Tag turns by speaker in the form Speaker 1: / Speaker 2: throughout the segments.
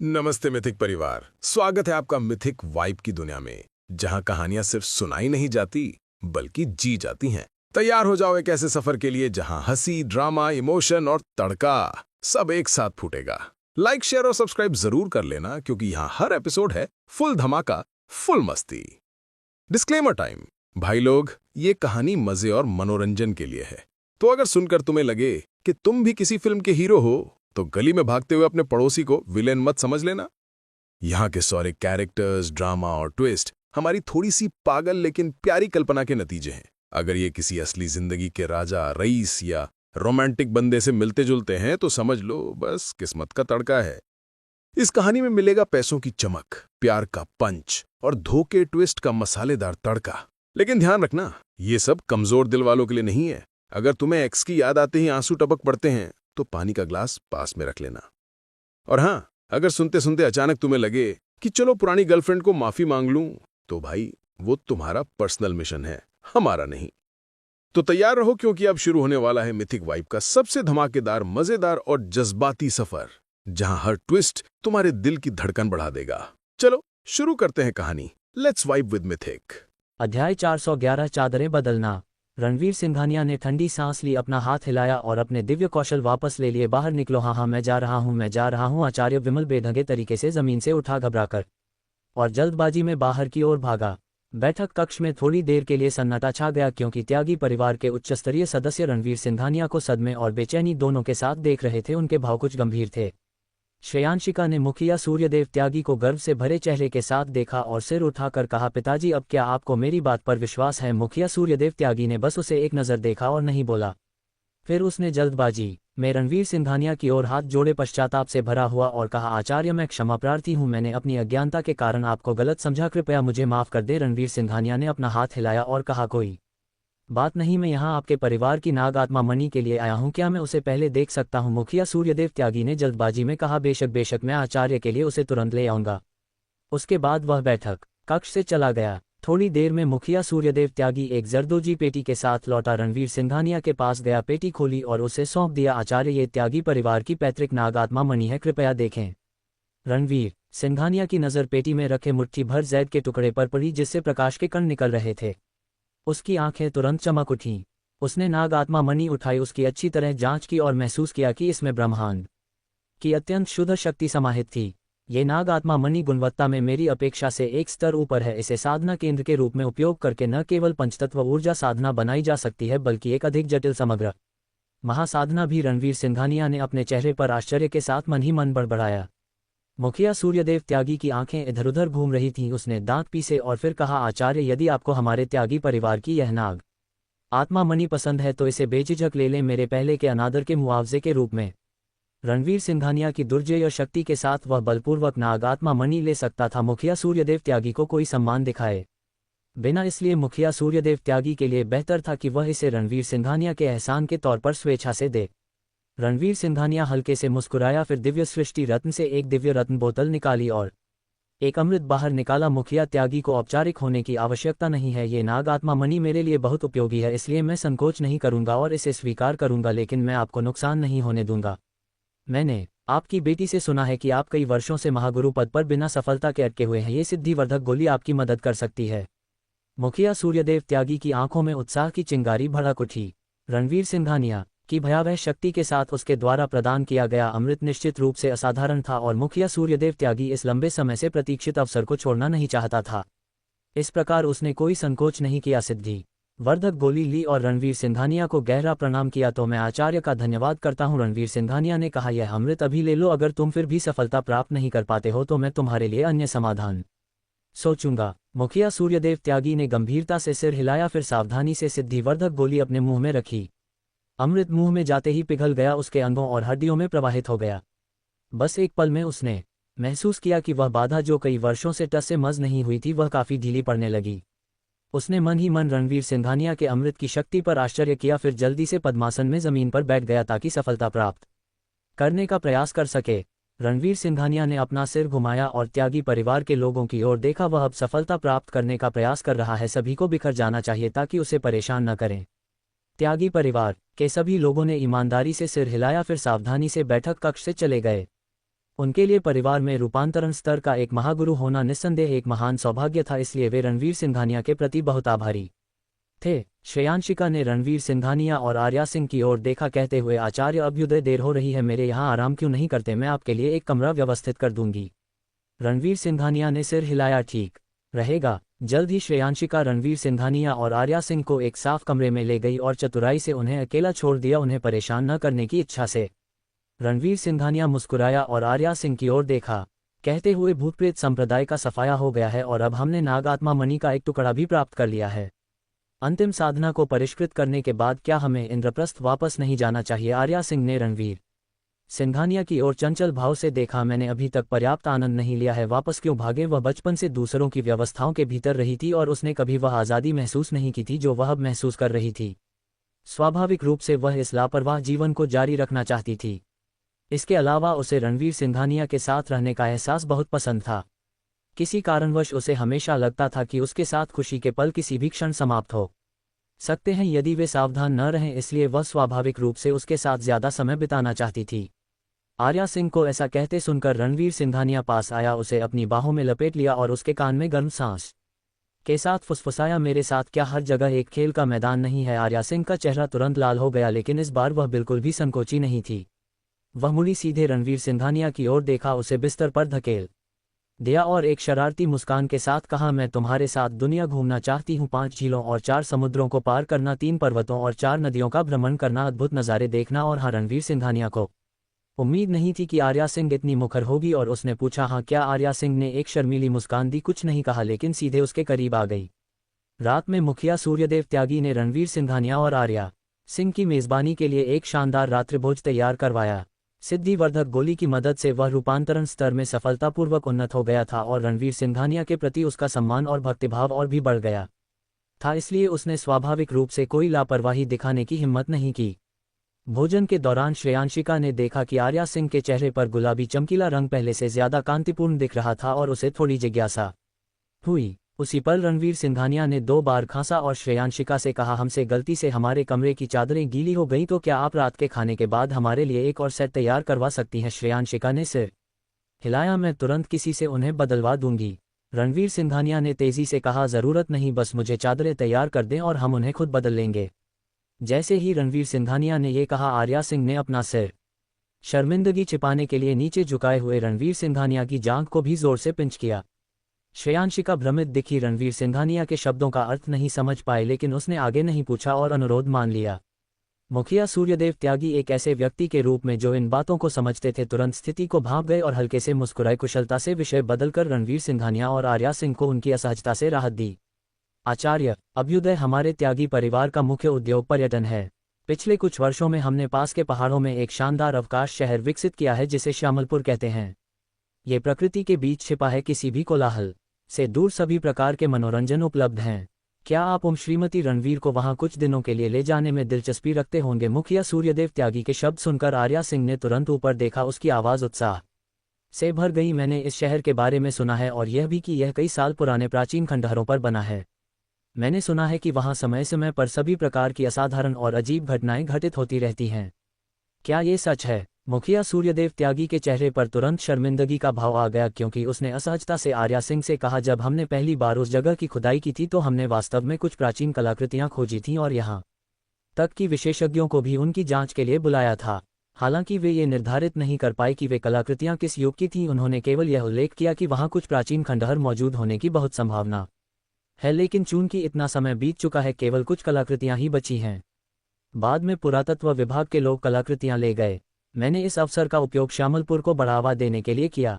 Speaker 1: नमस्ते मिथिक परिवार। स्वागत है आपका मिथिक वाइब की दुनिया में, जहां कहानियां सिर्फ सुनाई नहीं जाती बल्कि जी जाती हैं। तैयार हो जाओ एक ऐसे सफर के लिए जहां हंसी, ड्रामा, इमोशन और तड़का सब एक साथ फूटेगा। लाइक, शेयर और सब्सक्राइब जरूर कर लेना, क्योंकि यहां हर एपिसोड है फुल धमाका, फुल मस्ती। Disclaimer time. भाई लोग, ये कहानी मजे और मनोरंजन के लिए है, तो अगर सुनकर तुम्हें लगे कि तुम भी किसी फिल्म के हीरो हो तो गली में भागते हुए अपने पड़ोसी को विलेन मत समझ लेना। यहाँ के सारे कैरेक्टर्स, ड्रामा और ट्विस्ट हमारी थोड़ी सी पागल लेकिन प्यारी कल्पना के नतीजे हैं। अगर ये किसी असली जिंदगी के राजा, रईस या रोमांटिक बंदे से मिलते जुलते हैं तो समझ लो बस किस्मत का तड़का है। इस कहानी में मिलेगा पैसों की चमक, प्यार का पंच और धोखे ट्विस्ट का मसालेदार तड़का। लेकिन ध्यान रखना, ये सब कमजोर दिल वालों के लिए नहीं है। अगर तुम्हें एक्स की याद आते ही आंसू टपक पड़ते हैं तो पानी का ग्लास पास में रख लेना। और हाँ, अगर सुनते सुनते अचानक तुम्हें लगे कि चलो पुरानी गर्लफ्रेंड को माफी मांग लूं, तो भाई वो तुम्हारा पर्सनल मिशन है, हमारा नहीं। तो तैयार रहो, क्योंकि अब शुरू होने वाला है मिथिक वाइब का सबसे धमाकेदार, मजेदार और जज्बाती सफर, जहां हर ट्विस्ट तुम्हारे दिल की धड़कन बढ़ा देगा। चलो शुरू करते हैं कहानी। Let's vibe with mythic.
Speaker 2: अध्याय 411 चादरें बदलना। रणवीर सिंघानिया ने ठंडी सांस ली, अपना हाथ हिलाया और अपने दिव्य कौशल वापस ले लिए। बाहर निकलो, हाँ मैं जा रहा हूँ, मैं जा रहा हूँ। आचार्य विमल बेढंगे तरीके से जमीन से उठा घबराकर और जल्दबाजी में बाहर की ओर भागा। बैठक कक्ष में थोड़ी देर के लिए सन्नाटा छा गया, क्योंकि त्यागी परिवार के उच्चस्तरीय सदस्य रणवीर सिंघानिया को सदमे और बेचैनी दोनों के साथ देख रहे थे। उनके भाव कुछ गंभीर थे। श्रेयांशिका ने मुखिया सूर्यदेव त्यागी को गर्व से भरे चेहरे के साथ देखा और सिर उठाकर कहा, पिताजी अब क्या आपको मेरी बात पर विश्वास है? मुखिया सूर्यदेव त्यागी ने बस उसे एक नज़र देखा और नहीं बोला। फिर उसने जल्दबाजी में रणवीर सिंघानिया की ओर हाथ जोड़े पश्चाताप से भरा हुआ और कहा, आचार्य मैं क्षमा प्रार्थी हूँ, मैंने अपनी अज्ञानता के कारण आपको गलत समझा, कृपया मुझे माफ कर दे। रणवीर सिंघानिया ने अपना हाथ हिलाया और कहा, कोई बात नहीं, मैं यहाँ आपके परिवार की नाग आत्मा मणि के लिए आया हूँ, क्या मैं उसे पहले देख सकता हूँ? मुखिया सूर्यदेव त्यागी ने जल्दबाजी में कहा, बेशक बेशक, मैं आचार्य के लिए उसे तुरंत ले आऊँगा। उसके बाद वह बैठक कक्ष से चला गया। थोड़ी देर में मुखिया सूर्यदेव त्यागी एक जरदोजी पेटी के साथ लौटा। रणवीर सिंघानिया के पास गया, पेटी खोली और उसे सौंप दिया। आचार्य, ये त्यागी परिवार की पैतृक नाग आत्मा मणि है, कृपया देखें। रणवीर सिंघानिया की नज़र पेटी में रखे मुट्ठी भर जैद के टुकड़े पर पड़ी, जिससे प्रकाश के कण निकल रहे थे। उसकी आंखें तुरंत चमक उठीं। उसने नाग आत्मा मणि उठाई, उसकी अच्छी तरह जांच की और महसूस किया कि इसमें ब्रह्मांड की अत्यंत शुद्ध शक्ति समाहित थी। ये नाग आत्मा मणि गुणवत्ता में मेरी अपेक्षा से एक स्तर ऊपर है। इसे साधना केंद्र के रूप में उपयोग करके न केवल पंचतत्व ऊर्जा साधना बनाई जा सकती है, बल्कि एक अधिक जटिल समग्र महासाधना भी। रणवीर सिंघानिया ने अपने चेहरे पर आश्चर्य के साथ मन ही मन बड़बड़ाया। मुखिया सूर्यदेव त्यागी की आंखें इधर उधर घूम रही थीं। उसने दांत पीसे और फिर कहा, आचार्य, यदि आपको हमारे त्यागी परिवार की यह नाग आत्मा मणि पसंद है तो इसे बेझिझक ले लें, मेरे पहले के अनादर के मुआवजे के रूप में। रणवीर सिंघानिया की दुर्जय शक्ति के साथ वह बलपूर्वक नाग आत्मा मणि ले सकता था। मुखिया सूर्यदेव त्यागी को कोई सम्मान दिखाए बिना, इसलिए मुखिया सूर्यदेव त्यागी के लिए बेहतर था कि वह इसे रणवीर सिंघानिया के एहसान के तौर पर स्वेच्छा से दे। रणवीर सिंघानिया हल्के से मुस्कुराया, फिर दिव्य सृष्टि रत्न से एक दिव्य रत्न बोतल निकाली और एक अमृत बाहर निकाला। मुखिया त्यागी को औपचारिक होने की आवश्यकता नहीं है, ये नाग आत्मा मणि मेरे लिए बहुत उपयोगी है, इसलिए मैं संकोच नहीं करूंगा और इसे स्वीकार करूंगा, लेकिन मैं आपको नुकसान नहीं होने दूंगा। मैंने आपकी बेटी से सुना है कि आप कई वर्षों से महागुरु पद पर बिना सफलता के अटके हुए हैं, ये सिद्धिवर्धक गोली आपकी मदद कर सकती है। मुखिया सूर्यदेव त्यागी की आंखों में उत्साह की चिंगारी भड़क उठी। रणवीर सिंघानिया की भयावह शक्ति के साथ उसके द्वारा प्रदान किया गया अमृत निश्चित रूप से असाधारण था और मुखिया सूर्यदेव त्यागी इस लंबे समय से प्रतीक्षित अवसर को छोड़ना नहीं चाहता था। इस प्रकार उसने कोई संकोच नहीं किया, सिद्धि वर्धक गोली ली और रणवीर सिंघानिया को गहरा प्रणाम किया। तो मैं आचार्य का धन्यवाद करता हूँ, रणवीर सिंघानिया ने कहा, यह अमृत अभी ले लो, अगर तुम फिर भी सफलता प्राप्त नहीं कर पाते हो तो मैं तुम्हारे लिए अन्य समाधान सोचूंगा। मुखिया सूर्यदेव त्यागी ने गंभीरता से सिर हिलाया, फिर सावधानी से सिद्धिवर्धक गोली अपने मुंह में रखी। अमृत मुंह में जाते ही पिघल गया, उसके अंगों और हड्डियों में प्रवाहित हो गया। बस एक पल में उसने महसूस किया कि वह बाधा जो कई वर्षों से टस से मस नहीं हुई थी, वह काफी ढीली पड़ने लगी। उसने मन ही मन रणवीर सिंघानिया के अमृत की शक्ति पर आश्चर्य किया, फिर जल्दी से पद्मासन में जमीन पर बैठ गया ताकि सफलता प्राप्त करने का प्रयास कर सके। रणवीर सिंघानिया ने अपना सिर घुमाया और त्यागी परिवार के लोगों की ओर देखा। वह अब सफलता प्राप्त करने का प्रयास कर रहा है, सभी को बिखर जाना चाहिए ताकि उसे परेशान न करें। त्यागी परिवार के सभी लोगों ने ईमानदारी से सिर हिलाया, फिर सावधानी से बैठक कक्ष से चले गए। उनके लिए परिवार में रूपांतरण स्तर का एक महागुरु होना निस्संदेह एक महान सौभाग्य था, इसलिए वे रणवीर सिंघानिया के प्रति बहुत आभारी थे। श्रेयांशिका ने रणवीर सिंघानिया और आर्या सिंह की ओर देखा, कहते हुए, आचार्य अभ्युदय, देर हो रही है, मेरे यहाँ आराम क्यों नहीं करते? मैं आपके लिए एक कमरा व्यवस्थित कर दूंगी। रणवीर सिंघानिया ने सिर हिलाया, ठीक रहेगा। जल्द ही श्रेयांशिका रणवीर सिंघानिया और आर्या सिंह को एक साफ कमरे में ले गई और चतुराई से उन्हें अकेला छोड़ दिया, उन्हें परेशान न करने की इच्छा से। रणवीर सिंघानिया मुस्कुराया और आर्या सिंह की ओर देखा, कहते हुए, भूतप्रेत संप्रदाय का सफाया हो गया है और अब हमने नाग आत्मा मणि का एक टुकड़ा भी प्राप्त कर लिया है। अंतिम साधना को परिष्कृत करने के बाद क्या हमें इंद्रप्रस्थ वापस नहीं जाना चाहिए? आर्या सिंह ने रणवीर सिंघानिया की ओर चंचल भाव से देखा, मैंने अभी तक पर्याप्त आनंद नहीं लिया है, वापस क्यों भागे? वह बचपन से दूसरों की व्यवस्थाओं के भीतर रही थी और उसने कभी वह आज़ादी महसूस नहीं की थी जो वह अब महसूस कर रही थी। स्वाभाविक रूप से वह इस लापरवाह जीवन को जारी रखना चाहती थी। इसके अलावा उसे रणवीर सिंघानिया के साथ रहने का एहसास बहुत पसंद था। किसी कारणवश उसे हमेशा लगता था कि उसके साथ खुशी के पल किसी भी क्षण समाप्त हो सकते हैं यदि वे सावधान न रहें, इसलिए वह स्वाभाविक रूप से उसके साथ ज्यादा समय बिताना चाहती थी। आर्या सिंह को ऐसा कहते सुनकर रणवीर सिंघानिया पास आया, उसे अपनी बाहों में लपेट लिया और उसके कान में गर्म सांस के साथ फुसफुसाया, मेरे साथ क्या हर जगह एक खेल का मैदान नहीं है? आर्या सिंह का चेहरा तुरंत लाल हो गया, लेकिन इस बार वह बिल्कुल भी संकोची नहीं थी। वह मुड़ी सीधे रणवीर सिंघानिया की ओर देखा, उसे बिस्तर पर धकेल दिया और एक शरारती मुस्कान के साथ कहा, मैं तुम्हारे साथ दुनिया घूमना चाहती हूँ, 5 झीलों और 4 समुद्रों को पार करना, 3 पर्वतों और 4 नदियों का भ्रमण करना, अद्भुत नज़ारे देखना। और हाँ, रणवीर सिंघानिया को उम्मीद नहीं थी कि आर्या सिंह इतनी मुखर होगी और उसने पूछा, हाँ क्या? आर्या सिंह ने एक शर्मीली मुस्कान दी, कुछ नहीं कहा, लेकिन सीधे उसके करीब आ गई। रात में मुखिया सूर्यदेव त्यागी ने रणवीर सिंघानिया और आर्या सिंह की मेज़बानी के लिए एक शानदार रात्रिभोज तैयार करवाया। सिद्धिवर्धक गोली की मदद से वह रूपांतरण स्तर में सफलतापूर्वक उन्नत हो गया था और रणवीर सिंघानिया के प्रति उसका सम्मान और भक्तिभाव और भी बढ़ गया था, इसलिए उसने स्वाभाविक रूप से कोई लापरवाही दिखाने की हिम्मत नहीं की। भोजन के दौरान श्रेयांशिका ने देखा कि आर्या सिंह के चेहरे पर गुलाबी चमकीला रंग पहले से ज्यादा कांतिपूर्ण दिख रहा था और उसे थोड़ी जिज्ञासा हुई। उसी पल रणवीर सिंघानिया ने 2 बार खांसा और श्रेयांशिका से कहा, हमसे गलती से हमारे कमरे की चादरें गीली हो गई तो क्या आप रात के खाने के बाद हमारे लिए एक और सेट तैयार करवा सकती हैं? श्रेयांशिका ने सिर हिलाया, मैं तुरंत किसी से उन्हें बदलवा दूंगी। रणवीर सिंघानिया ने तेजी से कहा, जरूरत नहीं, बस मुझे चादरें तैयार कर दें और हम उन्हें खुद बदल लेंगे। जैसे ही रणवीर सिंघानिया ने ये कहा, आर्या सिंह ने अपना सिर शर्मिंदगी छिपाने के लिए नीचे झुकाए हुए रणवीर सिंघानिया की जांघ को भी जोर से पिंच किया। श्रेयांशिका भ्रमित दिखी, रणवीर सिंघानिया के शब्दों का अर्थ नहीं समझ पाए, लेकिन उसने आगे नहीं पूछा और अनुरोध मान लिया। मुखिया सूर्यदेव त्यागी एक ऐसे व्यक्ति के रूप में जो इन बातों को समझते थे, तुरंत स्थिति को भांप गए और हल्के से मुस्कुराए, कुशलता से विषय बदलकर रणवीर सिंघानिया और आर्या सिंह को उनकी असहजता से राहत दी। आचार्य अभ्युदय, हमारे त्यागी परिवार का मुख्य उद्योग पर्यटन है। पिछले कुछ वर्षों में हमने पास के पहाड़ों में एक शानदार अवकाश शहर विकसित किया है जिसे श्यामलपुर कहते हैं। ये प्रकृति के बीच छिपा है, किसी भी कोलाहल से दूर सभी प्रकार के मनोरंजन उपलब्ध हैं। क्या आप श्रीमती रणवीर को वहां कुछ दिनों के लिए ले जाने में दिलचस्पी रखते होंगे? मुखिया सूर्यदेव त्यागी के शब्द सुनकर आर्या सिंह ने तुरंत ऊपर देखा, उसकी आवाज उत्साह से भर गई। मैंने इस शहर के बारे में सुना है और यह भी कि यह कई साल पुराने प्राचीन खंडहरों पर बना है। मैंने सुना है कि वहां समय समय पर सभी प्रकार की असाधारण और अजीब घटनाएं घटित होती रहती हैं। क्या ये सच है? मुखिया सूर्यदेव त्यागी के चेहरे पर तुरंत शर्मिंदगी का भाव आ गया, क्योंकि उसने असहजता से आर्या सिंह से कहा, जब हमने पहली बार उस जगह की खुदाई की थी तो हमने वास्तव में कुछ प्राचीन कलाकृतियां खोजी थीं और यहाँ तक कि विशेषज्ञों को भी उनकी जांच के लिए बुलाया था। हालांकि वे ये निर्धारित नहीं कर पाए कि वे कलाकृतियां किस युग की थीं। उन्होंने केवल यह उल्लेख किया कि वहां कुछ प्राचीन खंडहर मौजूद होने की बहुत संभावना है, लेकिन चूंकि इतना समय बीत चुका है, केवल कुछ कलाकृतियां ही बची हैं। बाद में पुरातत्व विभाग के लोग कलाकृतियां ले गए। मैंने इस अवसर का उपयोग श्यामलपुर को बढ़ावा देने के लिए किया।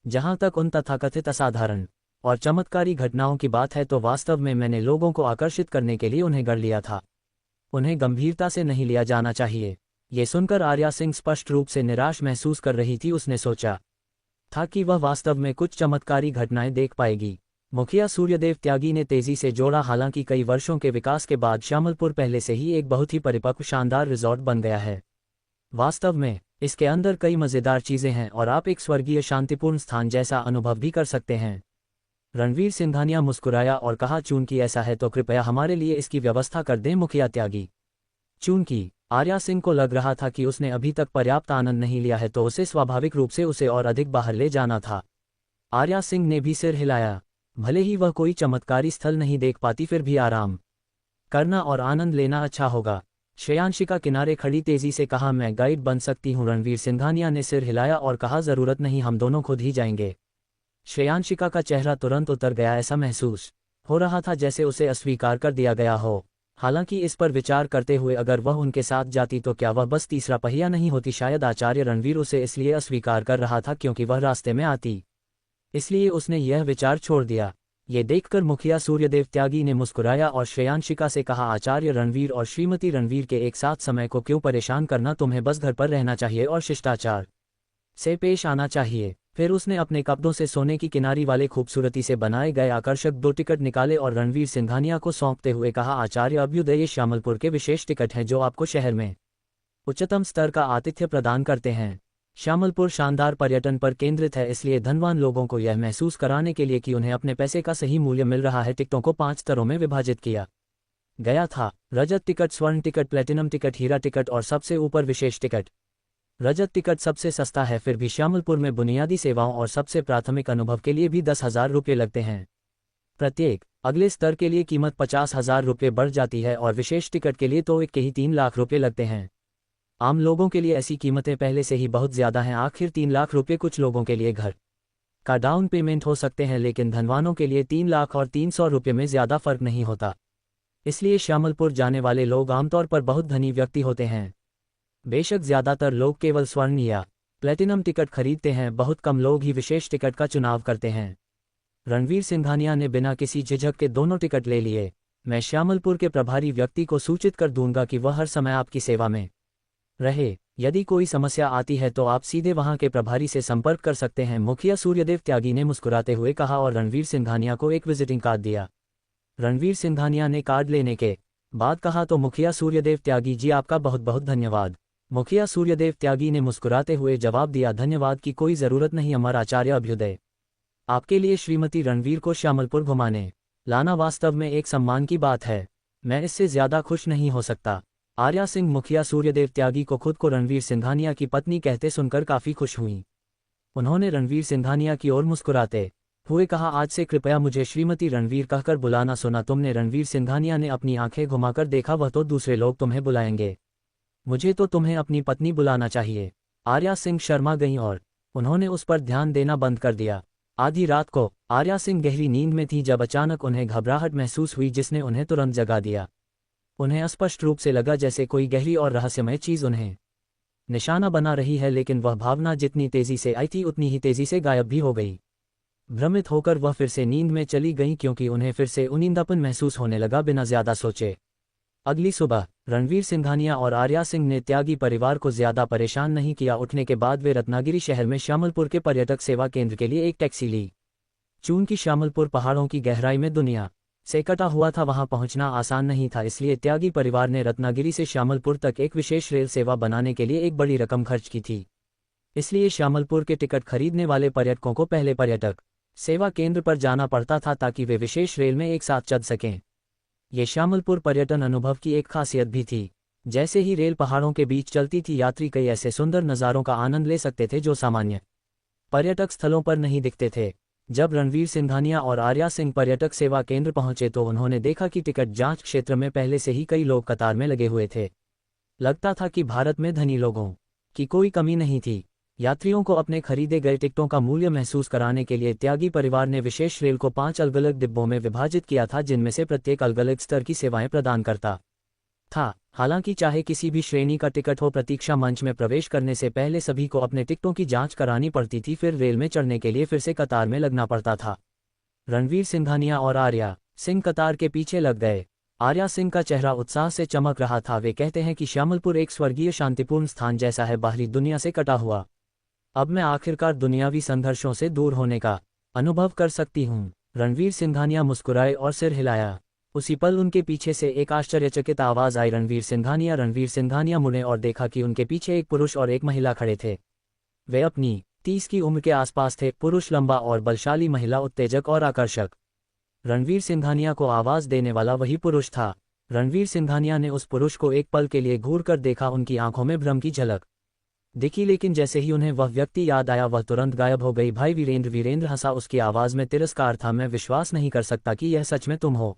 Speaker 2: जहां तक उन तथाकथित असाधारण और चमत्कारी घटनाओं की बात है, तो वास्तव में मैंने लोगों को आकर्षित करने के लिए उन्हें गढ़ लिया था। उन्हें गंभीरता से नहीं लिया जाना चाहिए। ये सुनकर आर्या सिंह स्पष्ट रूप से निराश महसूस कर रही थी। उसने सोचा था कि वह वास्तव में कुछ चमत्कारी घटनाएं देख पाएगी। मुखिया सूर्यदेव त्यागी ने तेजी से जोड़ा, हालांकि कई वर्षों के विकास के बाद श्यामलपुर पहले से ही एक बहुत ही परिपक्व शानदार रिजॉर्ट बन गया है। वास्तव में इसके अंदर कई मज़ेदार चीज़ें हैं और आप एक स्वर्गीय शांतिपूर्ण स्थान जैसा अनुभव भी कर सकते हैं। रणवीर सिंघानिया मुस्कुराया और कहा, चूंकि ऐसा है तो कृपया हमारे लिए इसकी व्यवस्था कर दें। मुखिया त्यागी चूंकि आर्या सिंह को लग रहा था कि उसने अभी तक पर्याप्त आनंद नहीं लिया है तो उसे स्वाभाविक रूप से उसे और अधिक बाहर ले जाना था। आर्या सिंह ने भी सिर हिलाया। भले ही वह कोई चमत्कारी स्थल नहीं देख पाती फिर भी आराम करना और आनंद लेना अच्छा होगा। श्रेयांशिका किनारे खड़ी तेजी से कहा, मैं गाइड बन सकती हूँ। रणवीर सिंघानिया ने सिर हिलाया और कहा, जरूरत नहीं, हम दोनों खुद ही जाएंगे। श्रेयांशिका का चेहरा तुरंत उतर गया। ऐसा महसूस हो रहा था जैसे उसे अस्वीकार कर दिया गया हो। हालांकि इस पर विचार करते हुए अगर वह उनके साथ जाती तो क्या वह बस तीसरा पहिया नहीं होती। शायद आचार्य रणवीर उसे इसलिए अस्वीकार कर रहा था क्योंकि वह रास्ते में आती, इसलिए उसने यह विचार छोड़ दिया। ये देखकर मुखिया सूर्यदेव त्यागी ने मुस्कुराया और श्रेयांशिका से कहा, आचार्य रणवीर और श्रीमती रणवीर के एक साथ समय को क्यों परेशान करना, तुम्हें बस घर पर रहना चाहिए और शिष्टाचार से पेश आना चाहिए। फिर उसने अपने कपड़ों से सोने की किनारी वाले खूबसूरती से बनाए गए आकर्षक 2 टिकट निकाले और रणवीर सिंघानिया को सौंपते हुए कहा, आचार्य अभ्युदय श्यामलपुर के विशेष टिकट हैं जो आपको शहर में उच्चतम स्तर का आतिथ्य प्रदान करते हैं। श्यामलपुर शानदार पर्यटन पर केंद्रित है, इसलिए धनवान लोगों को यह महसूस कराने के लिए कि उन्हें अपने पैसे का सही मूल्य मिल रहा है, टिकटों को 5 स्तरों में विभाजित किया गया था। रजत टिकट, स्वर्ण टिकट, प्लेटिनम टिकट, हीरा टिकट और सबसे ऊपर विशेष टिकट। रजत टिकट सबसे सस्ता है, फिर भी श्यामलपुर में बुनियादी सेवाओं और सबसे प्राथमिक अनुभव के लिए भी 10,000 रुपये लगते हैं प्रत्येक। अगले स्तर के लिए कीमत 50,000 रुपये बढ़ जाती है और विशेष टिकट के लिए तो एक के ही 3 लाख रुपये लगते हैं। आम लोगों के लिए ऐसी कीमतें पहले से ही बहुत ज्यादा हैं। आखिर 3 लाख रुपये कुछ लोगों के लिए घर का डाउन पेमेंट हो सकते हैं, लेकिन धनवानों के लिए 3 लाख और 300 रुपये में ज्यादा फर्क नहीं होता। इसलिए श्यामलपुर जाने वाले लोग आमतौर पर बहुत धनी व्यक्ति होते हैं। बेशक ज्यादातर लोग केवल स्वर्ण या प्लेटिनम टिकट खरीदते हैं, बहुत कम लोग ही विशेष टिकट का चुनाव करते हैं। रणवीर सिंघानिया ने बिना किसी झिझक के दोनों टिकट ले लिए। मैं श्यामलपुर के प्रभारी व्यक्ति को सूचित कर दूंगा कि वह हर समय आपकी सेवा में रहे। यदि कोई समस्या आती है तो आप सीधे वहां के प्रभारी से संपर्क कर सकते हैं, मुखिया सूर्यदेव त्यागी ने मुस्कुराते हुए कहा और रणवीर सिंघानिया को एक विजिटिंग कार्ड दिया। रणवीर सिंघानिया ने कार्ड लेने के बाद कहा, तो मुखिया सूर्यदेव त्यागी जी, आपका बहुत बहुत धन्यवाद। मुखिया सूर्यदेव त्यागी ने मुस्कुराते हुए जवाब दिया, धन्यवाद की कोई जरूरत नहीं अमर आचार्य अभ्युदय। आपके लिए श्रीमती रणवीर को श्यामलपुर घुमाने लाना वास्तव में एक सम्मान की बात है। मैं इससे ज्यादा खुश नहीं हो सकता। आर्या सिंह मुखिया सूर्यदेव त्यागी को खुद को रणवीर सिंघानिया की पत्नी कहते सुनकर काफी खुश हुई। उन्होंने रणवीर सिंघानिया की ओर मुस्कुराते हुए कहा, आज से कृपया मुझे श्रीमती रणवीर कहकर बुलाना। सुना तुमने? रणवीर सिंघानिया ने अपनी आंखें घुमाकर देखा, वह तो दूसरे लोग तुम्हें बुलाएंगे, मुझे तो तुम्हें अपनी पत्नी बुलाना चाहिए। आर्या सिंह शर्मा गईं और उन्होंने उस पर ध्यान देना बंद कर दिया। आधी रात को आर्या सिंह गहरी नींद में थी जब अचानक उन्हें घबराहट महसूस हुई जिसने उन्हें तुरंत जगा दिया। उन्हें स्पष्ट रूप से लगा जैसे कोई गहरी और रहस्यमय चीज उन्हें निशाना बना रही है, लेकिन वह भावना जितनी तेजी से आई थी उतनी ही तेजी से गायब भी हो गई। भ्रमित होकर वह फिर से नींद में चली गईं क्योंकि उन्हें फिर से उनींदापन महसूस होने लगा बिना ज्यादा सोचे। अगली सुबह रणवीर सिंघानिया और आर्या सिंह ने त्यागी परिवार को ज्यादा परेशान नहीं किया। उठने के बाद वे रत्नागिरी शहर में श्यामलपुर के पर्यटक सेवा केंद्र के लिए एक टैक्सी ली। चूंकि श्यामलपुर पहाड़ों की गहराई में दुनिया से कटा हुआ था, वहां पहुंचना आसान नहीं था, इसलिए त्यागी परिवार ने रत्नागिरी से श्यामलपुर तक एक विशेष रेल सेवा बनाने के लिए एक बड़ी रकम खर्च की थी। इसलिए श्यामलपुर के टिकट खरीदने वाले पर्यटकों को पहले पर्यटक सेवा केंद्र पर जाना पड़ता था ताकि वे विशेष रेल में एक साथ चढ़ सकें। ये श्यामलपुर पर्यटन अनुभव की एक खासियत भी थी। जैसे ही रेल पहाड़ों के बीच चलती थी, यात्री कई ऐसे सुंदर नज़ारों का आनंद ले सकते थे जो सामान्य पर्यटक स्थलों पर नहीं दिखते थे। जब रणवीर सिंघानिया और आर्या सिंह पर्यटक सेवा केंद्र पहुंचे तो उन्होंने देखा कि टिकट जांच क्षेत्र में पहले से ही कई लोग कतार में लगे हुए थे। लगता था कि भारत में धनी लोगों की कोई कमी नहीं थी। यात्रियों को अपने खरीदे गए टिकटों का मूल्य महसूस कराने के लिए त्यागी परिवार ने विशेष रेल को 5 अलग अलग डिब्बों में विभाजित किया था, जिनमें से प्रत्येक अलग अलग स्तर की सेवाएं प्रदान करता था। हालांकि चाहे किसी भी श्रेणी का टिकट हो, प्रतीक्षा मंच में प्रवेश करने से पहले सभी को अपने टिकटों की जांच करानी पड़ती थी। फिर रेल में चढ़ने के लिए फिर से कतार में लगना पड़ता था। रणवीर सिंघानिया और आर्या सिंह कतार के पीछे लग गए। आर्या सिंह का चेहरा उत्साह से चमक रहा था। वे कहते हैं कि श्यामलपुर एक स्वर्गीय शांतिपूर्ण स्थान जैसा है, बाहरी दुनिया से कटा हुआ। अब मैं आखिरकार दुनियावी संघर्षों से दूर होने का अनुभव कर सकती हूँ। रणवीर सिंघानिया मुस्कुराए और सिर हिलाया। उसी पल उनके पीछे से एक आश्चर्यचकित आवाज आई, रणवीर सिंघानिया मुड़े और देखा कि उनके पीछे एक पुरुष और एक महिला खड़े थे। वे अपनी 30 की उम्र के आसपास थे। पुरुष लंबा और बलशाली, महिला उत्तेजक और आकर्षक। रणवीर सिंघानिया को आवाज देने वाला वही पुरुष था रणवीर सिंघानिया ने उस पुरुष को एक पल के लिए घूर कर देखा, उनकी आंखों में भ्रम की झलक दिखी, लेकिन जैसे ही उन्हें वह व्यक्ति याद आया वह तुरंत गायब हो गई। भाई वीरेंद्र। वीरेंद्र हंसा, उसकी आवाज में तिरस्कार था। मैं विश्वास नहीं कर सकता कि यह सच में तुम हो।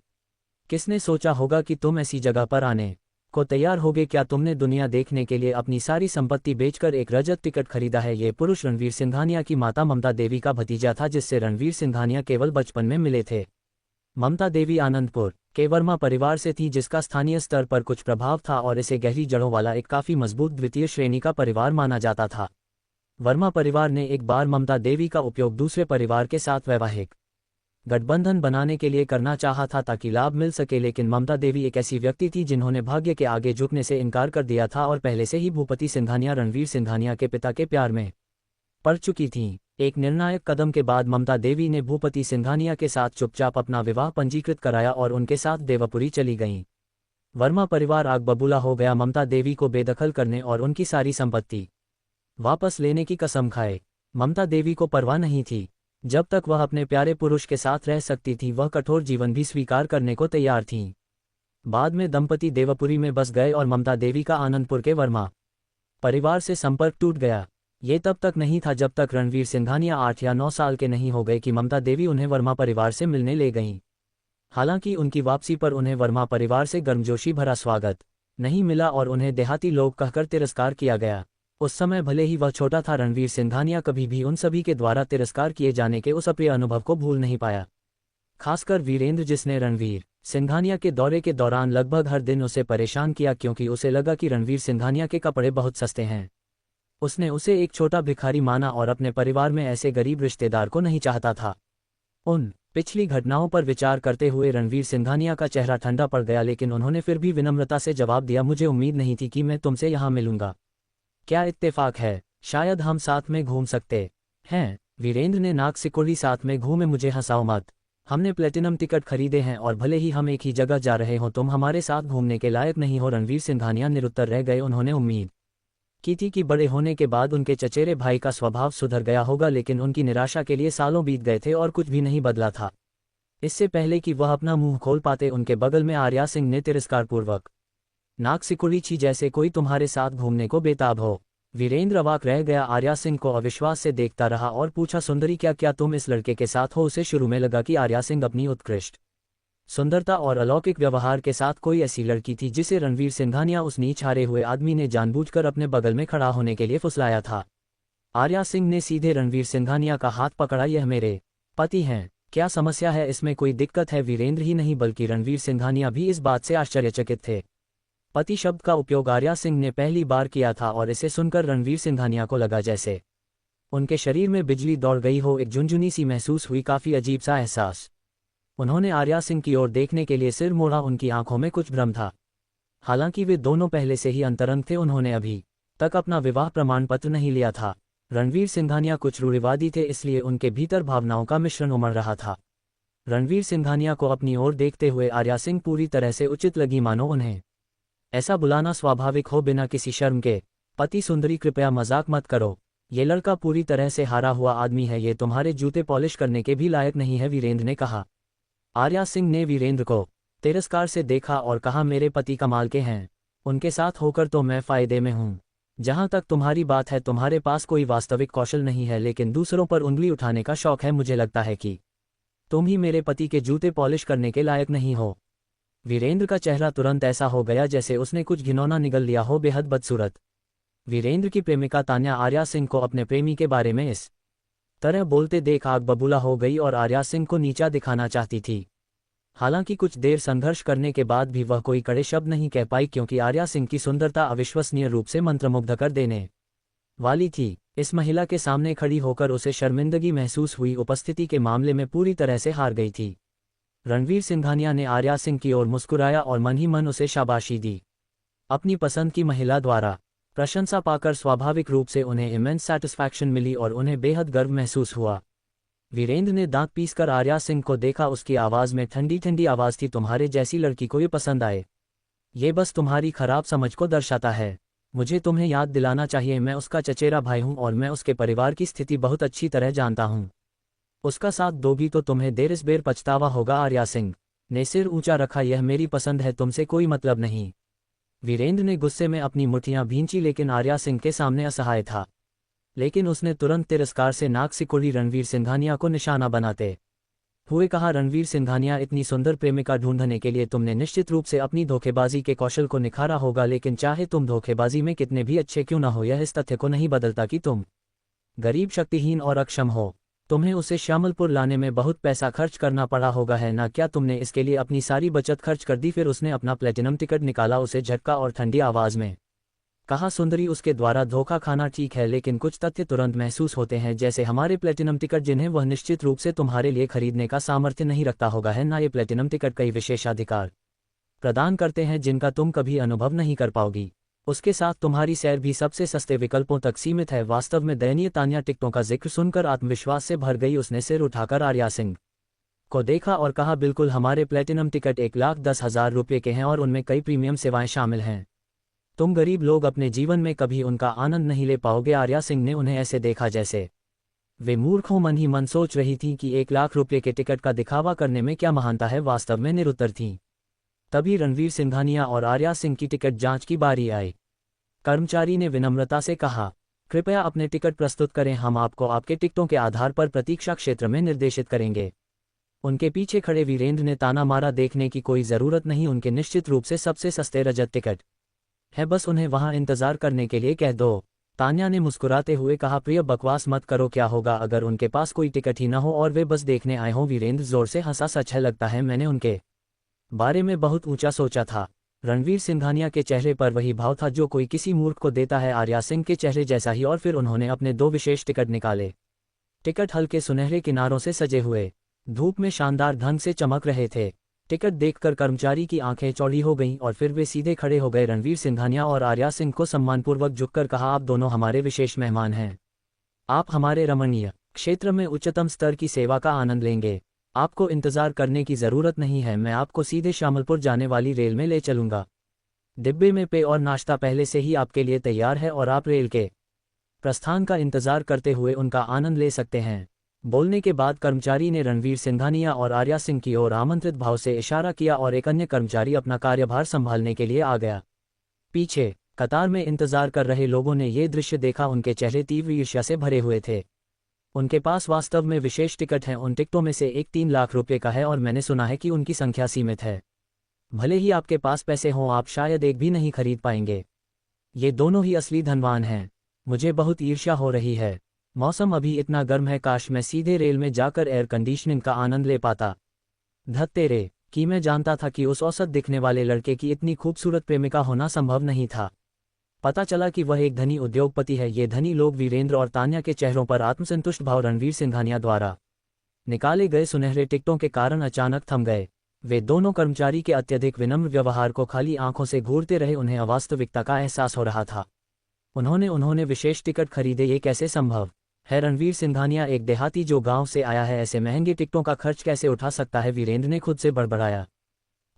Speaker 2: किसने सोचा होगा कि तुम ऐसी जगह पर आने को तैयार होगे? क्या तुमने दुनिया देखने के लिए अपनी सारी संपत्ति बेचकर एक रजत टिकट खरीदा है? ये पुरुष रणवीर सिंघानिया की माता ममता देवी का भतीजा था, जिससे रणवीर सिंघानिया केवल बचपन में मिले थे। ममता देवी आनंदपुर के वर्मा परिवार से थी, जिसका स्थानीय स्तर पर कुछ प्रभाव था और इसे गहरी जड़ों वाला एक काफी मजबूत द्वितीय श्रेणी का परिवार माना जाता था। वर्मा परिवार ने एक बार ममता देवी का उपयोग दूसरे परिवार के साथ वैवाहिक गठबंधन बनाने के लिए करना चाहा था ताकि लाभ मिल सके, लेकिन ममता देवी एक ऐसी व्यक्ति थी जिन्होंने भाग्य के आगे झुकने से इनकार कर दिया था और पहले से ही भूपति सिंघानिया रणवीर सिंघानिया के पिता के प्यार में पड़ चुकी थीं। एक निर्णायक कदम के बाद ममता देवी ने भूपति सिंघानिया के साथ चुपचाप अपना विवाह पंजीकृत कराया और उनके साथ देवपुरी चली गईं। वर्मा परिवार आग बबूला हो गया, ममता देवी को बेदखल करने और उनकी सारी संपत्ति वापस लेने की कसम खाए। ममता देवी को परवाह नहीं थी। जब तक वह अपने प्यारे पुरुष के साथ रह सकती थी, वह कठोर जीवन भी स्वीकार करने को तैयार थीं। बाद में दंपति देवपुरी में बस गए और ममता देवी का आनंदपुर के वर्मा परिवार से संपर्क टूट गया। ये तब तक नहीं था जब तक रणवीर सिंघानिया 8 या 9 साल के नहीं हो गए कि ममता देवी उन्हें वर्मा परिवार से मिलने ले गईं। हालांकि उनकी वापसी पर उन्हें वर्मा परिवार से गर्मजोशी भरा स्वागत नहीं मिला और उन्हें देहाती लोग कहकर तिरस्कार किया गया। उस समय भले ही वह छोटा था, रणवीर सिंघानिया कभी भी उन सभी के द्वारा तिरस्कार किए जाने के उस अप्रिय अनुभव को भूल नहीं पाया। खासकर वीरेंद्र, जिसने रणवीर सिंघानिया के दौरे के दौरान लगभग हर दिन उसे परेशान किया, क्योंकि उसे लगा कि रणवीर सिंघानिया के कपड़े बहुत सस्ते हैं। उसने उसे एक छोटा भिखारी माना और अपने परिवार में ऐसे गरीब रिश्तेदार को नहीं चाहता था। उन पिछली घटनाओं पर विचार करते हुए रणवीर सिंघानिया का चेहरा ठंडा पड़ गया, लेकिन उन्होंने फिर भी विनम्रता से जवाब दिया, मुझे उम्मीद नहीं थी कि मैं तुमसे यहाँ मिलूंगा। क्या इत्तेफाक है, शायद हम साथ में घूम सकते हैं। वीरेंद्र ने नाक सिकुड़ी, साथ में घूमे? मुझे हंसाओ मत। हमने प्लेटिनम टिकट खरीदे हैं और भले ही हम एक ही जगह जा रहे हों, तुम हमारे साथ घूमने के लायक नहीं हो। रणवीर सिंघानिया निरुत्तर रह गए। उन्होंने उम्मीद की थी कि बड़े होने के बाद उनके चचेरे भाई का स्वभाव सुधर गया होगा, लेकिन उनकी निराशा के लिए सालों बीत गए थे और कुछ भी नहीं बदला था। इससे पहले कि वह अपना मुंह खोल पाते, उनके बगल में आर्या सिंह ने तिरस्कारपूर्वक नाक सिकुड़ी, छी जैसे कोई तुम्हारे साथ घूमने को बेताब हो। वीरेंद्र अवाक रह गया, आर्या सिंह को अविश्वास से देखता रहा और पूछा, सुंदरी क्या तुम इस लड़के के साथ हो? उसे शुरू में लगा कि आर्या सिंह अपनी उत्कृष्ट सुंदरता और अलौकिक व्यवहार के साथ कोई ऐसी लड़की थी जिसे रणवीर सिंघानिया, उस नीच हारे हुए आदमी ने जानबूझकर अपने बगल में खड़ा होने के लिए फुसलाया था। आर्या सिंह ने सीधे रणवीर सिंघानिया का हाथ पकड़ा, यह मेरे पति हैं, क्या समस्या है? इसमें कोई दिक्कत है? वीरेंद्र ही नहीं बल्कि रणवीर सिंघानिया भी इस बात से आश्चर्यचकित थे। पति शब्द का उपयोग आर्या सिंह ने पहली बार किया था और इसे सुनकर रणवीर सिंघानिया को लगा जैसे उनके शरीर में बिजली दौड़ गई हो। एक झुनझुनी सी महसूस हुई, काफी अजीब सा एहसास। उन्होंने आर्या सिंह की ओर देखने के लिए सिर मोड़ा, उनकी आंखों में कुछ भ्रम था। हालांकि वे दोनों पहले से ही अंतरंग थे, उन्होंने अभी तक अपना विवाह प्रमाण पत्र नहीं लिया था। रणवीर सिंघानिया कुछ रूढ़िवादी थे, इसलिए उनके भीतर भावनाओं का मिश्रण उमड़ रहा था। रणवीर सिंघानिया को अपनी ओर देखते हुए आर्या सिंह पूरी तरह से उचित लगी, मानो उन्हें ऐसा बुलाना स्वाभाविक हो, बिना किसी शर्म के। पति सुंदरी, कृपया मजाक मत करो, ये लड़का पूरी तरह से हारा हुआ आदमी है, ये तुम्हारे जूते पॉलिश करने के भी लायक नहीं है, वीरेंद्र ने कहा। आर्या सिंह ने वीरेंद्र को तिरस्कार से देखा और कहा, मेरे पति कमाल के हैं, उनके साथ होकर तो मैं फायदे में हूं। जहां तक तुम्हारी बात है, तुम्हारे पास कोई वास्तविक कौशल नहीं है, लेकिन दूसरों पर उंगली उठाने का शौक है। मुझे लगता है कि तुम ही मेरे पति के जूते पॉलिश करने के लायक नहीं हो। वीरेंद्र का चेहरा तुरंत ऐसा हो गया जैसे उसने कुछ घिनौना निगल लिया हो, बेहद बदसूरत। वीरेंद्र की प्रेमिका तान्या आर्या सिंह को अपने प्रेमी के बारे में इस तरह बोलते देख आग बबूला हो गई और आर्या सिंह को नीचा दिखाना चाहती थी। हालांकि कुछ देर संघर्ष करने के बाद भी वह कोई कड़े शब्द नहीं कह पाई, क्योंकि आर्या सिंह की सुंदरता अविश्वसनीय रूप से मंत्रमुग्ध कर देने वाली थी। इस महिला के सामने खड़ी होकर उसे शर्मिंदगी महसूस हुई, उपस्थिति के मामले में पूरी तरह से हार गई थी। रणवीर सिंघानिया ने आर्या सिंह की ओर मुस्कुराया और मन ही मन उसे शाबाशी दी। अपनी पसंद की महिला द्वारा प्रशंसा पाकर स्वाभाविक रूप से उन्हें इमेंस सैटिस्फैक्शन मिली और उन्हें बेहद गर्व महसूस हुआ। वीरेंद्र ने दांत पीसकर आर्या सिंह को देखा, उसकी आवाज में ठंडी ठंडी आवाज थी, तुम्हारे जैसी लड़की को ये पसंद आए, ये बस तुम्हारी खराब समझ को दर्शाता है। मुझे तुम्हें याद दिलाना चाहिए, मैं उसका चचेरा भाई हूं और मैं उसके परिवार की स्थिति बहुत अच्छी तरह जानता हूं। उसका साथ दोगी तो तुम्हें देर इस बेर पछतावा होगा। आर्या सिंह ने सिर ऊंचा रखा, यह मेरी पसंद है, तुमसे कोई मतलब नहीं। वीरेंद्र ने गुस्से में अपनी मुट्ठियां भींची, लेकिन आर्या सिंह के सामने असहाय था। लेकिन उसने तुरंत तिरस्कार से नाक सिकोड़ी रणवीर सिंघानिया को निशाना बनाते हुए कहा, रणवीर सिंघानिया, इतनी सुंदर प्रेमिका ढूंढने के लिए तुमने निश्चित रूप से अपनी धोखेबाजी के कौशल को निखारा होगा, लेकिन चाहे तुम धोखेबाजी में कितने भी अच्छे क्यों न हो, यह इस तथ्य को नहीं बदलता कि तुम गरीब, शक्तिहीन और अक्षम हो। तुम्हें उसे श्यामलपुर लाने में बहुत पैसा खर्च करना पड़ा होगा, है ना? क्या तुमने इसके लिए अपनी सारी बचत खर्च कर दी? फिर उसने अपना प्लेटिनम टिकट निकाला, उसे झटका और ठंडी आवाज में कहा, सुंदरी, उसके द्वारा धोखा खाना ठीक है, लेकिन कुछ तथ्य तुरंत महसूस होते हैं, जैसे हमारे प्लेटिनम टिकट, जिन्हें वह निश्चित रूप से तुम्हारे लिए खरीदने का सामर्थ्य नहीं रखता होगा, है ना? ये प्लेटिनम टिकट कई विशेषाधिकार प्रदान करते हैं जिनका तुम कभी अनुभव नहीं कर पाओगी। उसके साथ तुम्हारी सैर भी सबसे सस्ते विकल्पों तक सीमित है। वास्तव में दयनीय। तान्या टिकटों का जिक्र सुनकर आत्मविश्वास से भर गई। उसने सिर उठाकर आर्या सिंह को देखा और कहा, बिल्कुल, हमारे प्लेटिनम टिकट 1,10,000 रुपये के हैं और उनमें कई प्रीमियम सेवाएं शामिल हैं। तुम गरीब लोग अपने जीवन में कभी उनका आनंद नहीं ले पाओगे। आर्या सिंह ने उन्हें ऐसे देखा जैसे वे मूर्ख हों। मन ही मन सोच रही थीं कि 1,00,000 रुपये के टिकट का दिखावा करने में क्या महानता है। वास्तव में निरुत्तर थीं। तभी रणवीर सिंघानिया और आर्या सिंह की टिकट जांच की बारी आई। कर्मचारी ने विनम्रता से कहा, कृपया अपने टिकट प्रस्तुत करें, हम आपको आपके टिकटों के आधार पर प्रतीक्षा क्षेत्र में निर्देशित करेंगे। उनके पीछे खड़े वीरेंद्र ने ताना मारा, देखने की कोई जरूरत नहीं, उनके निश्चित रूप से सबसे सस्ते रजत टिकट है, बस उन्हें वहां इंतजार करने के लिए कह दो। तान्या ने मुस्कुराते हुए कहा, प्रिय, बकवास मत करो, क्या होगा अगर उनके पास कोई टिकट ही न हो और वे बस देखने आए हों? वीरेंद्र जोर से हंसा, सच है, लगता है मैंने उनके बारे में बहुत ऊंचा सोचा था। रणवीर सिंघानिया के चेहरे पर वही भाव था जो कोई किसी मूर्ख को देता है, आर्या सिंह के चेहरे जैसा ही। और फिर उन्होंने अपने 2 विशेष टिकट निकाले। टिकट हल्के सुनहरे किनारों से सजे हुए धूप में शानदार ढंग से चमक रहे थे। टिकट देखकर कर्मचारी की आंखें चौड़ी हो गईं और फिर वे सीधे खड़े हो गए। रणवीर सिंघानिया और आर्या सिंह को सम्मानपूर्वक झुककर कहा, आप दोनों हमारे विशेष मेहमान हैं। आप हमारे रमणीय क्षेत्र में उच्चतम स्तर की सेवा का आनंद लेंगे। आपको इंतजार करने की जरूरत नहीं है, मैं आपको सीधे श्यामलपुर जाने वाली रेल में ले चलूंगा। डिब्बे में पेय और नाश्ता पहले से ही आपके लिए तैयार है और आप रेल के प्रस्थान का इंतजार करते हुए उनका आनंद ले सकते हैं। बोलने के बाद कर्मचारी ने रणवीर सिंघानिया और आर्या सिंह की ओर आमंत्रित भाव से इशारा किया और एक अन्य कर्मचारी अपना कार्यभार संभालने के लिए आ गया। पीछे कतार में इंतजार कर रहे लोगों ने ये दृश्य देखा। उनके चेहरे तीव्र ईर्ष्या से भरे हुए थे। उनके पास वास्तव में विशेष टिकट हैं। उन टिकटों में से एक 3 लाख रुपये का है और मैंने सुना है कि उनकी संख्या सीमित है। भले ही आपके पास पैसे हों, आप शायद एक भी नहीं खरीद पाएंगे। ये दोनों ही असली धनवान हैं। मुझे बहुत ईर्ष्या हो रही है। मौसम अभी इतना गर्म है, काश मैं सीधे रेल में जाकर एयर कंडीशनिंग का आनंद ले पाता। धत तेरे कि मैं जानता था कि उस औसत दिखने वाले लड़के की इतनी खूबसूरत प्रेमिका होना संभव नहीं था। पता चला कि वह एक धनी उद्योगपति है। ये धनी लोग वीरेंद्र और तान्या के चेहरों पर आत्मसंतुष्ट भाव रणवीर सिंघानिया द्वारा निकाले गए सुनहरे टिकटों के कारण अचानक थम गए। वे दोनों कर्मचारी के अत्यधिक विनम्र व्यवहार को खाली आंखों से घूरते रहे। उन्हें अवास्तविकता का एहसास हो रहा था। उन्होंने विशेष टिकट खरीदे, ये कैसे संभव है? रणवीर सिंघानिया एक देहाती जो गांव से आया है, ऐसे महंगे टिकटों का खर्च कैसे उठा सकता है? वीरेंद्र ने खुद से बड़बड़ाया।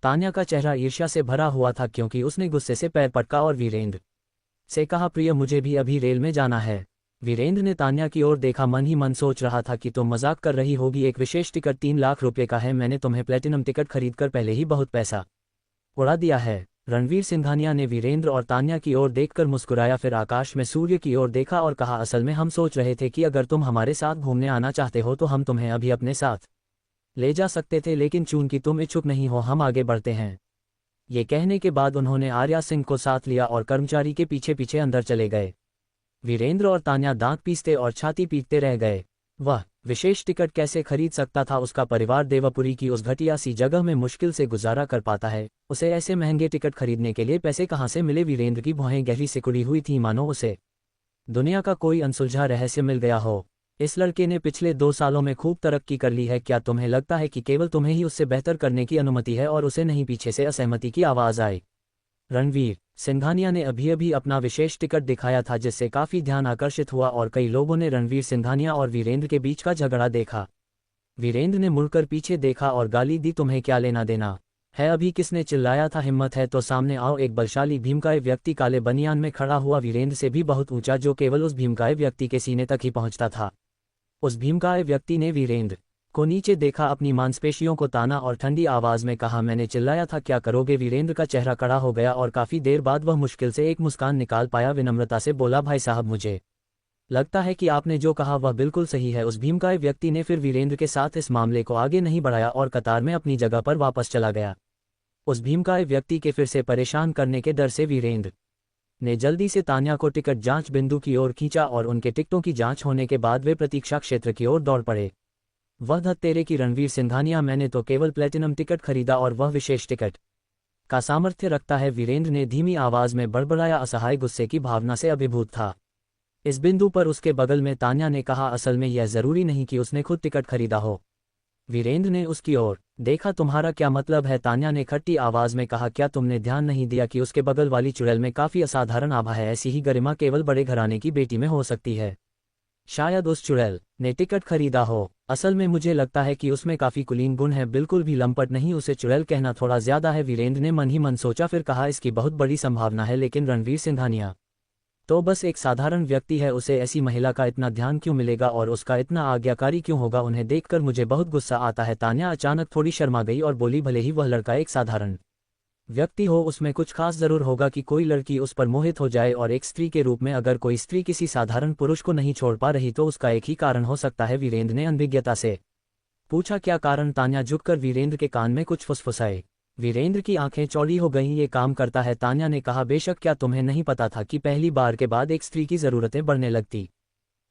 Speaker 2: तान्या का चेहरा ईर्ष्या से भरा हुआ था क्योंकि उसने गुस्से से पैर पटका और वीरेंद्र से कहा, प्रिय, मुझे भी अभी रेल में जाना है। वीरेंद्र ने तान्या की ओर देखा, मन ही मन सोच रहा था कि तुम मजाक कर रही होगी। एक विशेष टिकट 3 लाख रुपये का है। मैंने तुम्हें प्लेटिनम टिकट खरीदकर पहले ही बहुत पैसा उड़ा दिया है। रणवीर सिंघानिया ने वीरेंद्र और तान्या की ओर देखकर मुस्कुराया, फिर आकाश में सूर्य की ओर देखा और कहा, असल में हम सोच रहे थे कि अगर तुम हमारे साथ घूमने आना चाहते हो तो हम तुम्हें अभी अपने साथ ले जा सकते थे, लेकिन चूंकि तुम इच्छुक नहीं हो, हम आगे बढ़ते हैं। ये कहने के बाद उन्होंने आर्या सिंह को साथ लिया और कर्मचारी के पीछे पीछे अंदर चले गए। वीरेंद्र और तान्या दांत पीसते और छाती पीटते रह गए। वह विशेष टिकट कैसे खरीद सकता था? उसका परिवार देवापुरी की उस घटिया सी जगह में मुश्किल से गुजारा कर पाता है। उसे ऐसे महंगे टिकट खरीदने के लिए पैसे कहाँ से मिले? वीरेंद्र की भौहें गहरी सिकुड़ी हुई थीं, मानो उसे दुनिया का कोई अनसुलझा रहस्य मिल गया हो। इस लड़के ने पिछले 2 सालों में खूब तरक्की कर ली है। क्या तुम्हें लगता है कि केवल तुम्हें ही उससे बेहतर करने की अनुमति है और उसे नहीं? पीछे से असहमति की आवाज आई। रणवीर सिंघानिया ने अभी अभी अपना विशेष टिकट दिखाया था, जिससे काफी ध्यान आकर्षित हुआ और कई लोगों ने रणवीर सिंघानिया और वीरेंद्र के बीच का झगड़ा देखा। वीरेंद्र ने मुड़कर पीछे देखा और गाली दी, तुम्हें क्या लेना देना है? अभी किसने चिल्लाया था? हिम्मत है तो सामने आओ। एक बलशाली भीमकाय व्यक्ति काले बनियान में खड़ा हुआ, वीरेंद्र से भी बहुत ऊंचा, जो केवल उस भीमकाय व्यक्ति के सीने तक ही पहुंचता था। उस भीमकाय व्यक्ति ने वीरेंद्र को नीचे देखा, अपनी मांसपेशियों को ताना और ठंडी आवाज में कहा, मैंने चिल्लाया था, क्या करोगे? वीरेंद्र का चेहरा कड़ा हो गया और काफी देर बाद वह मुश्किल से एक मुस्कान निकाल पाया। विनम्रता से बोला, भाई साहब, मुझे लगता है कि आपने जो कहा वह बिल्कुल सही है। उस भीमकाय व्यक्ति ने फिर वीरेंद्र के साथ इस मामले को आगे नहीं बढ़ाया और कतार में अपनी जगह पर वापस चला गया। उस भीमकाय व्यक्ति के फिर से परेशान करने के डर से वीरेंद्र ने जल्दी से तान्या को टिकट जांच बिंदु की ओर खींचा और उनके टिकटों की जांच होने के बाद वे प्रतीक्षा क्षेत्र की ओर दौड़ पड़े। वह धत तेरे की रणवीर सिंघानिया, मैंने तो केवल प्लेटिनम टिकट खरीदा और वह विशेष टिकट का सामर्थ्य रखता है। वीरेंद्र ने धीमी आवाज में बड़बड़ाया, असहाय गुस्से की भावना से अभिभूत था। इस बिंदु पर उसके बगल में तान्या ने कहा, असल में यह जरूरी नहीं कि उसने खुद टिकट खरीदा हो। वीरेंद्र ने उसकी ओर देखा, तुम्हारा क्या मतलब है? तान्या ने खट्टी आवाज में कहा, क्या तुमने ध्यान नहीं दिया कि उसके बगल वाली चुड़ैल में काफी असाधारण आभा है? ऐसी ही गरिमा केवल बड़े घराने की बेटी में हो सकती है। शायद उस चुड़ैल ने टिकट खरीदा हो। असल में मुझे लगता है कि उसमें काफी कुलीन गुण है, बिल्कुल भी लंपट नहीं। उसे चुड़ैल कहना थोड़ा ज्यादा है। वीरेंद्र ने मन ही मन सोचा, फिर कहा, इसकी बहुत बड़ी संभावना है, लेकिन रणवीर सिंघानिया तो बस एक साधारण व्यक्ति है। उसे ऐसी महिला का इतना ध्यान क्यों मिलेगा और उसका इतना आज्ञाकारी क्यों होगा? उन्हें देखकर मुझे बहुत गुस्सा आता है। तान्या अचानक थोड़ी शर्मा गई और बोली, भले ही वह लड़का एक साधारण व्यक्ति हो, उसमें कुछ खास जरूर होगा कि कोई लड़की उस पर मोहित हो जाए। और एक स्त्री के रूप में अगर कोई स्त्री किसी साधारण पुरुष को नहीं छोड़ पा रही तो उसका एक ही कारण हो सकता है। वीरेंद्र ने अनभिज्ञता से पूछा, क्या कारण? तान्या झुककर वीरेंद्र के कान में कुछ फुसफुसाए। वीरेंद्र की आंखें चौड़ी हो गईं। ये काम करता है, तान्या ने कहा। बेशक, क्या तुम्हें नहीं पता था कि पहली बार के बाद एक स्त्री की जरूरतें बढ़ने लगती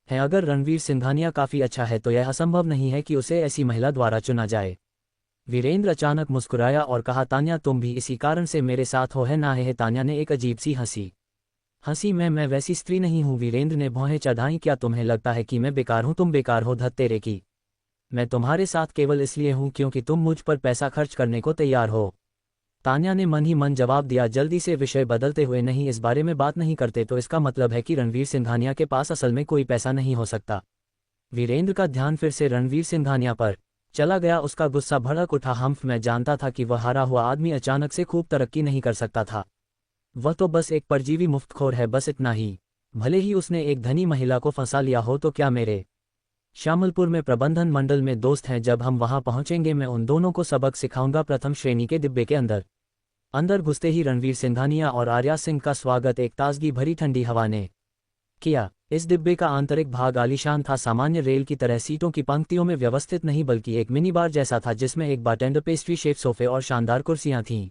Speaker 2: हैं? अगर रणवीर सिंघानिया काफी अच्छा है तो यह असंभव नहीं है कि उसे ऐसी महिला द्वारा चुना जाए। वीरेंद्र अचानक मुस्कुराया और कहा, तान्या, तुम भी इसी कारण से मेरे साथ हो, है ना? है। तान्या ने एक अजीब सी हंसी मैं वैसी स्त्री नहीं हूं। वीरेंद्र ने भौहें चढ़ाई। क्या तुम्हें लगता है कि मैं बेकार हूं? तुम बेकार हो, धत तेरे की। मैं तुम्हारे साथ केवल इसलिए हूं क्योंकि तुम मुझ पर पैसा खर्च करने को तैयार हो। तान्या ने मन ही मन जवाब दिया, जल्दी से विषय बदलते हुए, नहीं, इस बारे में बात नहीं करते तो इसका मतलब है कि रणवीर सिंघानिया के पास असल में कोई पैसा नहीं हो सकता। वीरेंद्र का ध्यान फिर से रणवीर सिंघानिया पर चला गया। उसका गुस्सा भड़क उठा। हम्फ, मैं जानता था कि वह हारा हुआ आदमी अचानक से खूब तरक्की नहीं कर सकता था। वह तो बस एक परजीवी मुफ्तखोर है, बस इतना ही। भले ही उसने एक धनी महिला को फंसा लिया हो तो क्या? मेरे श्यामलपुर में प्रबंधन मंडल में दोस्त हैं। जब हम वहां पहुंचेंगे मैं उन दोनों को सबक सिखाऊंगा। प्रथम श्रेणी के डिब्बे के अंदर घुसते ही रणवीर सिंघानिया और आर्या सिंह का स्वागत एक ताजगी भरी ठंडी हवा ने किया। इस डिब्बे का आंतरिक भाग आलीशान था, सामान्य रेल की तरह सीटों की पंक्तियों में व्यवस्थित नहीं, बल्कि एक मिनी बार जैसा था जिसमें एक बारटेंडर, पेस्ट्री शेफ सोफे और शानदार कुर्सियां थीं।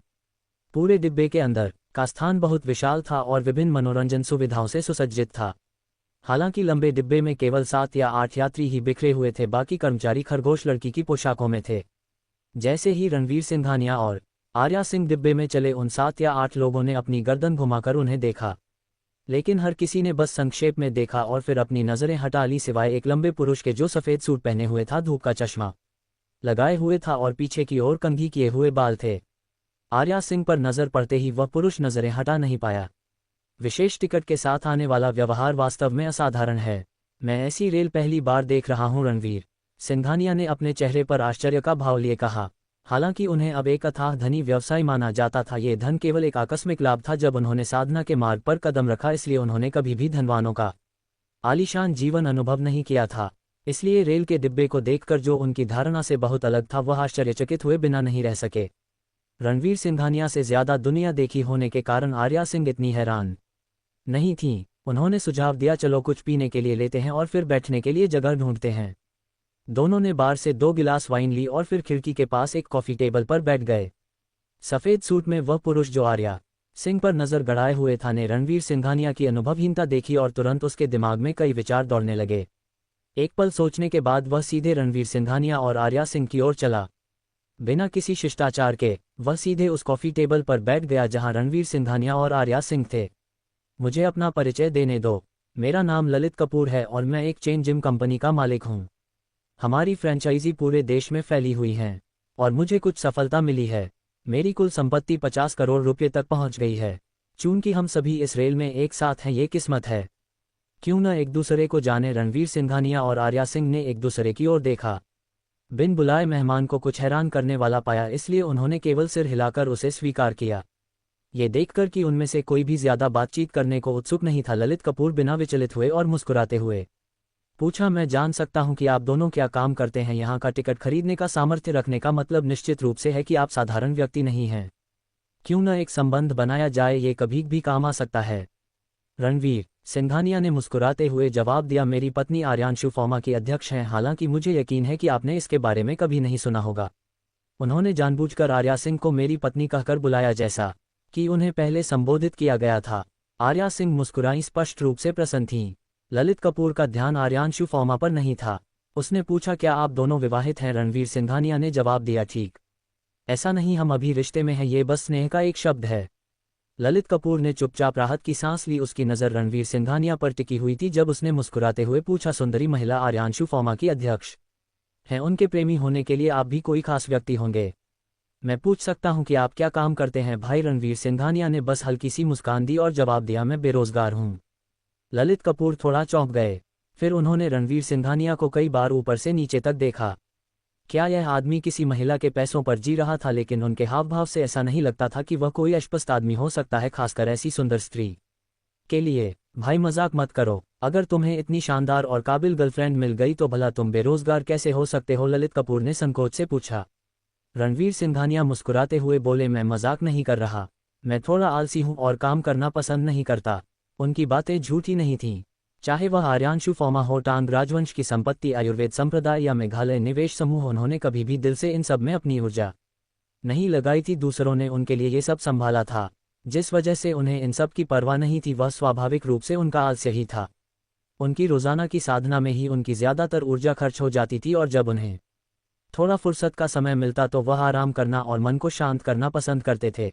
Speaker 2: पूरे डिब्बे के अंदर का स्थान बहुत विशाल था और विभिन्न मनोरंजन सुविधाओं से सुसज्जित था। हालांकि लंबे डिब्बे में केवल 7 या 8 यात्री ही बिखरे हुए थे, बाकी कर्मचारी खरगोश लड़की की पोशाकों में थे। जैसे ही रणवीर सिंघानिया और आर्या सिंह डिब्बे में चले, उन 7 या 8 लोगों ने अपनी गर्दन घुमाकर उन्हें देखा, लेकिन हर किसी ने बस संक्षेप में देखा और फिर अपनी नजरें हटा ली, सिवाय एक लंबे पुरुष के जो सफेद सूट पहने हुए था, धूप का चश्मा लगाए हुए था और पीछे की ओर कंघी किए हुए बाल थे। आर्या सिंह पर नजर पड़ते ही वह पुरुष नजरें हटा नहीं पाया। विशेष टिकट के साथ आने वाला व्यवहार वास्तव में असाधारण है। मैं ऐसी रेल पहली बार देख रहा हूं, रणवीर सिंघानिया ने अपने चेहरे पर आश्चर्य का भाव लिए कहा। हालांकि उन्हें अब एक अथाह धनी व्यवसाय माना जाता था, ये धन केवल एक आकस्मिक लाभ था जब उन्होंने साधना के मार्ग पर कदम रखा। इसलिए उन्होंने कभी भी धनवानों का आलीशान जीवन अनुभव नहीं किया था। इसलिए रेल के डिब्बे को देखकर जो उनकी धारणा से बहुत अलग था, वह आश्चर्यचकित हुए बिना नहीं रह सके। रणवीर सिंघानिया से ज्यादा दुनिया देखी होने के कारण आर्या सिंह इतनी हैरान नहीं थीं। उन्होंने सुझाव दिया, चलो कुछ पीने के लिए लेते हैं और फिर बैठने के लिए जगह ढूंढते हैं। दोनों ने बार से 2 गिलास वाइन ली और फिर खिड़की के पास एक कॉफी टेबल पर बैठ गए। सफेद सूट में वह पुरुष जो आर्या सिंह पर नजर गड़ाए हुए था ने रणवीर सिंघानिया की अनुभवहीनता देखी और तुरंत उसके दिमाग में कई विचार दौड़ने लगे। एक पल सोचने के बाद वह सीधे रणवीर सिंघानिया और आर्या सिंह की ओर चला। बिना किसी शिष्टाचार के वह सीधे उस कॉफी टेबल पर बैठ गया जहां रणवीर सिंघानिया और आर्या सिंह थे। मुझे अपना परिचय देने दो। मेरा नाम ललित कपूर है और मैं एक चेन जिम कंपनी का मालिक हूं। हमारी फ्रेंचाइजी पूरे देश में फैली हुई है और मुझे कुछ सफलता मिली है। मेरी कुल संपत्ति 50 करोड़ रुपये तक पहुंच गई है। चूंकि हम सभी इस रेल में एक साथ हैं, ये किस्मत है। क्यों न एक दूसरे को जाने। रणवीर सिंघानिया और आर्या सिंह ने एक दूसरे की ओर देखा। बिन बुलाए मेहमान को कुछ हैरान करने वाला पाया, इसलिए उन्होंने केवल सिर हिलाकर उसे स्वीकार किया। ये देखकर कि उनमें से कोई भी ज्यादा बातचीत करने को उत्सुक नहीं था, ललित कपूर बिना विचलित हुए और मुस्कुराते हुए पूछा, मैं जान सकता हूं कि आप दोनों क्या काम करते हैं? यहाँ का टिकट खरीदने का सामर्थ्य रखने का मतलब निश्चित रूप से है कि आप साधारण व्यक्ति नहीं हैं। क्यों न एक संबंध बनाया जाए, ये कभी भी काम आ सकता है। रणवीर सिंघानिया ने मुस्कुराते हुए जवाब दिया, मेरी पत्नी आर्यांशु फॉर्मा की अध्यक्ष हैं, हालांकि मुझे यकीन है कि आपने इसके बारे में कभी नहीं सुना होगा। उन्होंने जानबूझकर आर्या सिंह को मेरी पत्नी कहकर बुलाया, जैसा कि उन्हें पहले संबोधित किया गया था। आर्या सिंह मुस्कुराई, स्पष्ट रूप से प्रसन्न थीं। ललित कपूर का ध्यान आर्यांशु फॉर्मा पर नहीं था। उसने पूछा, क्या आप दोनों विवाहित हैं? रणवीर सिंघानिया ने जवाब दिया, ठीक ऐसा नहीं, हम अभी रिश्ते में हैं, ये बस स्नेह का एक शब्द है। ललित कपूर ने चुपचाप राहत की सांस ली। उसकी नज़र रणवीर सिंघानिया पर टिकी हुई थी जब उसने मुस्कुराते हुए पूछा, सुंदरी महिला आर्यांशु फॉर्मा की अध्यक्ष हैं, उनके प्रेमी होने के लिए आप भी कोई खास व्यक्ति होंगे। मैं पूछ सकता हूं कि आप क्या काम करते हैं भाई? रणवीर सिंघानिया ने बस हल्की सी मुस्कान दी और जवाब दिया, मैं बेरोजगार हूं। ललित कपूर थोड़ा चौंक गए। फिर उन्होंने रणवीर सिंघानिया को कई बार ऊपर से नीचे तक देखा। क्या यह आदमी किसी महिला के पैसों पर जी रहा था? लेकिन उनके हाव भाव से ऐसा नहीं लगता था कि वह कोई अशपस्त आदमी हो सकता है, खासकर ऐसी सुंदर स्त्री के लिए। भाई मजाक मत करो, अगर तुम्हें इतनी शानदार और काबिल गर्लफ्रेंड मिल गई तो भला तुम बेरोजगार कैसे हो सकते हो? ललित कपूर ने संकोच से पूछा। रणवीर सिंघानिया मुस्कुराते हुए बोले, मैं मजाक नहीं कर रहा, मैं थोड़ा आलसी हूं और काम करना पसंद नहीं करता। उनकी बातें झूठी नहीं थीं। चाहे वह आर्यांशु फॉर्मा हो, टांग राजवंश की संपत्ति, आयुर्वेद संप्रदाय या मेघालय निवेश समूह, उन्होंने कभी भी दिल से इन सब में अपनी ऊर्जा नहीं लगाई थी। दूसरों ने उनके लिए ये सब संभाला था। जिस वजह से उन्हें इन सब की परवाह नहीं थी, वह स्वाभाविक रूप से उनका आलस्य ही था। उनकी रोजाना की साधना में ही उनकी ज्यादातर ऊर्जा खर्च हो जाती थी और जब उन्हें थोड़ा फुर्सत का समय मिलता तो वह आराम करना और मन को शांत करना पसंद करते थे।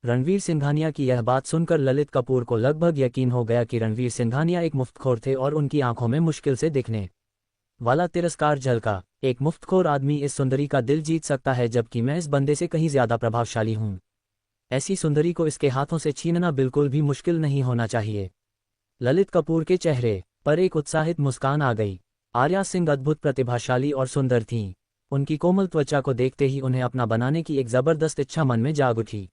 Speaker 2: रणवीर सिंघानिया की यह बात सुनकर ललित कपूर को लगभग यकीन हो गया कि रणवीर सिंघानिया एक मुफ्तखोर थे और उनकी आंखों में मुश्किल से दिखने वाला तिरस्कार झलका। एक मुफ्तखोर आदमी इस सुंदरी का दिल जीत सकता है, जबकि मैं इस बंदे से कहीं ज्यादा प्रभावशाली हूं। ऐसी सुंदरी को इसके हाथों से छीनना बिल्कुल भी मुश्किल नहीं होना चाहिए। ललित कपूर के चेहरे पर एक उत्साहित मुस्कान आ गई। आर्या सिंह अद्भुत प्रतिभाशाली और सुंदर थीं। उनकी कोमल त्वचा को देखते ही उन्हें अपना बनाने की एक जबरदस्त इच्छा मन में जाग उठी।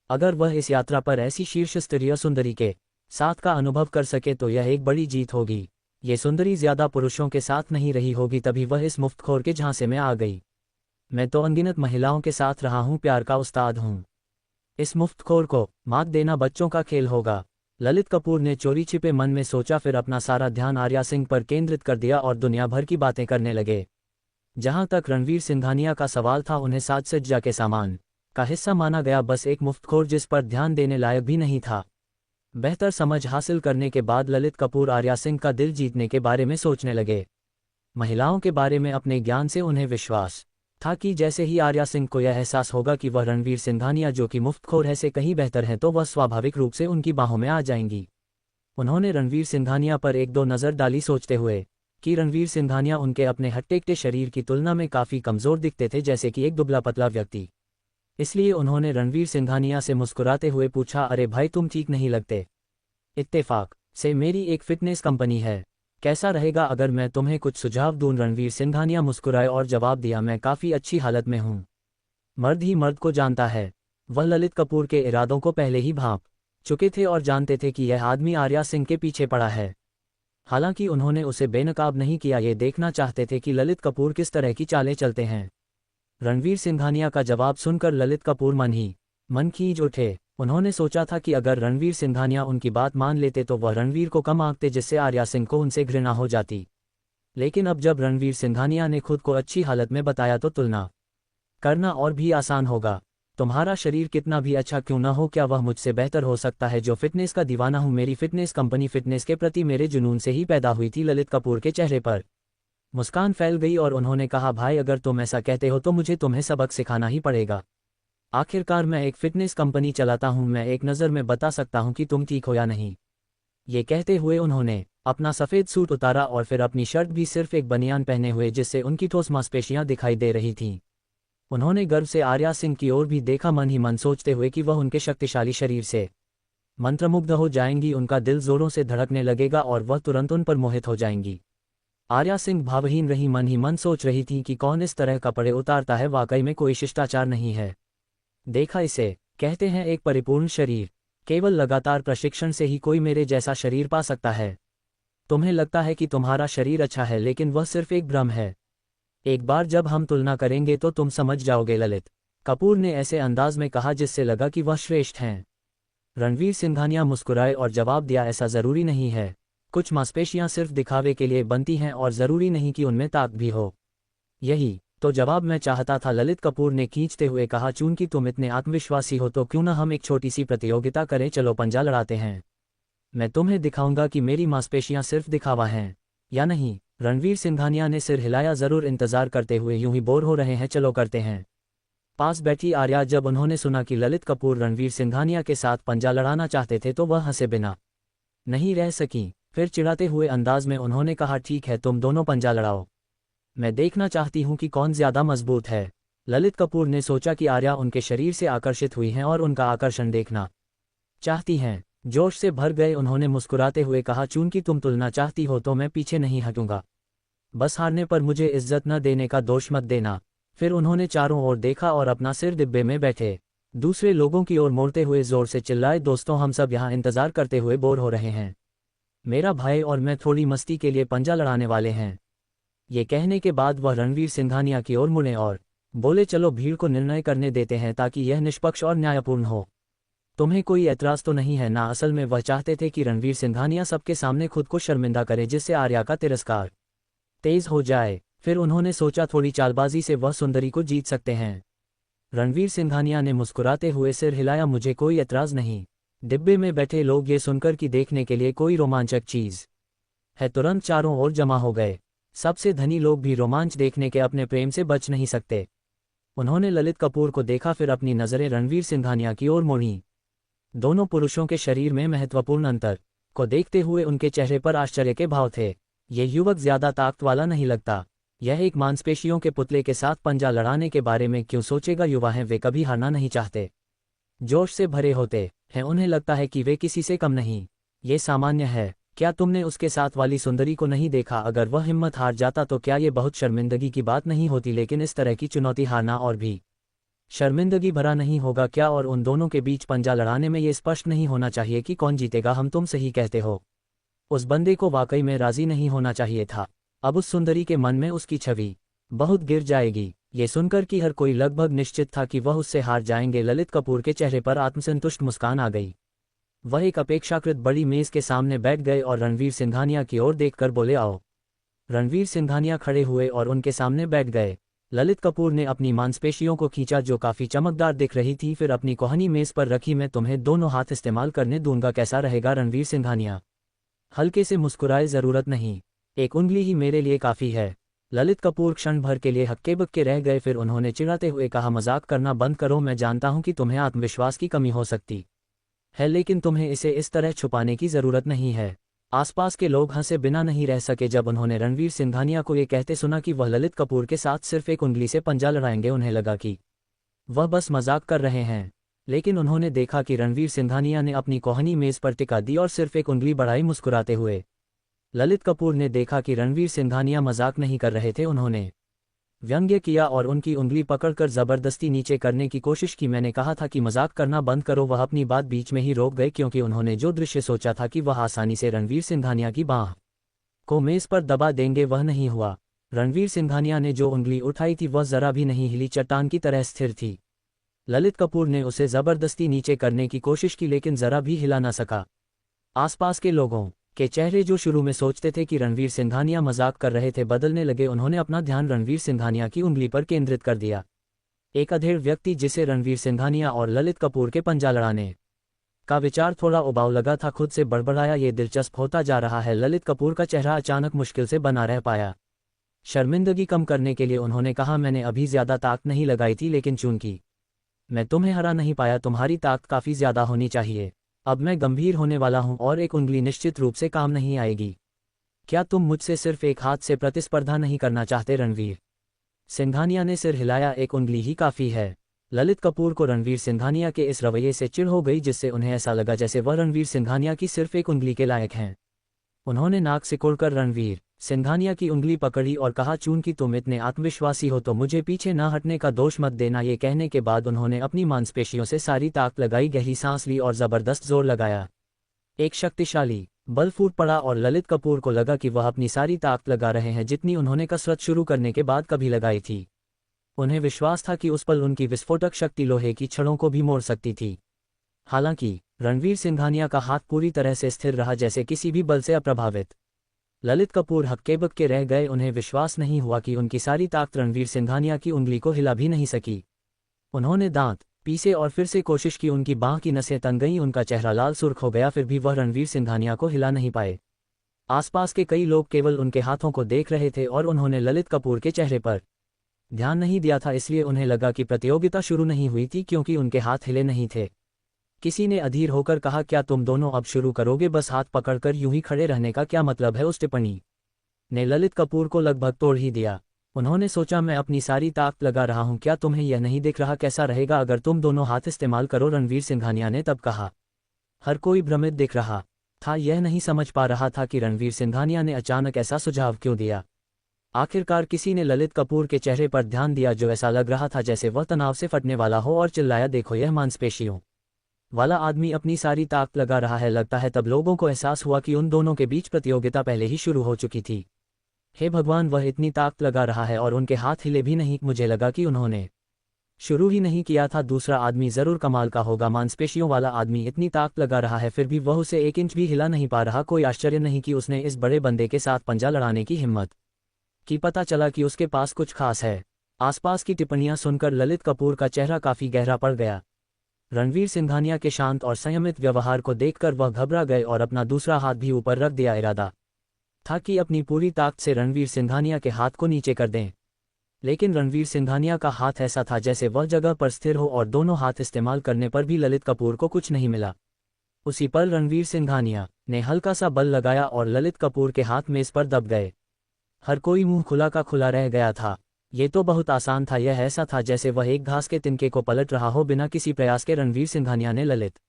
Speaker 2: अगर वह इस यात्रा पर ऐसी शीर्ष स्तरीय सुंदरी के साथ का अनुभव कर सके तो यह एक बड़ी जीत होगी। ये सुंदरी ज्यादा पुरुषों के साथ नहीं रही होगी, तभी वह इस मुफ्तखोर के झांसे में आ गई। मैं तो अनगिनत महिलाओं के साथ रहा हूं, प्यार का उस्ताद हूं। इस मुफ्तखोर को मात देना बच्चों का खेल होगा। ललित कपूर ने चोरी छिपे मन में सोचा, फिर अपना सारा ध्यान आर्या सिंह पर केंद्रित कर दिया और दुनिया भर की बातें करने लगे। जहां तक रणवीर सिंघानिया का सवाल था, उन्हें साज सज्जा के सामान का हिस्सा माना गया, बस एक मुफ्तखोर जिस पर ध्यान देने लायक भी नहीं था। बेहतर समझ हासिल करने के बाद ललित कपूर आर्या सिंह का दिल जीतने के बारे में सोचने लगे। महिलाओं के बारे में अपने ज्ञान से उन्हें विश्वास था कि जैसे ही आर्या सिंह को यह एहसास होगा कि वह रणवीर सिंघानिया, जो कि मुफ्तखोर है, से कहीं बेहतर है, तो वह स्वाभाविक रूप से उनकी बाहों में आ जाएंगी। उन्होंने रणवीर सिंघानिया पर एक दो नज़र डाली, सोचते हुए कि रणवीर सिंघानिया उनके अपने हट्टे-कट्टे शरीर की तुलना में काफ़ी कमज़ोर दिखते थे, जैसे कि एक दुबला पतला व्यक्ति। इसलिए उन्होंने रणवीर सिंघानिया से मुस्कुराते हुए पूछा, अरे भाई, तुम ठीक नहीं लगते। इत्तेफाक से मेरी एक फिटनेस कंपनी है, कैसा रहेगा अगर मैं तुम्हें कुछ सुझाव दूं? रणवीर सिंघानिया मुस्कुराए और जवाब दिया, मैं काफ़ी अच्छी हालत में हूं। मर्द ही मर्द को जानता है। वह ललित कपूर के इरादों को पहले ही भांप चुके थे और जानते थे कि यह आदमी आर्या सिंह के पीछे पड़ा है। हालांकि उन्होंने उसे बेनकाब नहीं किया, ये देखना चाहते थे कि ललित कपूर किस तरह की चालें चलते हैं। रणवीर सिंघानिया का जवाब सुनकर ललित कपूर मन ही मन खींच उठे। उन्होंने सोचा था कि अगर रणवीर सिंघानिया उनकी बात मान लेते तो वह रणवीर को कम आंकते, जिससे आर्या सिंह को उनसे घृणा हो जाती। लेकिन अब जब रणवीर सिंघानिया ने खुद को अच्छी हालत में बताया तो तुलना करना और भी आसान होगा। तुम्हारा शरीर कितना भी अच्छा क्यों न हो, क्या वह मुझसे बेहतर हो सकता है, जो फिटनेस का दीवाना हूं? मेरी फिटनेस कंपनी फिटनेस के प्रति मेरे जुनून से ही पैदा हुई थी। ललित कपूर के चेहरे पर मुस्कान फैल गई और उन्होंने कहा, भाई, अगर तुम ऐसा कहते हो तो मुझे तुम्हें सबक सिखाना ही पड़ेगा। आखिरकार मैं एक फिटनेस कंपनी चलाता हूं, मैं एक नज़र में बता सकता हूं कि तुम ठीक हो या नहीं। ये कहते हुए उन्होंने अपना सफ़ेद सूट उतारा और फिर अपनी शर्ट भी सिर्फ एक बनियान पहने हुए, जिससे उनकी ठोस मांसपेशियां दिखाई दे रही थीं। उन्होंने गर्व से आर्या सिंह की ओर भी देखा, मन ही मन सोचते हुए कि वह उनके शक्तिशाली शरीर से मंत्रमुग्ध हो जाएंगी। उनका दिल जोरों से धड़कने लगेगा और वह तुरंत उन पर मोहित हो जाएंगी। आर्या सिंह भावहीन रही, मन ही मन सोच रही थी कि कौन इस तरह कपड़े उतारता है, वाकई में कोई शिष्टाचार नहीं है। देखा, इसे कहते हैं एक परिपूर्ण शरीर। केवल लगातार प्रशिक्षण से ही कोई मेरे जैसा शरीर पा सकता है। तुम्हें लगता है कि तुम्हारा शरीर अच्छा है, लेकिन वह सिर्फ एक भ्रम है। एक बार जब हम तुलना करेंगे तो तुम समझ जाओगे। ललित कपूर ने ऐसे अंदाज में कहा जिससे लगा कि वह श्रेष्ठ हैं। रणवीर सिंघानिया मुस्कुराए और जवाब दिया, ऐसा जरूरी नहीं है। कुछ मांसपेशियां सिर्फ दिखावे के लिए बनती हैं और जरूरी नहीं कि उनमें ताकत भी हो। यही तो जवाब मैं चाहता था, ललित कपूर ने खींचते हुए कहा। चूंकि तुम इतने आत्मविश्वासी हो तो क्यों न हम एक छोटी सी प्रतियोगिता करें। चलो पंजा लड़ाते हैं। मैं तुम्हें दिखाऊंगा कि मेरी मांसपेशियां सिर्फ दिखावा हैं या नहीं। रणवीर सिंघानिया ने सिर हिलाया, जरूर इंतजार करते हुए, यूं ही बोर हो रहे हैं, चलो करते हैं। पास बैठी आर्या जब उन्होंने सुना कि ललित कपूर रणवीर सिंघानिया के साथ पंजा लड़ाना चाहते थे तो वह हंसे बिना नहीं रह सकी। फिर चिढ़ाते हुए अंदाज में उन्होंने कहा, ठीक है, तुम दोनों पंजा लड़ाओ। मैं देखना चाहती हूं कि कौन ज्यादा मजबूत है। ललित कपूर ने सोचा कि आर्या उनके शरीर से आकर्षित हुई हैं और उनका आकर्षण देखना चाहती हैं। जोश से भर गए उन्होंने मुस्कुराते हुए कहा, चूंकि तुम तुलना चाहती हो तो मैं पीछे नहीं हटूंगा। बस हारने पर मुझे इज्जत न देने का दोष मत देना। फिर उन्होंने चारों ओर देखा और अपना सिर डिब्बे में बैठे दूसरे लोगों की ओर मोड़ते हुए जोर से चिल्लाए, दोस्तों, हम सब यहाँ इंतजार करते हुए बोर हो रहे हैं। मेरा भाई और मैं थोड़ी मस्ती के लिए पंजा लड़ाने वाले हैं। ये कहने के बाद वह रणवीर सिंघानिया की ओर मुड़े और बोले, चलो भीड़ को निर्णय करने देते हैं ताकि यह निष्पक्ष और न्यायपूर्ण हो। तुम्हें कोई ऐतराज तो नहीं है ना? असल में वह चाहते थे कि रणवीर सिंघानिया सबके सामने खुद को शर्मिंदा करे, जिससे आर्या का तिरस्कार तेज हो जाए। फिर उन्होंने सोचा, थोड़ी चालबाजी से वह सुंदरी को जीत सकते हैं। रणवीर सिंघानिया ने मुस्कुराते हुए सिर हिलाया, मुझे कोई ऐतराज नहीं। डिब्बे में बैठे लोग ये सुनकर कि देखने के लिए कोई रोमांचक चीज है तुरंत चारों ओर जमा हो गए। सबसे धनी लोग भी रोमांच देखने के अपने प्रेम से बच नहीं सकते। उन्होंने ललित कपूर को देखा, फिर अपनी नजरें रणवीर सिंघानिया की ओर मोड़ी। दोनों पुरुषों के शरीर में महत्वपूर्ण अंतर को देखते हुए उनके चेहरे पर आश्चर्य के भाव थे। ये युवक ज्यादा ताकत वाला नहीं लगता। यह एक मांसपेशियों के पुतले के साथ पंजा लड़ाने के बारे में क्यों सोचेगा? युवा हैं, वे कभी हारना नहीं चाहते, जोश से भरे होते हैं, उन्हें लगता है कि वे किसी से कम नहीं। ये सामान्य है। क्या तुमने उसके साथ वाली सुंदरी को नहीं देखा? अगर वह हिम्मत हार जाता तो क्या ये बहुत शर्मिंदगी की बात नहीं होती? लेकिन इस तरह की चुनौती हारना और भी शर्मिंदगी भरा नहीं होगा क्या? और उन दोनों के बीच पंजा लड़ाने में ये स्पष्ट नहीं होना चाहिए कि कौन जीतेगा? हम तुम सही कहते हो। उस बंदे को वाकई में राजी नहीं होना चाहिए था। अब उस सुंदरी के मन में उसकी छवि बहुत गिर जाएगी। ये सुनकर कि हर कोई लगभग निश्चित था कि वह उससे हार जाएंगे, ललित कपूर के चेहरे पर आत्मसंतुष्ट मुस्कान आ गई। वह एक अपेक्षाकृत बड़ी मेज के सामने बैठ गए और रणवीर सिंघानिया की ओर देखकर बोले, आओ। रणवीर सिंघानिया खड़े हुए और उनके सामने बैठ गए। ललित कपूर ने अपनी मांसपेशियों को खींचा जो काफी चमकदार दिख रही थी, फिर अपनी कोहनी मेज पर रखी। मैं तुम्हें दोनों हाथ इस्तेमाल करने दूंगा, कैसा रहेगा? रणवीर सिंघानिया हल्के से मुस्कुराए, जरूरत नहीं, एक उंगली ही मेरे लिए काफी है। ललित कपूर क्षण भर के लिए हक्के बक्के रह गए, फिर उन्होंने चिढ़ाते हुए कहा, मजाक करना बंद करो। मैं जानता हूं कि तुम्हें आत्मविश्वास की कमी हो सकती है, लेकिन तुम्हें इसे इस तरह छुपाने की जरूरत नहीं है। आसपास के लोग हंसे बिना नहीं रह सके जब उन्होंने रणवीर सिंघानिया को ये कहते सुना कि वह ललित कपूर के साथ सिर्फ एक उंगली से पंजा लड़ाएंगे। उन्हें लगा कि वह बस मजाक कर रहे हैं, लेकिन उन्होंने देखा कि रणवीर सिंघानिया ने अपनी कोहनी मेज पर टिका दी और सिर्फ एक उंगली बढ़ाई मुस्कुराते हुए। ललित कपूर ने देखा कि रणवीर सिंघानिया मजाक नहीं कर रहे थे। उन्होंने व्यंग्य किया और उनकी उंगली पकड़कर जबरदस्ती नीचे करने की कोशिश की। मैंने कहा था कि मजाक करना बंद करो। वह अपनी बात बीच में ही रोक गए, क्योंकि उन्होंने जो दृश्य सोचा था कि वह आसानी से रणवीर सिंघानिया की बांह को मेज पर दबा देंगे, वह नहीं हुआ। रणवीर सिंघानिया ने जो उंगली उठाई थी वह जरा भी नहीं हिली, चट्टान की तरह स्थिर थी। ललित कपूर ने उसे जबरदस्ती नीचे करने की कोशिश की, लेकिन जरा भी हिला न सका। आसपास के लोगों के चेहरे, जो शुरू में सोचते थे कि रणवीर सिंघानिया मजाक कर रहे थे, बदलने लगे। उन्होंने अपना ध्यान रणवीर सिंघानिया की उंगली पर केंद्रित कर दिया। एक अधेड़ व्यक्ति जिसे रणवीर सिंघानिया और ललित कपूर के पंजा लड़ाने का विचार थोड़ा उबाऊ लगा था, खुद से बड़बड़ाया, ये दिलचस्प होता जा रहा है। ललित कपूर का चेहरा अचानक मुश्किल से बना रह पाया। शर्मिंदगी कम करने के लिए उन्होंने कहा, मैंने अभी ज्यादा ताकत नहीं लगाई थी, लेकिन चूंकि मैं तुम्हें हरा नहीं पाया, तुम्हारी ताकत काफी ज्यादा होनी चाहिए। अब मैं गंभीर होने वाला हूं और एक उंगली निश्चित रूप से काम नहीं आएगी। क्या तुम मुझसे सिर्फ एक हाथ से प्रतिस्पर्धा नहीं करना चाहते? रणवीर सिंघानिया ने सिर हिलाया, एक उंगली ही काफी है। ललित कपूर को रणवीर सिंघानिया के इस रवैये से चिढ़ हो गई, जिससे उन्हें ऐसा लगा जैसे वह रणवीर सिंघानिया की सिर्फ एक उंगली के लायक हैं। उन्होंने नाक सिकोड़कर रणवीर सिंघानिया की उंगली पकड़ी और कहा, चूंकि तुम इतने आत्मविश्वासी हो तो मुझे पीछे न हटने का दोष मत देना। ये कहने के बाद उन्होंने अपनी मांसपेशियों से सारी ताकत लगाई, गहरी सांस ली और जबरदस्त जोर लगाया। एक शक्तिशाली बल फूट पड़ा और ललित कपूर को लगा कि वह अपनी सारी ताकत लगा रहे हैं जितनी उन्होंने कसरत शुरू करने के बाद कभी लगाई थी। उन्हें विश्वास था कि उस पल उनकी विस्फोटक शक्ति लोहे की छड़ों को भी मोड़ सकती थी। हालांकि रणवीर सिंघानिया का हाथ पूरी तरह से स्थिर रहा, जैसे किसी भी बल से अप्रभावित। ललित कपूर हक्के-बक्के रह गए। उन्हें विश्वास नहीं हुआ कि उनकी सारी ताकत रणवीर सिंघानिया की उंगली को हिला भी नहीं सकी। उन्होंने दांत पीसे और फिर से कोशिश की। उनकी बांह की नसें तन गईं, उनका चेहरा लाल सुर्ख हो गया, फिर भी वह रणवीर सिंघानिया को हिला नहीं पाए। आसपास के कई लोग केवल उनके हाथों को देख रहे थे और उन्होंने ललित कपूर के चेहरे पर ध्यान नहीं दिया था, इसलिए उन्हें लगा कि प्रतियोगिता शुरू नहीं हुई थी क्योंकि उनके हाथ हिले नहीं थे। किसी ने अधीर होकर कहा, क्या तुम दोनों अब शुरू करोगे? बस हाथ पकड़कर यूं ही खड़े रहने का क्या मतलब है? उस टिप्पणी ने ललित कपूर को लगभग तोड़ ही दिया। उन्होंने सोचा, मैं अपनी सारी ताकत लगा रहा हूं, क्या तुम्हें यह नहीं दिख रहा कैसा रहेगा अगर तुम दोनों हाथ इस्तेमाल करो? रणवीर सिंघानिया ने तब कहा। हर कोई भ्रमित दिख रहा था, यह नहीं समझ पा रहा था कि रणवीर सिंघानिया ने अचानक ऐसा सुझाव क्यों दिया। आखिरकार किसी ने ललित कपूर के चेहरे पर ध्यान दिया, जो ऐसा लग रहा था जैसे वह तनाव से फटने वाला हो, और चिल्लाया, देखो यह मांसपेशियों वाला आदमी अपनी सारी ताकत लगा रहा है। लगता है तब लोगों को एहसास हुआ कि उन दोनों के बीच प्रतियोगिता पहले ही शुरू हो चुकी थी। हे भगवान, वह इतनी ताकत लगा रहा है और उनके हाथ हिले भी नहीं। मुझे लगा कि उन्होंने शुरू ही नहीं किया था। दूसरा आदमी जरूर कमाल का होगा। मांसपेशियों वाला आदमी इतनी ताकत लगा रहा है, फिर भी वह उसे 1 इंच भी हिला नहीं पा रहा। कोई आश्चर्य नहीं कि उसने इस बड़े बंदे के साथ पंजा लड़ाने की हिम्मत की। पता चला कि उसके पास कुछ खास है। आसपास की टिप्पणियां सुनकर ललित कपूर का चेहरा काफी गहरा पड़ गया। रणवीर सिंघानिया के शांत और संयमित व्यवहार को देखकर वह घबरा गए और अपना दूसरा हाथ भी ऊपर रख दिया। इरादा था कि अपनी पूरी ताकत से रणवीर सिंघानिया के हाथ को नीचे कर दें, लेकिन रणवीर सिंघानिया का हाथ ऐसा था जैसे वह जगह पर स्थिर हो, और दोनों हाथ इस्तेमाल करने पर भी ललित कपूर को कुछ नहीं मिला। उसी पल रणवीर सिंघानिया ने हल्का सा बल लगाया और ललित कपूर के हाथ मेज पर दब गए। हर कोई मुंह खुला का खुला रह गया था। ये तो बहुत आसान था। यह ऐसा था जैसे वह एक घास के तिनके को पलट रहा हो बिना किसी प्रयास के। रणवीर सिंघानिया ने ललित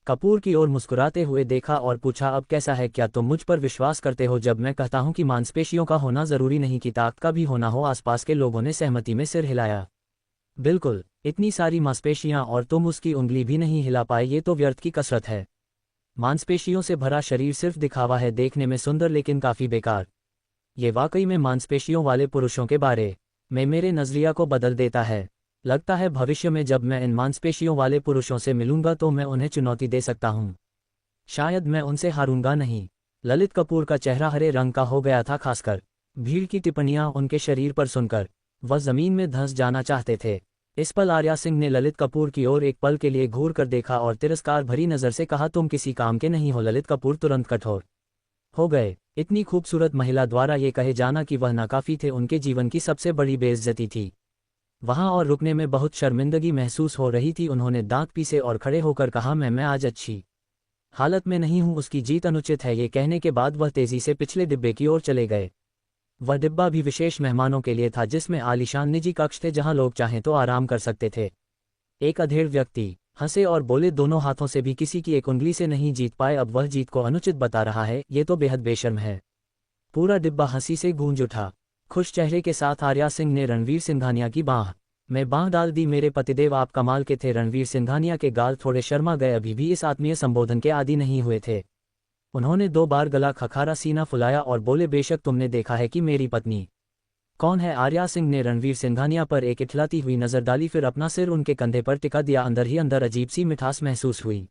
Speaker 2: कपूर की ओर मुस्कुराते हुए देखा और पूछा, अब कैसा है? क्या तुम मुझ पर विश्वास करते हो जब मैं कहता हूं कि मांसपेशियों का होना जरूरी नहीं कि ताकत का भी होना हो? आसपास के लोगों ने सहमति में सिर हिलाया। बिल्कुल, इतनी सारी मांसपेशियां और तुम उसकी उंगली भी नहीं हिला पाए, ये तो व्यर्थ की कसरत है। मांसपेशियों से भरा शरीर सिर्फ दिखावा है, देखने में सुंदर लेकिन काफी बेकार। ये वाकई में मांसपेशियों वाले पुरुषों के बारे में मेरे नजरिया को बदल देता है। लगता है भविष्य में जब मैं इन मांसपेशियों वाले पुरुषों से मिलूंगा तो मैं उन्हें चुनौती दे सकता हूं। शायद मैं उनसे हारूंगा नहीं। ललित कपूर का चेहरा हरे रंग का हो गया था, खासकर भीड़ की टिप्पणियां उनके शरीर पर सुनकर वह जमीन में धंस जाना चाहते थे। इस पल आर्या सिंह ने ललित कपूर की ओर एक पल के लिए घूर कर देखा और तिरस्कार भरी नजर से कहा, तुम किसी काम के नहीं हो। ललित कपूर तुरंत कठोर हो गए। इतनी खूबसूरत महिला द्वारा ये कहे जाना कि वह नाकाफी थे उनके जीवन की सबसे बड़ी बेइज्जती थी। वहां और रुकने में बहुत शर्मिंदगी महसूस हो रही थी। उन्होंने दांत पीसे और खड़े होकर कहा, मैं आज अच्छी हालत में नहीं हूं। उसकी जीत अनुचित है। ये कहने के बाद वह तेजी से पिछले डिब्बे की ओर चले गए। वह डिब्बा भी विशेष मेहमानों के लिए था, जिसमें आलीशान निजी कक्ष थे जहां लोग चाहें तो आराम कर सकते थे। एक अधेड़ व्यक्ति हंसे और बोले, दोनों हाथों से भी किसी की एक उंगली से नहीं जीत पाए, अब वह जीत को अनुचित बता रहा है। ये तो बेहद बेशर्म है। पूरा डिब्बा हंसी से गूंज उठा। खुश चेहरे के साथ आर्या सिंह ने रणवीर सिंघानिया की बांह में बांह डाल दी। मेरे पतिदेव, आप कमाल के थे। रणवीर सिंघानिया के गाल थोड़े शर्मा गए, अभी भी इस आत्मीय संबोधन के आदी नहीं हुए थे। उन्होंने 2 बार गला खखारा, सीना फुलाया और बोले, बेशक तुमने देखा है कि मेरी पत्नी कौन है? आर्या सिंह ने रणवीर सिंघानिया पर एक इठलाती हुई नजर डाली, फिर अपना सिर उनके कंधे पर टिका दिया। अंदर ही अंदर अजीब सी मिठास महसूस हुई।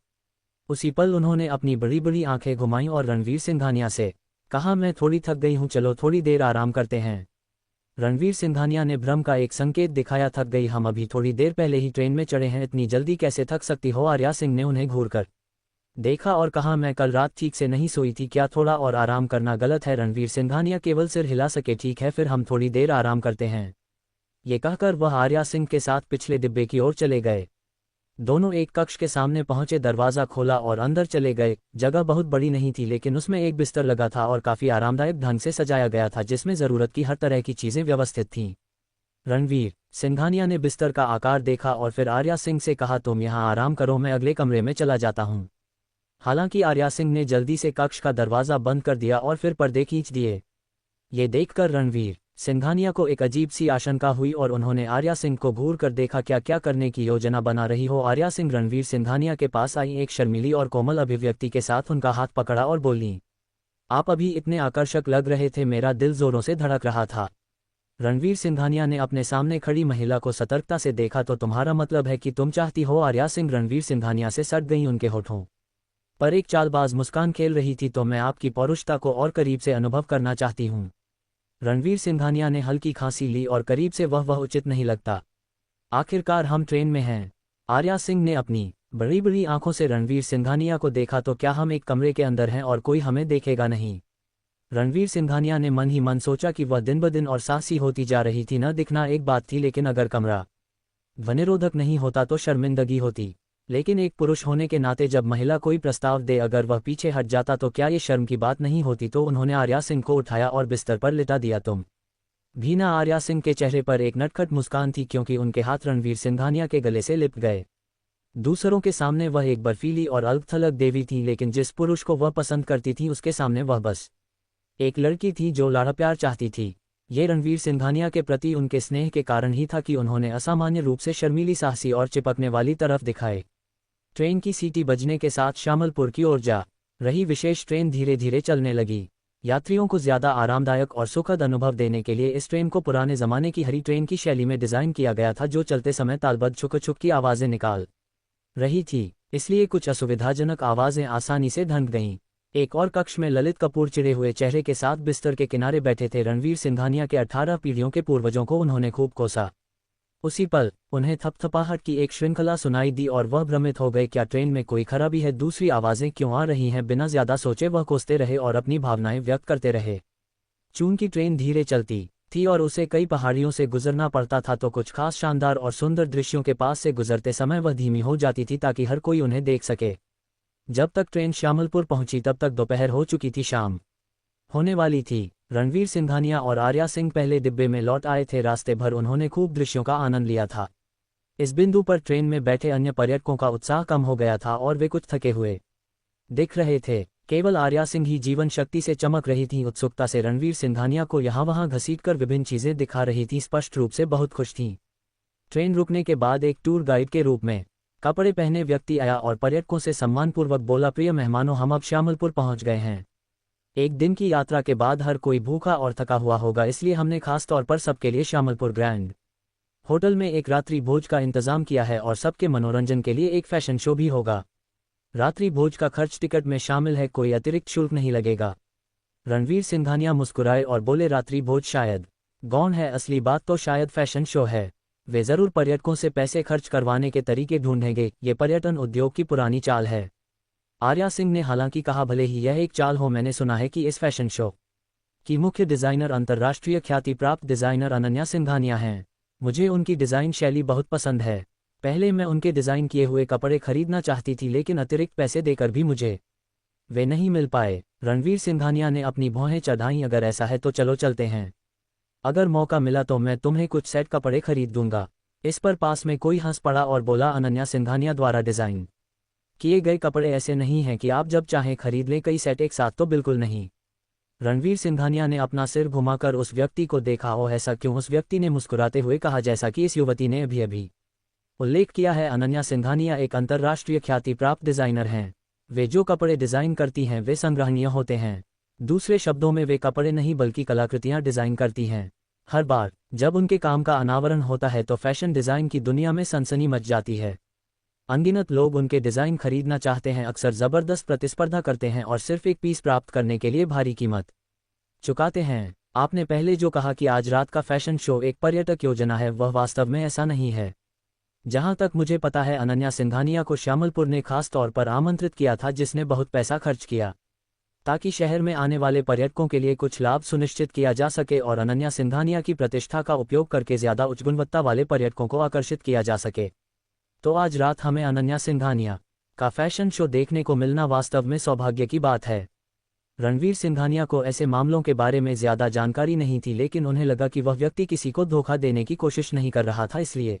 Speaker 2: उसी पल उन्होंने अपनी बड़ी बड़ी आंखें घुमाईं और रणवीर सिंघानिया से कहा, मैं थोड़ी थक गई हूं, चलो थोड़ी देर आराम करते हैं। रणवीर सिंघानिया ने भ्रम का एक संकेत दिखाया, थक गई? हम अभी थोड़ी देर पहले ही ट्रेन में चढ़े हैं, इतनी जल्दी कैसे थक सकती हो? आर्या सिंह ने उन्हें घूरकर देखा और कहा, मैं कल रात ठीक से नहीं सोई थी, क्या थोड़ा और आराम करना गलत है? रणवीर सिंघानिया केवल सिर हिला सके। ठीक है, फिर हम थोड़ी देर आराम करते हैं। ये कहकर वह आर्या सिंह के साथ पिछले डिब्बे की ओर चले गए। दोनों एक कक्ष के सामने पहुंचे, दरवाजा खोला और अंदर चले गए। जगह बहुत बड़ी नहीं थी, लेकिन उसमें एक बिस्तर लगा था और काफी आरामदायक ढंग से सजाया गया था, जिसमें जरूरत की हर तरह की चीजें व्यवस्थित थीं। रणवीर सिंघानिया ने बिस्तर का आकार देखा और फिर आर्या सिंह से कहा, तुम यहाँ आराम करो, मैं अगले कमरे में चला जाता हूँ। हालांकि आर्या सिंह ने जल्दी से कक्ष का दरवाजा बंद कर दिया और फिर पर्दे खींच दिए। ये देखकर रणवीर सिंघानिया को एक अजीब सी आशंका हुई और उन्होंने आर्या सिंह को घूर कर देखा क्या क्या करने की योजना बना रही हो। आर्या सिंह रणवीर सिंघानिया के पास आई एक शर्मीली और कोमल अभिव्यक्ति के साथ उनका हाथ पकड़ा और बोली, आप अभी इतने आकर्षक लग रहे थे, मेरा दिल जोरों से धड़क रहा था। रणवीर सिंघानिया ने अपने सामने खड़ी महिला को सतर्कता से देखा, तो तुम्हारा मतलब है कि तुम चाहती हो? आर्या सिंह रणवीर सिंघानिया से सट गई, उनके होठों पर एक चालबाज मुस्कान खेल रही थी। तो मैं आपकी पौरुषता को और करीब से अनुभव करना चाहती हूँ। रणवीर सिंघानिया ने हल्की खांसी ली और करीब से वह उचित नहीं लगता। आखिरकार हम ट्रेन में हैं। आर्या सिंह ने अपनी बड़ी बड़ी आंखों से रणवीर सिंघानिया को देखा, तो क्या हम एक कमरे के अंदर हैं और कोई हमें देखेगा नहीं? रणवीर सिंघानिया ने मन ही मन सोचा कि वह दिन ब दिन और साहसी होती जा रही थी। न दिखना एक बात थी, लेकिन अगर कमरा ध्वनिरोधक नहीं होता तो शर्मिंदगी होती। लेकिन एक पुरुष होने के नाते जब महिला कोई प्रस्ताव दे, अगर वह पीछे हट जाता तो क्या ये शर्म की बात नहीं होती? तो उन्होंने आर्या सिंह को उठाया और बिस्तर पर लिटा दिया। तुम भी ना? आर्या सिंह के चेहरे पर एक नटखट मुस्कान थी, क्योंकि उनके हाथ रणवीर सिंघानिया के गले से लिपट गए। दूसरों के सामने वह एक बर्फीली और अल्पथलग देवी थी, लेकिन जिस पुरुष को वह पसंद करती थी उसके सामने वह बस एक लड़की थी जो लाड़ा प्यार चाहती थी। ये रणवीर सिंघानिया के प्रति उनके स्नेह के कारण ही था कि उन्होंने असामान्य रूप से शर्मीली, साहसी और चिपकने वाली तरफ दिखाए। ट्रेन की सीटी बजने के साथ शामलपुर की ओर जा रही विशेष ट्रेन धीरे धीरे चलने लगी। यात्रियों को ज्यादा आरामदायक और सुखद अनुभव देने के लिए इस ट्रेन को पुराने जमाने की हरी ट्रेन की शैली में डिजाइन किया गया था, जो चलते समय तालबद्ध छुक छुक की आवाजें निकाल रही थी। इसलिए कुछ असुविधाजनक आवाजें आसानी से ढंक गईं। एक और कक्ष में ललित कपूर चिढ़े हुए चेहरे के साथ बिस्तर के किनारे बैठे थे। रणवीर सिंघानिया के 18 पीढ़ियों के पूर्वजों को उन्होंने खूब कोसा। उसी पल उन्हें थपथपाहट की एक श्रृंखला सुनाई दी और वह भ्रमित हो गए, क्या ट्रेन में कोई खराबी है? दूसरी आवाजें क्यों आ रही हैं? बिना ज्यादा सोचे वह कोसते रहे और अपनी भावनाएं व्यक्त करते रहे। चूंकि ट्रेन धीरे चलती थी और उसे कई पहाड़ियों से गुजरना पड़ता था, तो कुछ खास शानदार और सुंदर दृश्यों के पास से गुजरते समय वह धीमी हो जाती थी ताकि हर कोई उन्हें देख सके। जब तक ट्रेन शामलपुर पहुंची तब तक दोपहर हो चुकी थी, शाम होने वाली थी। रणवीर सिंघानिया और आर्या सिंह पहले डिब्बे में लौट आए थे। रास्ते भर उन्होंने खूब दृश्यों का आनंद लिया था। इस बिंदु पर ट्रेन में बैठे अन्य पर्यटकों का उत्साह कम हो गया था और वे कुछ थके हुए दिख रहे थे। केवल आर्या सिंह ही जीवन शक्ति से चमक रही थी। उत्सुकता से रणवीर सिंघानिया को यहाँ वहाँ घसीटकर विभिन्न चीजें दिखा रही थी। स्पष्ट रूप से बहुत खुश थीं। ट्रेन रुकने के बाद एक टूर गाइड के रूप में कपड़े पहने व्यक्ति आया और पर्यटकों से सम्मानपूर्वक बोला, प्रिय मेहमानों, हम अब शामलपुर पहुंच गए हैं। एक दिन की यात्रा के बाद हर कोई भूखा और थका हुआ होगा, इसलिए हमने खास तौर पर सबके लिए शामलपुर ग्रैंड होटल में एक रात्रि भोज का इंतजाम किया है और सबके मनोरंजन के लिए एक फैशन शो भी होगा। रात्रि भोज का खर्च टिकट में शामिल है, कोई अतिरिक्त शुल्क नहीं लगेगा। रणवीर सिंघानिया मुस्कुराए और बोले, रात्रि भोज शायद गौण है, असली बात तो शायद फैशन शो है। वे जरूर पर्यटकों से पैसे खर्च करवाने के तरीके ढूंढेंगे। ये पर्यटन उद्योग की पुरानी चाल है। आर्या सिंह ने हालांकि कहा, भले ही यह एक चाल हो, मैंने सुना है कि इस फैशन शो की मुख्य डिजाइनर अंतर्राष्ट्रीय ख्याति प्राप्त डिजाइनर अनन्या सिंघानिया हैं। मुझे उनकी डिजाइन शैली बहुत पसंद है। पहले मैं उनके डिजाइन किए हुए कपड़े खरीदना चाहती थी, लेकिन अतिरिक्त पैसे देकर भी मुझे वे नहीं मिल पाए। रणवीर सिंघानिया ने अपनी भौहें चढ़ाईं, अगर ऐसा है तो चलो चलते हैं। अगर मौका मिला तो मैं तुम्हें कुछ सेट कपड़े खरीद दूंगा। इस पर पास में कोई हंस पड़ा और बोला, अनन्या सिंघानिया द्वारा डिजाइन किए गए कपड़े ऐसे नहीं हैं कि आप जब चाहें खरीद लें, कई सेट एक साथ तो बिल्कुल नहीं। रणवीर सिंघानिया ने अपना सिर घुमाकर उस व्यक्ति को देखा। ओ ऐसा क्यों? उस व्यक्ति ने मुस्कुराते हुए कहा, जैसा कि इस युवती ने अभी अभी उल्लेख किया है, अनन्या सिंघानिया एक अंतर्राष्ट्रीय ख्याति प्राप्त डिजाइनर हैं। वे जो कपड़े डिजाइन करती हैं वे संग्रहणीय होते हैं। दूसरे शब्दों में वे कपड़े नहीं बल्कि कलाकृतियां डिजाइन करती हैं। हर बार जब उनके काम का अनावरण होता है तो फैशन डिजाइन की दुनिया में सनसनी मच जाती है। अनगिनत लोग उनके डिजाइन खरीदना चाहते हैं, अक्सर जबरदस्त प्रतिस्पर्धा करते हैं और सिर्फ एक पीस प्राप्त करने के लिए भारी कीमत चुकाते हैं। आपने पहले जो कहा कि आज रात का फैशन शो एक पर्यटक योजना है, वह वास्तव में ऐसा नहीं है। जहां तक मुझे पता है, अनन्या सिंघानिया को शामलपुर ने खास तौर पर आमंत्रित किया था, जिसने बहुत पैसा खर्च किया ताकि शहर में आने वाले पर्यटकों के लिए कुछ लाभ सुनिश्चित किया जा सके और अनन्या सिंघानिया की प्रतिष्ठा का उपयोग करके ज्यादा उच्च गुणवत्ता वाले पर्यटकों को आकर्षित किया जा सके। तो आज रात हमें अनन्या सिंघानिया का फैशन शो देखने को मिलना वास्तव में सौभाग्य की बात है। रणवीर सिंघानिया को ऐसे मामलों के बारे में ज्यादा जानकारी नहीं थी, लेकिन उन्हें लगा कि वह व्यक्ति किसी को धोखा देने की कोशिश नहीं कर रहा था, इसलिए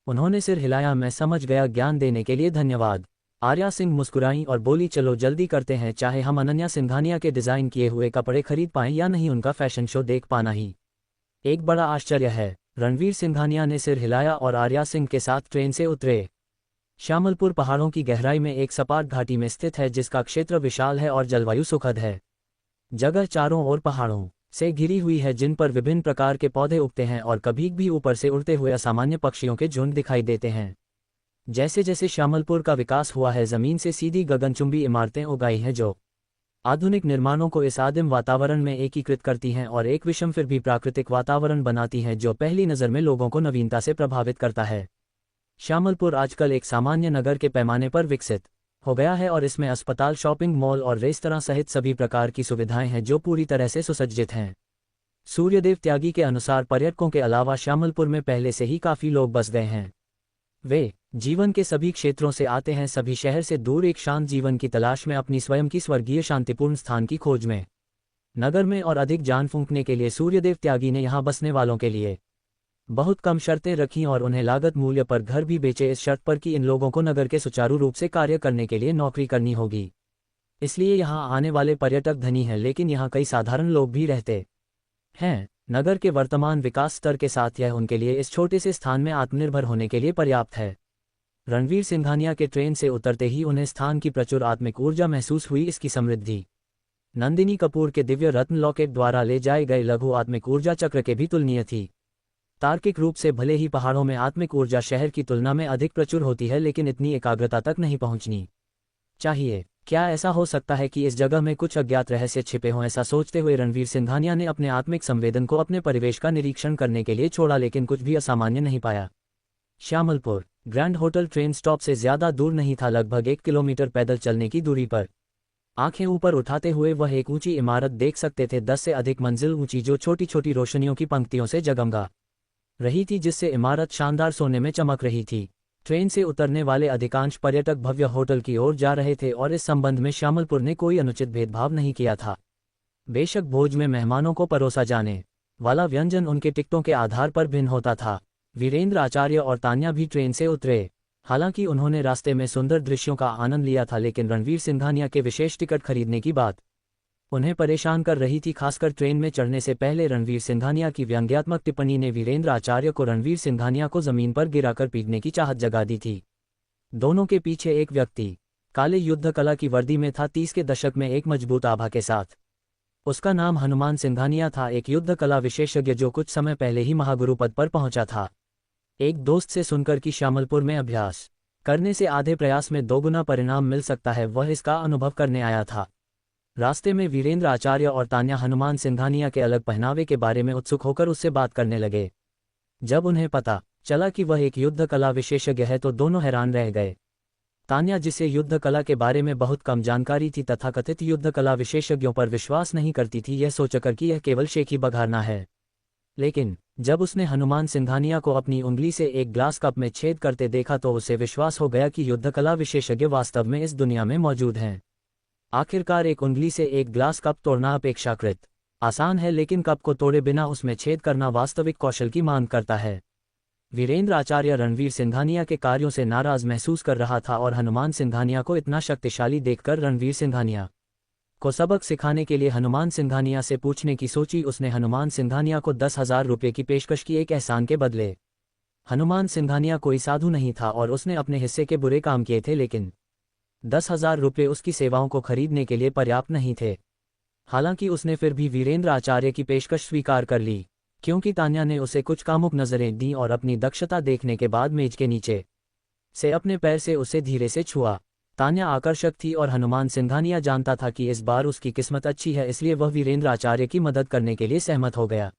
Speaker 2: उन्होंने सिर हिलाया। मैं समझ गया, ज्ञान देने के लिए धन्यवाद। आर्या सिंह मुस्कुराईं और बोली, चलो जल्दी करते हैं, चाहे हम अनन्या सिंघानिया के डिजाइन किए हुए कपड़े खरीद पाएं या नहीं, उनका फैशन शो देख पाना ही एक बड़ा आश्चर्य है, रणवीर सिंघानिया ने सिर हिलाया और आर्या सिंह के साथ ट्रेन से उतरे। श्यामलपुर पहाड़ों की गहराई में एक सपाट घाटी में स्थित है जिसका क्षेत्र विशाल है और जलवायु सुखद है। जगह चारों ओर पहाड़ों से घिरी हुई है जिन पर विभिन्न प्रकार के पौधे उगते हैं और कभी भी ऊपर से उड़ते हुए असामान्य पक्षियों के झुंड दिखाई देते हैं। जैसे जैसे श्यामलपुर का विकास हुआ है, जमीन से सीधी गगनचुंबी इमारतें उगाई हैं जो आधुनिक निर्माणों को इस आदिम वातावरण में एकीकृत करती हैं और एक विषम फिर भी प्राकृतिक वातावरण बनाती हैं जो पहली नज़र में लोगों को नवीनता से प्रभावित करता है। श्यामलपुर आजकल एक सामान्य नगर के पैमाने पर विकसित हो गया है और इसमें अस्पताल, शॉपिंग मॉल और रेस्तरां सहित सभी प्रकार की सुविधाएं हैं जो पूरी तरह से सुसज्जित हैं। सूर्यदेव त्यागी के अनुसार पर्यटकों के अलावा श्यामलपुर में पहले से ही काफ़ी लोग बस गए हैं। वे जीवन के सभी क्षेत्रों से आते हैं, सभी शहर से दूर एक शांत जीवन की तलाश में, अपनी स्वयं की स्वर्गीय शांतिपूर्ण स्थान की खोज में। नगर में और अधिक जान फूंकने के लिए सूर्यदेव त्यागी ने यहाँ बसने वालों के लिए बहुत कम शर्तें रखीं और उन्हें लागत मूल्य पर घर भी बेचे, इस शर्त पर कि इन लोगों को नगर के सुचारू रूप से कार्य करने के लिए नौकरी करनी होगी। इसलिए यहाँ आने वाले पर्यटक धनी हैं, लेकिन यहाँ कई साधारण लोग भी रहते हैं। नगर के वर्तमान विकास स्तर के साथ यह उनके लिए इस छोटे से स्थान में आत्मनिर्भर होने के लिए पर्याप्त है। रणवीर सिंघानिया के ट्रेन से उतरते ही उन्हें स्थान की प्रचुर आत्मिक ऊर्जा महसूस हुई। इसकी समृद्धि नंदिनी कपूर के दिव्य रत्न लॉकेट द्वारा ले जाए गए लघु आत्मिक ऊर्जा चक्र के भी तुलनीय थी। तार्किक रूप से भले ही पहाड़ों में आत्मिक ऊर्जा शहर की तुलना में अधिक प्रचुर होती है, लेकिन इतनी एकाग्रता तक नहीं पहुंचनी चाहिए। क्या ऐसा हो सकता है कि इस जगह में कुछ अज्ञात रहस्य छिपे हों? ऐसा सोचते हुए रणवीर सिंघानिया ने अपने आत्मिक संवेदन को अपने परिवेश का निरीक्षण करने के लिए छोड़ा, लेकिन कुछ भी असामान्य नहीं पाया। श्यामलपुर ग्रैंड होटल ट्रेन स्टॉप से ज्यादा दूर नहीं था, लगभग 1 किलोमीटर पैदल चलने की दूरी पर। आंखें ऊपर उठाते हुए वह एक ऊंची इमारत देख सकते थे, 10 से अधिक मंजिल ऊंची, जो छोटी छोटी रोशनियों की पंक्तियों से जगमगा रही थी, जिससे इमारत शानदार सोने में चमक रही थी। ट्रेन से उतरने वाले अधिकांश पर्यटक भव्य होटल की ओर जा रहे थे और इस संबंध में श्यामलपुर ने कोई अनुचित भेदभाव नहीं किया था। बेशक भोज में मेहमानों को परोसा जाने वाला व्यंजन उनके टिकटों के आधार पर भिन्न होता था। वीरेंद्र आचार्य और तान्या भी ट्रेन से उतरे। हालांकि उन्होंने रास्ते में सुंदर दृश्यों का आनंद लिया था, लेकिन रणवीर सिंघानिया के विशेष टिकट खरीदने की बात उन्हें परेशान कर रही थी। खासकर ट्रेन में चढ़ने से पहले रणवीर सिंघानिया की व्यंग्यात्मक टिप्पणी ने वीरेंद्र आचार्य को रणवीर सिंघानिया को जमीन पर गिराकर पीटने की चाहत जगा दी थी। दोनों के पीछे एक व्यक्ति काले युद्ध कला की वर्दी में था, 30 के दशक में एक मजबूत आभा के साथ। उसका नाम हनुमान सिंघानिया था, एक युद्ध कला विशेषज्ञ जो कुछ समय पहले ही महागुरु पद पर पहुंचा था। एक दोस्त से सुनकर कि श्यामलपुर में अभ्यास करने से आधे प्रयास में 2 गुना परिणाम मिल सकता है, वह इसका अनुभव करने आया था। रास्ते में वीरेंद्र आचार्य और तान्या हनुमान सिंघानिया के अलग पहनावे के बारे में उत्सुक होकर उससे बात करने लगे। जब उन्हें पता चला कि वह एक युद्ध कला विशेषज्ञ है तो दोनों हैरान रह गए। तान्या, जिसे युद्ध कला के बारे में बहुत कम जानकारी थी, तथाकथित युद्ध कला विशेषज्ञों पर विश्वास नहीं करती थी, यह सोचकर कि यह केवल शेखी बघारना है। लेकिन जब उसने हनुमान सिंघानिया को अपनी उंगली से एक ग्लास कप में छेद करते देखा तो उसे विश्वास हो गया कि युद्ध कला विशेषज्ञ वास्तव में इस दुनिया में मौजूद हैं। आखिरकार एक उंगली से एक ग्लास कप तोड़ना अपेक्षाकृत आसान है, लेकिन कप को तोड़े बिना उसमें छेद करना वास्तविक कौशल की मांग करता है। वीरेंद्र आचार्य रणवीर सिंघानिया के कार्यों से नाराज महसूस कर रहा था और हनुमान सिंघानिया को इतना शक्तिशाली देखकर रणवीर सिंघानिया को सबक सिखाने के लिए हनुमान सिंघानिया से पूछने की सोची। उसने हनुमान सिंघानिया को 10,000 रुपये की पेशकश की एक एहसान के बदले। हनुमान सिंघानिया कोई साधु नहीं था और उसने अपने हिस्से के बुरे काम किए थे, लेकिन 10,000 रुपये उसकी सेवाओं को खरीदने के लिए पर्याप्त नहीं थे। हालांकि उसने फिर भी वीरेंद्र आचार्य की पेशकश स्वीकार कर ली, क्योंकि तान्या ने उसे कुछ कामुक नजरें दी और अपनी दक्षता देखने के बाद मेज के नीचे से अपने पैर से उसे धीरे से छुआ। तान्या आकर्षक थी और हनुमान सिंघानिया जानता था कि इस बार उसकी किस्मत अच्छी है, इसलिए वह वीरेंद्र आचार्य की मदद करने के लिए सहमत हो गया।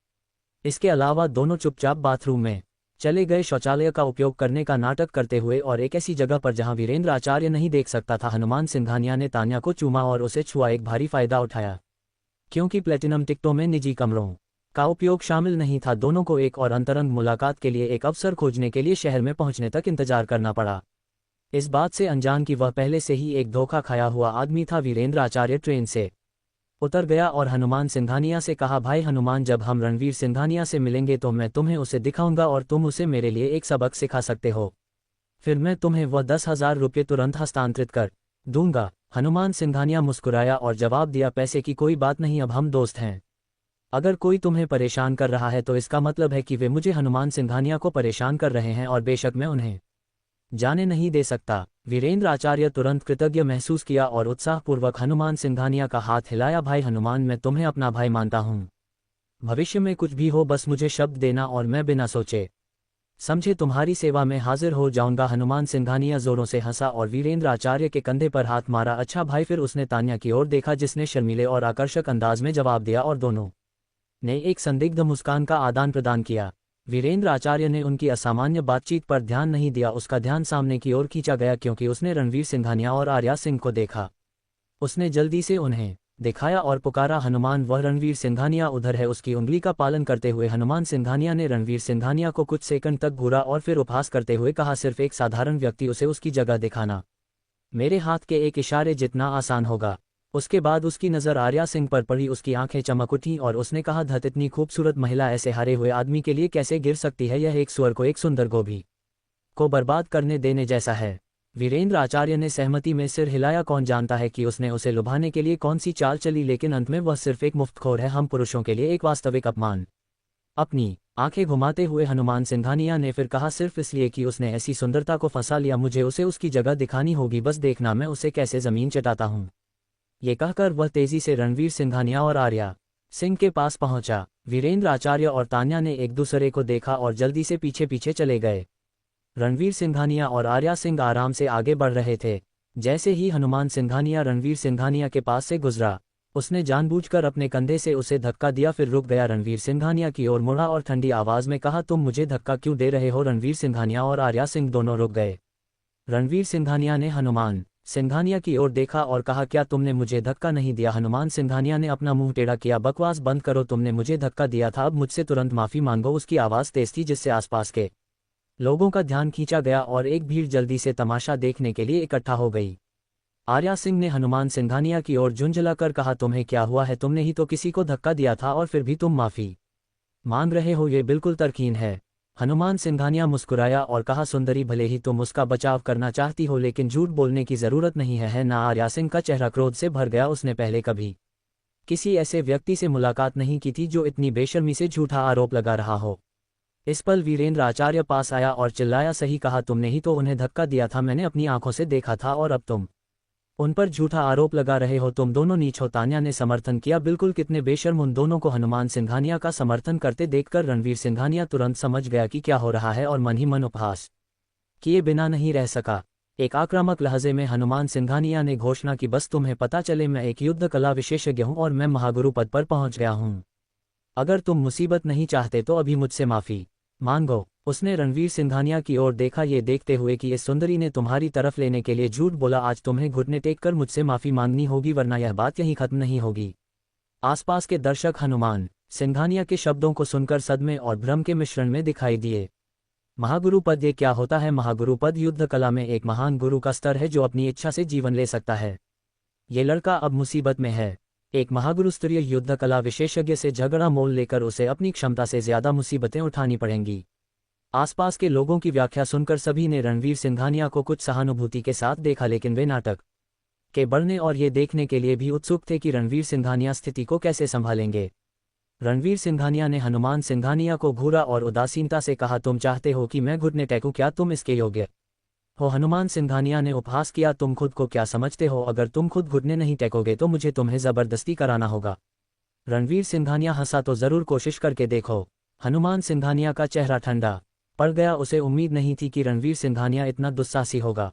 Speaker 2: इसके अलावा दोनों चुपचाप बाथरूम में चले गए, शौचालय का उपयोग करने का नाटक करते हुए, और एक ऐसी जगह पर जहां वीरेंद्र आचार्य नहीं देख सकता था। हनुमान सिंघानिया ने तान्या को चूमा और उसे छुआ। एक भारी फायदा उठाया, क्योंकि प्लेटिनम टिकटों में निजी कमरों का उपयोग शामिल नहीं था। दोनों को एक और अंतरंग मुलाकात के लिए एक अवसर खोजने के लिए शहर में पहुंचने तक इंतजार करना पड़ा। इस बात से अनजान कि वह पहले से ही एक धोखा खाया हुआ आदमी था। वीरेंद्र आचार्य ट्रेन से उतर गया और हनुमान सिंघानिया से कहा, भाई हनुमान, जब हम रणवीर सिंघानिया से मिलेंगे तो मैं तुम्हें उसे दिखाऊंगा और तुम उसे मेरे लिए एक सबक सिखा सकते हो। फिर मैं तुम्हें वह 10,000 रुपये तुरंत हस्तांतरित कर दूंगा। हनुमान सिंघानिया मुस्कुराया और जवाब दिया, पैसे की कोई बात नहीं, अब हम दोस्त हैं। अगर कोई तुम्हें परेशान कर रहा है तो इसका मतलब है कि वे मुझे हनुमान सिंघानिया को परेशान कर रहे हैं और बेशक मैं उन्हें जाने नहीं दे सकता। वीरेंद्र आचार्य तुरंत कृतज्ञ महसूस किया और उत्साहपूर्वक हनुमान सिंघानिया का हाथ हिलाया। भाई हनुमान, मैं तुम्हें अपना भाई मानता हूँ। भविष्य में कुछ भी हो बस मुझे शब्द देना और मैं बिना सोचे समझे तुम्हारी सेवा में हाजिर हो जाऊंगा। हनुमान सिंघानिया जोरों से हंसा और वीरेंद्र आचार्य के कंधे पर हाथ मारा। अच्छा भाई। फिर उसने तान्या की ओर देखा जिसने शर्मीले और आकर्षक अंदाज में जवाब दिया और दोनों ने एक संदिग्ध मुस्कान का आदान प्रदान किया। वीरेंद्र आचार्य ने उनकी असामान्य बातचीत पर ध्यान नहीं दिया। उसका ध्यान सामने की ओर खींचा गया क्योंकि उसने रणवीर सिंघानिया और आर्या सिंह को देखा। उसने जल्दी से उन्हें दिखाया और पुकारा, हनुमान। वह रणवीर सिंघानिया उधर है। उसकी उंगली का पालन करते हुए हनुमान सिंघानिया ने रणवीर सिंघानिया को कुछ सेकंड तक घूरा और फिर उपहास करते हुए कहा, सिर्फ एक साधारण व्यक्ति उसे उसकी जगह दिखाना मेरे हाथ के एक इशारे जितना आसान होगा। उसके बाद उसकी नज़र आर्या सिंह पर पड़ी। उसकी आंखें चमक उठी और उसने कहा, धत, इतनी खूबसूरत महिला ऐसे हारे हुए आदमी के लिए कैसे गिर सकती है? यह एक सुअर को एक सुंदर गोभी को बर्बाद करने देने जैसा है। वीरेंद्र आचार्य ने सहमति में सिर हिलाया। कौन जानता है कि उसने उसे लुभाने के लिए कौन सी चाल चली, लेकिन अंत में वह सिर्फ एक मुफ्तखोर है, हम पुरुषों के लिए एक वास्तविक अपमान। अपनी आंखें घुमाते हुए हनुमान सिंघानिया ने फिर कहा, सिर्फ इसलिए कि उसने ऐसी सुंदरता को फंसा लिया, मुझे उसे उसकी जगह दिखानी होगी। बस देखना मैं उसे कैसे जमीन चटाता हूँ। ये कहकर वह तेजी से रणवीर सिंघानिया और आर्या सिंह के पास पहुंचा। वीरेंद्र आचार्य और तान्या ने एक दूसरे को देखा और जल्दी से पीछे पीछे चले गए। रणवीर सिंघानिया और आर्या सिंह आराम से आगे बढ़ रहे थे। जैसे ही हनुमान सिंघानिया रणवीर सिंघानिया के पास से गुजरा, उसने जानबूझकर अपने कंधे से उसे धक्का दिया, फिर रुक गया। रणवीर सिंघानिया की ओर मुड़ा और ठंडी आवाज में कहा, तुम मुझे धक्का क्यों दे रहे हो? रणवीर सिंघानिया और आर्या सिंह दोनों रुक गए। रणवीर सिंघानिया ने हनुमान सिंघानिया की ओर देखा और कहा, क्या तुमने मुझे धक्का नहीं दिया? हनुमान सिंघानिया ने अपना मुंह टेढ़ा किया, बकवास बंद करो, तुमने मुझे धक्का दिया था, अब मुझसे तुरंत माफी मांगो। उसकी आवाज़ तेज थी जिससे आसपास के लोगों का ध्यान खींचा गया और एक भीड़ जल्दी से तमाशा देखने के लिए इकट्ठा हो गई। आर्या सिंह ने हनुमान सिंघानिया की ओर झुंझलाकर कहा, तुम्हें क्या हुआ है? तुमने ही तो किसी को धक्का दिया था और फिर भी तुम माफी मांग रहे हो, ये बिल्कुल तरकीन है। हनुमान सिंघानिया मुस्कुराया और कहा, सुंदरी, भले ही तुम उसका बचाव करना चाहती हो लेकिन झूठ बोलने की जरूरत नहीं है ना? आर्या सिंह का चेहरा क्रोध से भर गया। उसने पहले कभी किसी ऐसे व्यक्ति से मुलाकात नहीं की थी जो इतनी बेशर्मी से झूठा आरोप लगा रहा हो। इस पल वीरेंद्र आचार्य पास आया और चिल्लाया, सही कहा, तुमने ही तो उन्हें धक्का दिया था, मैंने अपनी आंखों से देखा था, और अब तुम उन पर झूठा आरोप लगा रहे हो। तुम दोनों नीच हो। तान्या ने समर्थन किया, बिल्कुल, कितने बेशर्म। उन दोनों को हनुमान सिंघानिया का समर्थन करते देखकर रणवीर सिंघानिया तुरंत समझ गया कि क्या हो रहा है और मन ही मन उपहास किए बिना नहीं रह सका। एक आक्रामक लहजे में हनुमान सिंघानिया ने घोषणा की, बस तुम्हें पता चले, मैं एक युद्ध कला विशेषज्ञ हूं और मैं महागुरु पद पर पहुंच गया हूं। अगर तुम मुसीबत नहीं चाहते तो अभी मुझसे माफी मांगो। उसने रणवीर सिंघानिया की ओर देखा, ये देखते हुए कि इस सुंदरी ने तुम्हारी तरफ लेने के लिए झूठ बोला। आज तुम्हें घुटने टेक कर मुझसे माफी मांगनी होगी, वरना यह बात यहीं खत्म नहीं होगी। आसपास के दर्शक हनुमान सिंघानिया के शब्दों को सुनकर सदमे और भ्रम के मिश्रण में दिखाई दिए। महागुरु पद, ये क्या होता है? महागुरु पद युद्ध कला में एक महान गुरु का स्तर है जो अपनी इच्छा से जीवन ले सकता है। ये लड़का अब मुसीबत में है। एक महागुरु स्तरीय युद्ध कला विशेषज्ञ से झगड़ा मोल लेकर उसे अपनी क्षमता से ज्यादा मुसीबतें उठानी पड़ेंगी। आसपास के लोगों की व्याख्या सुनकर सभी ने रणवीर सिंघानिया को कुछ सहानुभूति के साथ देखा, लेकिन वे नाटक के बढ़ने और ये देखने के लिए भी उत्सुक थे कि रणवीर सिंघानिया स्थिति को कैसे संभालेंगे। रणवीर सिंघानिया ने हनुमान सिंघानिया को घूरा और उदासीनता से कहा, तुम चाहते हो कि मैं घुटने टेकूं? क्या तुम इसके योग्य हो? हनुमान सिंघानिया ने उपहास किया, तुम खुद को क्या समझते हो? अगर तुम खुद घुटने नहीं टेकोगे तो मुझे तुम्हें जबरदस्ती कराना होगा। रणवीर सिंघानिया हंसा, तो जरूर कोशिश करके देखो। हनुमान सिंघानिया का चेहरा ठंडा पड़ गया। उसे उम्मीद नहीं थी कि रणवीर सिंघानिया इतना दुस्साहसी होगा।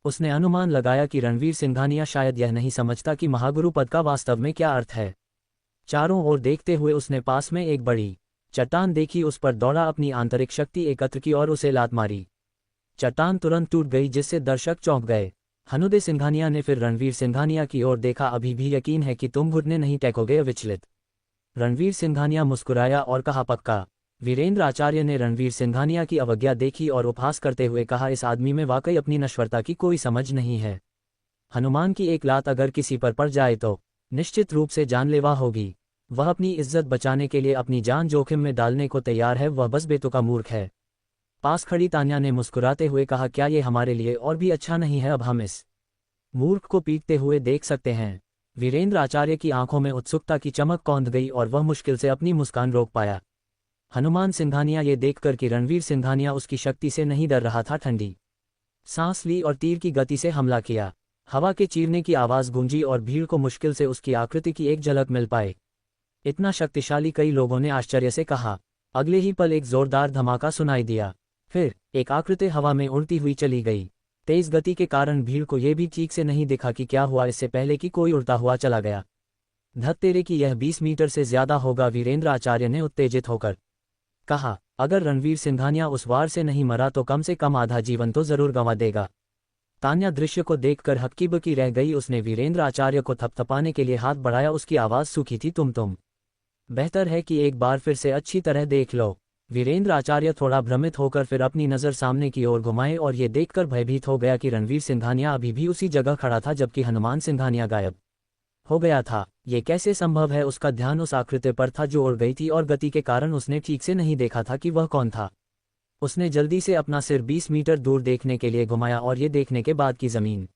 Speaker 2: उसने अनुमान लगाया कि रणवीर सिंघानिया शायद यह नहीं समझता कि महागुरु पद का वास्तव में क्या अर्थ है। चारों ओर देखते हुए उसने पास में एक बड़ी चट्टान देखी, उस पर दौड़ा, अपनी आंतरिक शक्ति एकत्र की और उसे लात मारी। चट्टान तुरंत टूट गई जिससे दर्शक चौंक गए। हनुदे सिंघानिया ने फिर रणवीर सिंघानिया की ओर देखा, अभी भी यकीन है कि तुम घुटने नहीं टेकोगे? विचलित रणवीर सिंघानिया मुस्कुराया और कहा, पक्का। वीरेंद्र आचार्य ने रणवीर सिंघानिया की अवज्ञा देखी और उपहास करते हुए कहा, इस आदमी में वाकई अपनी नश्वरता की कोई समझ नहीं है। हनुमान की एक लात अगर किसी पर पड़ जाए तो निश्चित रूप से जानलेवा होगी। वह अपनी इज्जत बचाने के लिए अपनी जान जोखिम में डालने को तैयार है। वह बस बेतुका मूर्ख है। पास खड़ी तान्या ने मुस्कुराते हुए कहा, क्या ये हमारे लिए और भी अच्छा नहीं है? अब हम इस मूर्ख को पीटते हुए देख सकते हैं। वीरेंद्र आचार्य की आंखों में उत्सुकता की चमक कौंध गई और वह मुश्किल से अपनी मुस्कान रोक पाया। हनुमान सिंघानिया ये देखकर कि रणवीर सिंघानिया उसकी शक्ति से नहीं डर रहा था, ठंडी सांस ली और तीर की गति से हमला किया। हवा के चीरने की आवाज़ गूंजी और भीड़ को मुश्किल से उसकी आकृति की एक झलक मिल पाए। इतना शक्तिशाली, कई लोगों ने आश्चर्य से कहा। अगले ही पल एक जोरदार धमाका सुनाई दिया। फिर एक आकृति हवा में उड़ती हुई चली गई। तेज गति के कारण भीड़ को यह भी ठीक से नहीं दिखा कि क्या हुआ, इससे पहले कि कोई उड़ता हुआ चला गया। धत तेरे की, यह 20 मीटर से ज्यादा होगा, वीरेंद्र आचार्य ने उत्तेजित होकर कहा। अगर रणवीर सिंघानिया उस वार से नहीं मरा तो कम से कम आधा जीवन तो जरूर गंवा देगा। तान्या दृश्य को देखकर हक्की-बक्की रह गई। उसने वीरेंद्र आचार्य को थपथपाने के लिए हाथ बढ़ाया। उसकी आवाज़ सूखी थी, तुम बेहतर है कि एक बार फिर से अच्छी तरह देख लो। वीरेंद्र आचार्य थोड़ा भ्रमित होकर फिर अपनी नज़र सामने की ओर घुमाए और ये देखकर भयभीत हो गया कि रणवीर सिंघानिया अभी भी उसी जगह खड़ा था जबकि हनुमान सिंघानिया गायब हो गया था। ये कैसे संभव है? उसका ध्यान उस आकृति पर था जो उड़ गई थी और गति के कारण उसने ठीक से नहीं देखा था कि वह कौन था। उसने जल्दी से अपना सिर 20 मीटर दूर देखने के लिए घुमाया और ये देखने के बाद कि जमीन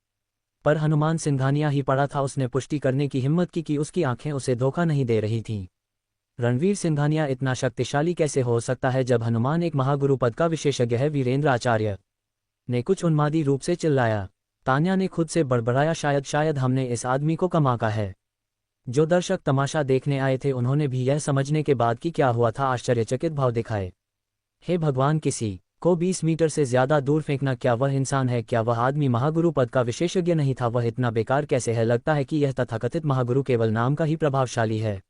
Speaker 2: पर हनुमान सिंघानिया ही पड़ा था, उसने पुष्टि करने की हिम्मत की कि उसकी आंखें उसे धोखा नहीं दे रही थीं। रणवीर सिंघानिया इतना शक्तिशाली कैसे हो सकता है जब हनुमान एक महागुरु पद का विशेषज्ञ है? वीरेंद्र आचार्य ने कुछ उन्मादी रूप से चिल्लाया। तान्या ने खुद से बड़बड़ाया, शायद हमने इस आदमी को कम आंका है। जो दर्शक तमाशा देखने आए थे उन्होंने भी यह समझने के बाद कि क्या हुआ था आश्चर्यचकित भाव दिखाए। हे भगवान, किसी को 20 मीटर से ज्यादा दूर फेंकना, क्या वह इंसान है? क्या वह आदमी महागुरु पद का विशेषज्ञ नहीं था? वह इतना बेकार कैसे है? लगता है कि यह तथाकथित महागुरु केवल नाम का ही प्रभावशाली है।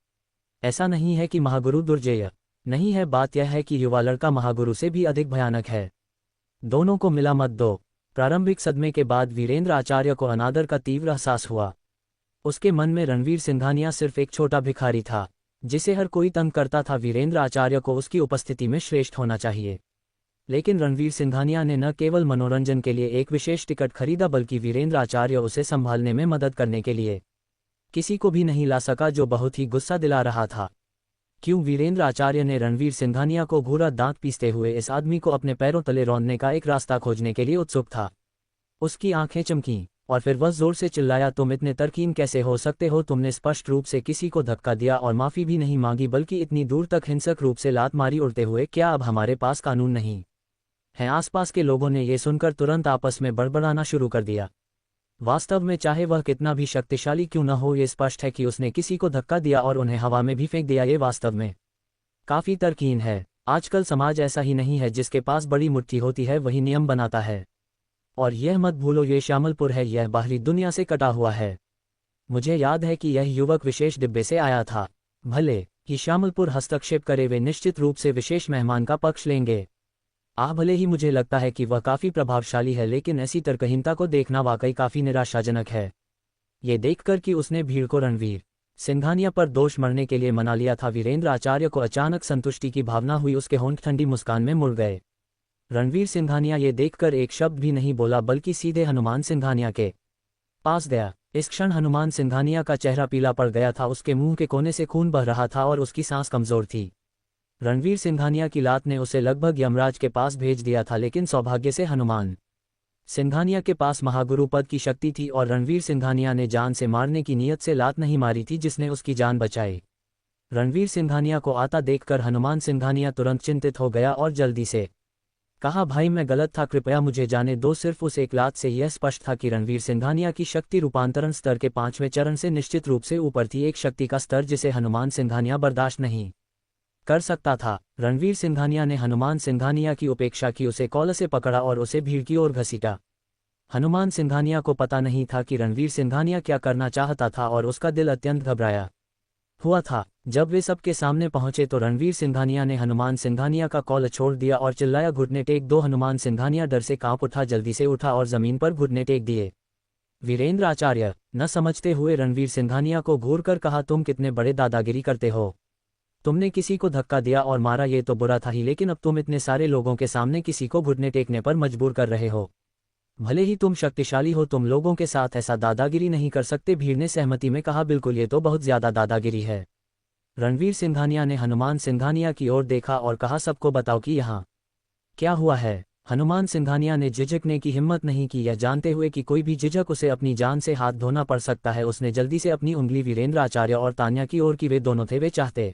Speaker 2: ऐसा नहीं है कि महागुरु दुर्जेय नहीं है, बात यह है कि युवा लड़का महागुरु से भी अधिक भयानक है। दोनों को मिला मत दो। प्रारंभिक सदमे के बाद वीरेंद्र आचार्य को अनादर का तीव्र एहसास हुआ। उसके मन में रणवीर सिंघानिया सिर्फ एक छोटा भिखारी था जिसे हर कोई तंग करता था। वीरेंद्र आचार्य को उसकी उपस्थिति में श्रेष्ठ होना चाहिए। लेकिन रणवीर सिंघानिया ने न केवल मनोरंजन के लिए एक विशेष टिकट खरीदा बल्कि वीरेंद्र आचार्य उसे संभालने में मदद करने के लिए किसी को भी नहीं ला सका, जो बहुत ही गुस्सा दिला रहा था। क्यों? वीरेंद्र आचार्य ने रणवीर सिंघानिया को घूरा दांत पीसते हुए इस आदमी को अपने पैरों तले रौंदने का एक रास्ता खोजने के लिए उत्सुक था। उसकी आंखें चमकीं और फिर वह जोर से चिल्लाया, तुम इतने तरकीन कैसे हो सकते हो? तुमने स्पष्ट रूप से किसी को धक्का दिया और माफी भी नहीं मांगी बल्कि इतनी दूर तक हिंसक रूप से लात मारी उड़ते हुए। क्या अब हमारे पास कानून नहीं है? आसपास के लोगों ने ये सुनकर तुरंत आपस में बड़बड़ाना शुरू कर दिया। वास्तव में चाहे वह कितना भी शक्तिशाली क्यों न हो, ये स्पष्ट है कि उसने किसी को धक्का दिया और उन्हें हवा में भी फेंक दिया। ये वास्तव में काफी तर्कहीन है। आजकल समाज ऐसा ही नहीं है, जिसके पास बड़ी मुट्ठी होती है वही नियम बनाता है। और यह मत भूलो, ये श्यामलपुर है, यह बाहरी दुनिया से कटा हुआ है। मुझे याद है कि यह युवक विशेष डिब्बे से आया था। भले ही श्यामलपुर हस्तक्षेप करे, वे निश्चित रूप से विशेष मेहमान का पक्ष लेंगे। भले ही मुझे लगता है कि वह काफी प्रभावशाली है, लेकिन ऐसी तर्कहीनता को देखना वाकई काफी निराशाजनक है। ये देखकर कि उसने भीड़ को रणवीर सिंघानिया पर दोष मरने के लिए मना लिया था, वीरेंद्र आचार्य को अचानक संतुष्टि की भावना हुई। उसके होंठ ठंडी मुस्कान में मुड़ गए। रणवीर सिंघानिया ये देखकर एक शब्द भी नहीं बोला बल्कि सीधे हनुमान सिंघानिया के पास गया। इस क्षण हनुमान सिंघानिया का चेहरा पीला पड़ गया था, उसके मुंह के कोने से खून बह रहा था और उसकी सांस कमजोर थी। रणवीर सिंघानिया की लात ने उसे लगभग यमराज के पास भेज दिया था, लेकिन सौभाग्य से हनुमान सिंघानिया के पास महागुरु पद की शक्ति थी और रणवीर सिंघानिया ने जान से मारने की नीयत से लात नहीं मारी थी जिसने उसकी जान बचाई। रणवीर सिंघानिया को आता देखकर हनुमान सिंघानिया तुरंत चिंतित हो गया और जल्दी से कहा, भाई मैं गलत था, कृपया मुझे जाने दो। सिर्फ उस एक लात से यह स्पष्ट था कि रणवीर सिंघानिया की शक्ति रूपांतरण स्तर के 5वें चरण से निश्चित रूप से ऊपर थी, एक शक्ति का स्तर जिसे हनुमान सिंघानिया बर्दाश्त नहीं कर सकता था। रणवीर सिंघानिया ने हनुमान सिंघानिया की उपेक्षा की, उसे कॉलर से पकड़ा और उसे भीड़ की ओर घसीटा। हनुमान सिंघानिया को पता नहीं था कि रणवीर सिंघानिया क्या करना चाहता था और उसका दिल अत्यंत घबराया हुआ था। जब वे सबके सामने पहुंचे तो रणवीर सिंघानिया ने हनुमान सिंघानिया का कॉलर छोड़ दिया और चिल्लाया, घुटने टेक दो। हनुमान सिंघानिया डर से कांप उठा, जल्दी से उठा और जमीन पर घुटने टेक दिए। वीरेंद्र आचार्य न समझते हुए रणवीर सिंघानिया को घूरकर कहा, तुम कितने बड़े दादागिरी करते हो? तुमने किसी को धक्का दिया और मारा, ये तो बुरा था ही, लेकिन अब तुम इतने सारे लोगों के सामने किसी को घुटने टेकने पर मजबूर कर रहे हो। भले ही तुम शक्तिशाली हो, तुम लोगों के साथ ऐसा दादागिरी नहीं कर सकते। भीड़ ने सहमति में कहा, बिल्कुल, ये तो बहुत ज्यादा दादागिरी है। रणवीर सिंघानिया ने हनुमान सिंघानिया की ओर देखा और कहा, सबको बताओ कि यहाँ क्या हुआ है। हनुमान सिंघानिया ने झिझकने की हिम्मत नहीं की, यह जानते हुए कि कोई भी झिझक उसे अपनी जान से हाथ धोना पड़ सकता है। उसने जल्दी से अपनी उंगली वीरेंद्र आचार्य और तान्या की ओर की। वे दोनों थे। वे चाहते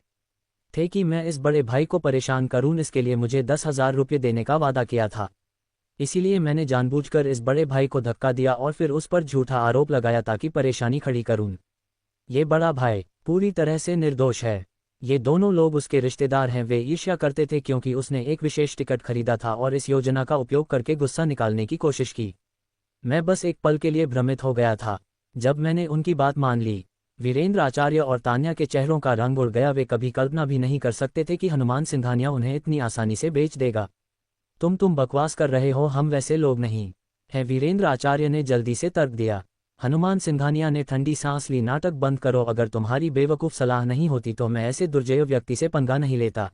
Speaker 2: थे कि मैं इस बड़े भाई को परेशान करूं, इसके लिए मुझे 10,000 रुपये देने का वादा किया था। इसीलिए मैंने जानबूझकर इस बड़े भाई को धक्का दिया और फिर उस पर झूठा आरोप लगाया ताकि परेशानी खड़ी करूं। ये बड़ा भाई पूरी तरह से निर्दोष है। ये दोनों लोग उसके रिश्तेदार हैं। वे ईर्ष्या करते थे क्योंकि उसने एक विशेष टिकट खरीदा था और इस योजना का उपयोग करके गुस्सा निकालने की कोशिश की। मैं बस एक पल के लिए भ्रमित हो गया था। जब मैंने उनकी बात मान ली, वीरेंद्र आचार्य और तान्या के चेहरों का रंग उड़ गया। वे कभी कल्पना भी नहीं कर सकते थे कि हनुमान सिंघानिया उन्हें इतनी आसानी से बेच देगा। तुम बकवास कर रहे हो, हम वैसे लोग नहीं हैं, वीरेंद्र आचार्य ने जल्दी से तर्क दिया। हनुमान सिंघानिया ने ठंडी सांस ली। नाटक बंद करो, अगर तुम्हारी बेवकूफ़ सलाह नहीं होती तो मैं ऐसे दुर्जय व्यक्ति से पंगा नहीं लेता।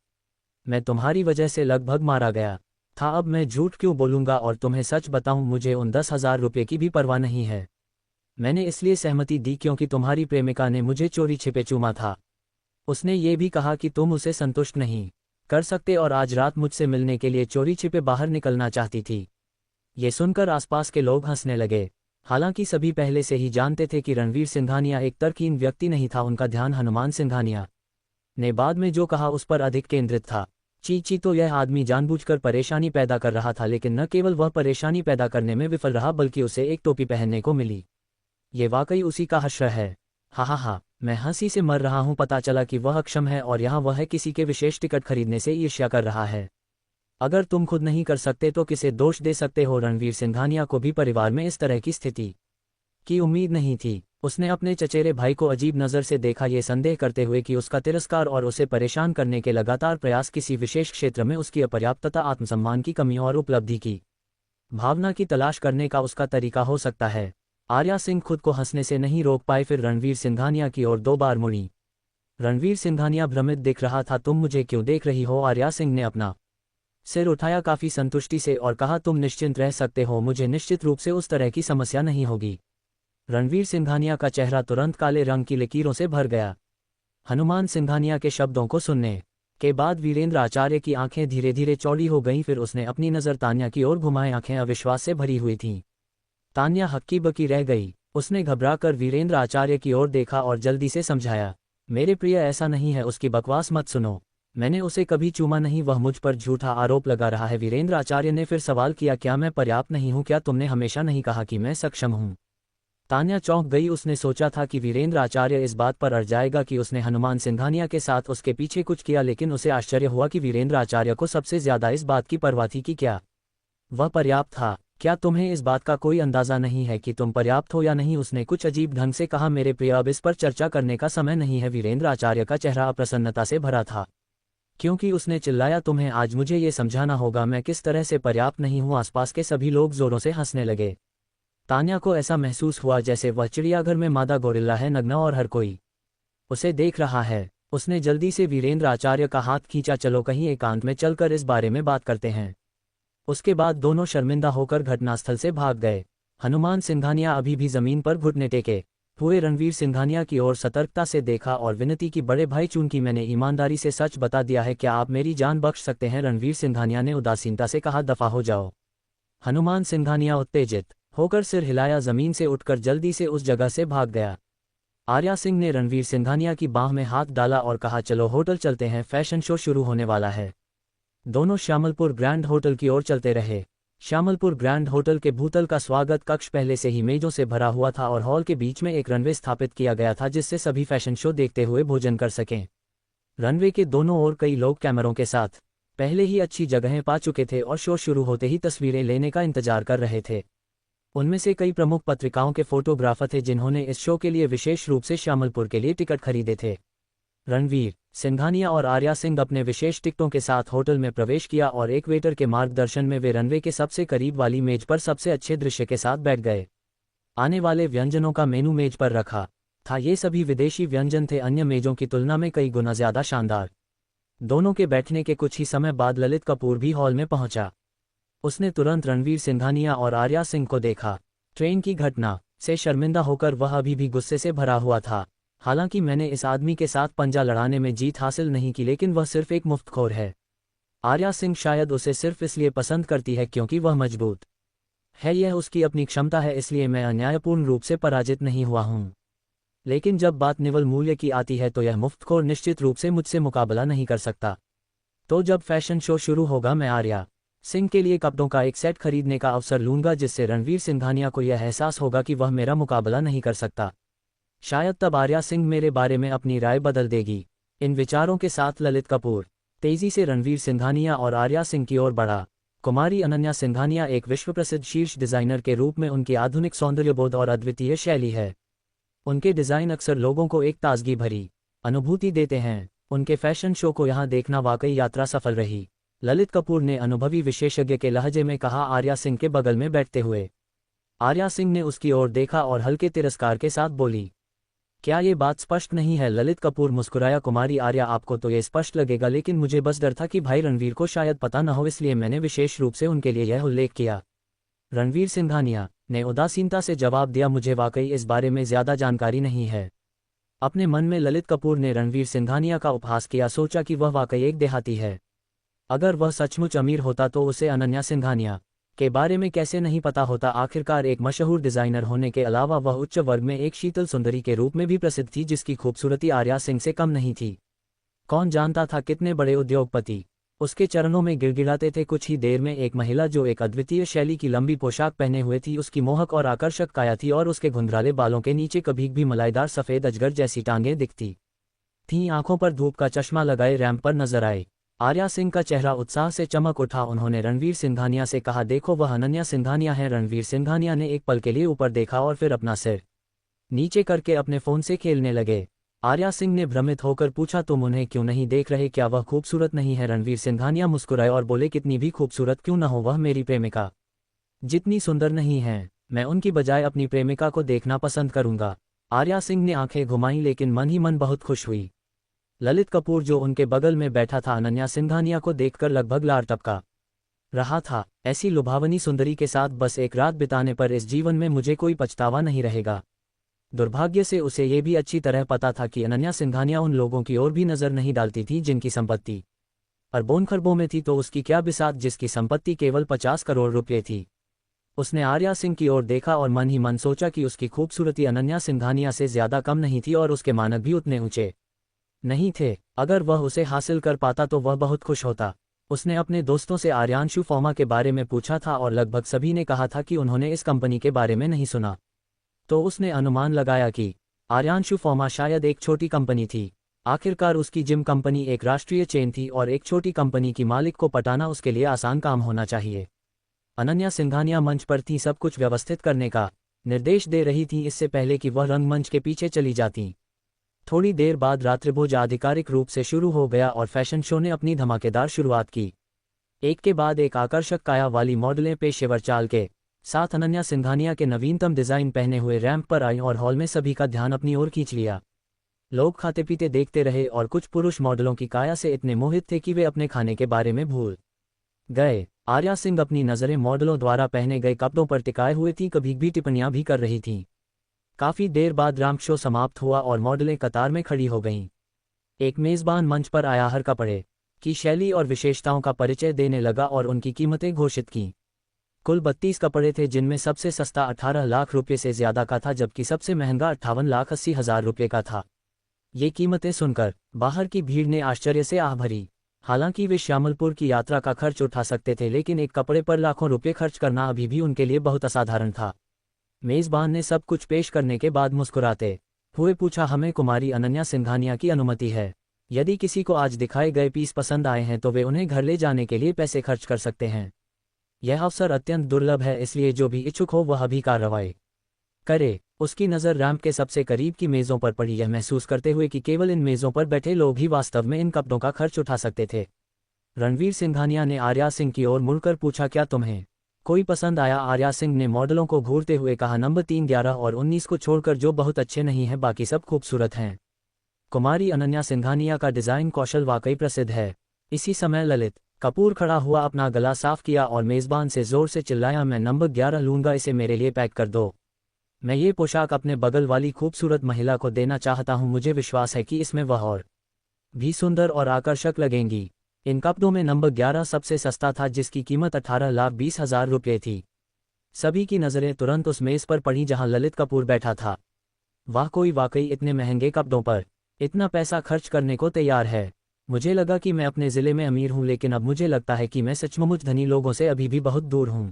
Speaker 2: मैं तुम्हारी वजह से लगभग मारा गया था। अब मैं झूठ क्यों बोलूँगा और तुम्हें सच बताऊँ, मुझे उन 10,000 रुपये की भी परवाह नहीं है। मैंने इसलिए सहमति दी क्योंकि तुम्हारी प्रेमिका ने मुझे चोरी छिपे चूमा था। उसने ये भी कहा कि तुम उसे संतुष्ट नहीं कर सकते और आज रात मुझसे मिलने के लिए चोरी छिपे बाहर निकलना चाहती थी। ये सुनकर आसपास के लोग हंसने लगे। हालांकि सभी पहले से ही जानते थे कि रणवीर सिंघानिया एक तर्कहीन व्यक्ति नहीं था। उनका ध्यान हनुमान सिंघानिया ने बाद में जो कहा उस पर अधिक केंद्रित था। ची तो यह आदमी जानबूझकर परेशानी पैदा कर रहा था, लेकिन न केवल वह परेशानी पैदा करने में विफल रहा बल्कि उसे एक टोपी पहनने को मिली। ये वाकई उसी का हश्र है। हा, मैं हंसी से मर रहा हूँ। पता चला कि वह अक्षम है और यहाँ वह किसी के विशेष टिकट खरीदने से ईर्ष्या कर रहा है। अगर तुम खुद नहीं कर सकते तो किसे दोष दे सकते हो? रणवीर सिंघानिया को भी परिवार में इस तरह की स्थिति की उम्मीद नहीं थी। उसने अपने चचेरे भाई को अजीब नज़र से देखा, ये संदेह करते हुए कि उसका तिरस्कार और उसे परेशान करने के लगातार प्रयास किसी विशेष क्षेत्र में उसकी अपर्याप्तता, आत्मसम्मान की कमी और उपलब्धि की भावना की तलाश करने का उसका तरीका हो सकता है। आर्या सिंह खुद को हंसने से नहीं रोक पाए, फिर रणवीर सिंघानिया की ओर 2 बार मुड़ी। रणवीर सिंघानिया भ्रमित दिख रहा था। तुम मुझे क्यों देख रही हो? आर्या सिंह ने अपना सिर उठाया काफ़ी संतुष्टि से और कहा, तुम निश्चिंत रह सकते हो, मुझे निश्चित रूप से उस तरह की समस्या नहीं होगी। रणवीर सिंघानिया का चेहरा तुरंत काले रंग की लकीरों से भर गया। हनुमान सिंघानिया के शब्दों को सुनने के बाद वीरेंद्र आचार्य की आंखें धीरे धीरे चौड़ी हो गईं। फिर उसने अपनी नज़र तान्या की ओर घुमाए। आंखें अविश्वास से भरी हुई थीं। तान्या हक्की बकी रह गई। उसने घबराकर वीरेंद्र आचार्य की ओर देखा और जल्दी से समझाया, मेरे प्रिय, ऐसा नहीं है, उसकी बकवास मत सुनो। मैंने उसे कभी चूमा नहीं, वह मुझ पर झूठा आरोप लगा रहा है। वीरेंद्र आचार्य ने फिर सवाल किया, क्या मैं पर्याप्त नहीं हूँ? क्या तुमने हमेशा नहीं कहा कि मैं सक्षम हूँ? तान्या चौंक गई। उसने सोचा था कि वीरेंद्र आचार्य इस बात पर अड़ जाएगा कि उसने हनुमान सिंघानिया के साथ उसके पीछे कुछ किया, लेकिन उसे आश्चर्य हुआ कि वीरेंद्र आचार्य को सबसे ज्यादा इस बात की परवाह थी कि क्या वह पर्याप्त था। क्या तुम्हें इस बात का कोई अंदाजा नहीं है कि तुम पर्याप्त हो या नहीं? उसने कुछ अजीब ढंग से कहा। मेरे प्रिय, अब इस पर चर्चा करने का समय नहीं है। वीरेंद्र आचार्य का चेहरा अप्रसन्नता से भरा था क्योंकि उसने चिल्लाया, तुम्हें आज मुझे ये समझाना होगा मैं किस तरह से पर्याप्त नहीं हूँ। आसपास के सभी लोग जोरों से हंसने लगे। तान्या को ऐसा महसूस हुआ जैसे वह चिड़ियाघर में मादा गोरिल्ला है, नग्न, और हर कोई उसे देख रहा है। उसने जल्दी से वीरेंद्र आचार्य का हाथ खींचा, चलो कहीं एकांत में चलकर इस बारे में बात करते हैं। उसके बाद दोनों शर्मिंदा होकर घटनास्थल से भाग गए। हनुमान सिंघानिया अभी भी जमीन पर घुटने टेके हुए रणवीर सिंघानिया की ओर सतर्कता से देखा और विनती की, बड़े भाई, चूंकि मैंने ईमानदारी से सच बता दिया है, क्या आप मेरी जान बख्श सकते हैं? रणवीर सिंघानिया ने उदासीनता से कहा, दफा हो जाओ। हनुमान सिंघानिया उत्तेजित होकर सिर हिलाया, जमीन से उठकर जल्दी से उस जगह से भाग गया। आर्या सिंह ने रणवीर सिंघानिया की बाह में हाथ डाला और कहा, चलो होटल चलते हैं, फैशन शो शुरू होने वाला है। दोनों श्यामलपुर ग्रैंड होटल की ओर चलते रहे। श्यामलपुर ग्रैंड होटल के भूतल का स्वागत कक्ष पहले से ही मेजों से भरा हुआ था और हॉल के बीच में एक रनवे स्थापित किया गया था जिससे सभी फैशन शो देखते हुए भोजन कर सकें। रनवे के दोनों ओर कई लोग कैमरों के साथ पहले ही अच्छी जगहें पा चुके थे और शो शुरू होते ही तस्वीरें लेने का इंतजार कर रहे थे। उनमें से कई प्रमुख पत्रिकाओं के फोटोग्राफर थे जिन्होंने इस शो के लिए विशेष रूप से श्यामलपुर के लिए टिकट खरीदे थे। रणवीर सिंघानिया और आर्या सिंह अपने विशेष टिकटों के साथ होटल में प्रवेश किया और एक वेटर के मार्गदर्शन में वे रनवे के सबसे करीब वाली मेज पर सबसे अच्छे दृश्य के साथ बैठ गए। आने वाले व्यंजनों का मेनू मेज पर रखा था। ये सभी विदेशी व्यंजन थे, अन्य मेजों की तुलना में कई गुना ज्यादा शानदार। दोनों के बैठने के कुछ ही समय बाद ललित कपूर भी हॉल में पहुंचा। उसने तुरंत रणवीर सिंघानिया और आर्या सिंह को देखा। ट्रेन की घटना से शर्मिंदा होकर वह अभी भी गुस्से से भरा हुआ था। हालांकि मैंने इस आदमी के साथ पंजा लड़ाने में जीत हासिल नहीं की, लेकिन वह सिर्फ एक मुफ्तखोर है। आर्या सिंह शायद उसे सिर्फ इसलिए पसंद करती है क्योंकि वह मजबूत है, यह उसकी अपनी क्षमता है, इसलिए मैं अन्यायपूर्ण रूप से पराजित नहीं हुआ हूं। लेकिन जब बात निवल मूल्य की आती है तो यह मुफ्तखोर निश्चित रूप से मुझसे मुकाबला नहीं कर सकता। तो जब फैशन शो शुरू होगा मैं आर्या सिंह के लिए कपड़ों का एक सेट खरीदने का अवसर लूंगा, जिससे रणवीर सिंघानिया को यह एहसास होगा कि वह मेरा मुकाबला नहीं कर सकता। शायद तब आर्या सिंह मेरे बारे में अपनी राय बदल देगी। इन विचारों के साथ ललित कपूर तेजी से रणवीर सिंघानिया और आर्या सिंह की ओर बढ़ा। कुमारी अनन्या सिंघानिया एक विश्व-प्रसिद्ध शीर्ष डिजाइनर के रूप में उनकी आधुनिक सौंदर्यबोध और अद्वितीय शैली है। उनके डिजाइन अक्सर लोगों को एक ताजगी भरी अनुभूति देते हैं। उनके फैशन शो को यहां देखना वाकई यात्रा सफल रही। ललित कपूर ने अनुभवी विशेषज्ञ के लहजे में कहा आर्या सिंह के बगल में बैठते हुए। आर्या सिंह ने उसकी ओर देखा और हल्के तिरस्कार के साथ बोली, क्या ये बात स्पष्ट नहीं है? ललित कपूर मुस्कुराया, कुमारी आर्या आपको तो ये स्पष्ट लगेगा, लेकिन मुझे बस डर था कि भाई रणवीर को शायद पता न हो, इसलिए मैंने विशेष रूप से उनके लिए यह उल्लेख किया। रणवीर सिंघानिया ने उदासीनता से जवाब दिया, मुझे वाकई इस बारे में ज्यादा जानकारी नहीं है। अपने मन में ललित कपूर ने रणवीर सिंघानिया का उपहास किया, सोचा कि वह वाकई एक देहाती है। अगर वह सचमुच अमीर होता तो उसे अनन्या सिंघानिया के बारे में कैसे नहीं पता होता। आखिरकार एक मशहूर डिजाइनर होने के अलावा वह उच्च वर्ग में एक शीतल सुंदरी के रूप में भी प्रसिद्ध थी, जिसकी खूबसूरती आर्या सिंह से कम नहीं थी। कौन जानता था कितने बड़े उद्योगपति उसके चरणों में गिड़गिड़ाते थे। कुछ ही देर में एक महिला जो एक अद्वितीय शैली की लंबी पोशाक पहने हुए थी, उसकी मोहक और आकर्षक काया थी और उसके घुंघराले बालों के नीचे कभी भी मलाईदार सफेद अजगर जैसी टांगें दिखती थीं। आंखों पर धूप का चश्मा लगाए रैंप पर नजर आए। आर्या सिंह का चेहरा उत्साह से चमक उठा। उन्होंने रणवीर सिंघानिया से कहा, देखो वह अनन्या सिंघानिया है। रणवीर सिंघानिया ने एक पल के लिए ऊपर देखा और फिर अपना सिर नीचे करके अपने फोन से खेलने लगे। आर्या सिंह ने भ्रमित होकर पूछा, तुम उन्हें क्यों नहीं देख रहे? क्या वह खूबसूरत नहीं है? रणवीर सिंघानिया मुस्कुराए और बोले, कितनी भी खूबसूरत क्यों न हो, वह मेरी प्रेमिका जितनी सुंदर नहीं है। मैं उनकी बजाय अपनी प्रेमिका को देखना पसंद करूंगा। आर्या सिंह ने आंखें घुमाईं, लेकिन मन ही मन बहुत खुश हुई। ललित कपूर जो उनके बगल में बैठा था, अनन्या सिंघानिया को देखकर लगभग लार टपका रहा था। ऐसी लुभावनी सुंदरी के साथ बस एक रात बिताने पर इस जीवन में मुझे कोई पछतावा नहीं रहेगा। दुर्भाग्य से उसे ये भी अच्छी तरह पता था कि अनन्या सिंघानिया उन लोगों की ओर भी नजर नहीं डालती थी जिनकी संपत्ति अरबों खरबों में थी, तो उसकी क्या बिसात जिसकी संपत्ति केवल 50 करोड़ रुपये थी। उसने आर्या सिंह की ओर देखा और मन ही मन सोचा कि उसकी खूबसूरती अनन्या सिंघानिया से ज्यादा कम नहीं थी और उसके मानक भी उतने ऊंचे नहीं थे। अगर वह उसे हासिल कर पाता तो वह बहुत खुश होता। उसने अपने दोस्तों से आर्यांशु फॉर्मा के बारे में पूछा था और लगभग सभी ने कहा था कि उन्होंने इस कंपनी के बारे में नहीं सुना। तो उसने अनुमान लगाया कि आर्यांशु फॉर्मा शायद एक छोटी कंपनी थी। आखिरकार उसकी जिम कंपनी एक राष्ट्रीय चेन थी और एक छोटी कंपनी की मालिक को पटाना उसके लिए आसान काम होना चाहिए। अनन्या सिंघानिया मंच पर थी, सब कुछ व्यवस्थित करने का निर्देश दे रही थी इससे पहले कि वह रंगमंच के पीछे चली जाती। थोड़ी देर बाद रात्रिभोज आधिकारिक रूप से शुरू हो गया और फैशन शो ने अपनी धमाकेदार शुरुआत की। एक के बाद एक आकर्षक काया वाली मॉडलें पेशेवर चाल के साथ अनन्या सिंघानिया के नवीनतम डिजाइन पहने हुए रैंप पर आईं और हॉल में सभी का ध्यान अपनी ओर खींच लिया। लोग खाते पीते देखते रहे और कुछ पुरुष मॉडलों की काया से इतने मोहित थे कि वे अपने खाने के बारे में भूल गए। आर्या सिंह अपनी नज़रें मॉडलों द्वारा पहने गए कपड़ों पर टिकाए हुए थी, कभी भी टिप्पणियां भी कर रही थीं। काफी देर बाद रैंप शो समाप्त हुआ और मॉडलें कतार में खड़ी हो गईं। एक मेजबान मंच पर आया हर कपड़े की शैली और विशेषताओं का परिचय देने लगा और उनकी कीमतें घोषित की। कुल 32 कपड़े थे, जिनमें सबसे सस्ता 18 लाख रुपये से ज्यादा का था, जबकि सबसे महंगा 58,80,000 रुपये का था। ये कीमतें सुनकर बाहर की भीड़ ने आश्चर्य से आह भरी। हालांकि वे श्यामलपुर की यात्रा का खर्च उठा सकते थे, लेकिन एक कपड़े पर लाखों रुपये खर्च करना अभी भी उनके लिए बहुत असाधारण था। मेजबान ने सब कुछ पेश करने के बाद मुस्कुराते हुए पूछा, हमें कुमारी अनन्या सिंघानिया की अनुमति है। यदि किसी को आज दिखाए गए पीस पसंद आए हैं तो वे उन्हें घर ले जाने के लिए पैसे खर्च कर सकते हैं। यह अवसर अत्यंत दुर्लभ है, इसलिए जो भी इच्छुक हो वह अभी कार्रवाई करे। उसकी नज़र रैंप के सबसे करीब की मेज़ों पर पड़ी, यह महसूस करते हुए कि केवल इन मेज़ों पर बैठे लोग ही वास्तव में इन कपड़ों का खर्च उठा सकते थे। रणवीर सिंघानिया ने आर्या सिंह की ओर मुड़कर पूछा, क्या तुम्हें कोई पसंद आया? आर्या सिंह ने मॉडलों को घूरते हुए कहा, नंबर 3, 11 और 19 को छोड़कर जो बहुत अच्छे नहीं हैं, बाकी सब खूबसूरत हैं। कुमारी अनन्या सिंघानिया का डिज़ाइन कौशल वाकई प्रसिद्ध है। इसी समय ललित कपूर खड़ा हुआ, अपना गला साफ किया और मेज़बान से जोर से चिल्लाया, मैं नंबर 11 लूंगा, इसे मेरे लिए पैक कर दो। मैं ये पोशाक अपने बगल वाली खूबसूरत महिला को देना चाहता हूँ। मुझे विश्वास है कि इसमें वह और भी सुंदर और आकर्षक लगेंगी। इन कपड़ों में नंबर 11 सबसे सस्ता था, जिसकी कीमत 18,20,000 रुपये थी। सभी की नज़रें तुरंत उस मेज़ पर पड़ी जहां ललित कपूर बैठा था। वाह, कोई वाकई इतने महंगे कपड़ों पर इतना पैसा खर्च करने को तैयार है। मुझे लगा कि मैं अपने ज़िले में अमीर हूं, लेकिन अब मुझे लगता है कि मैं सचमुच धनी लोगों से अभी भी बहुत दूर हूं।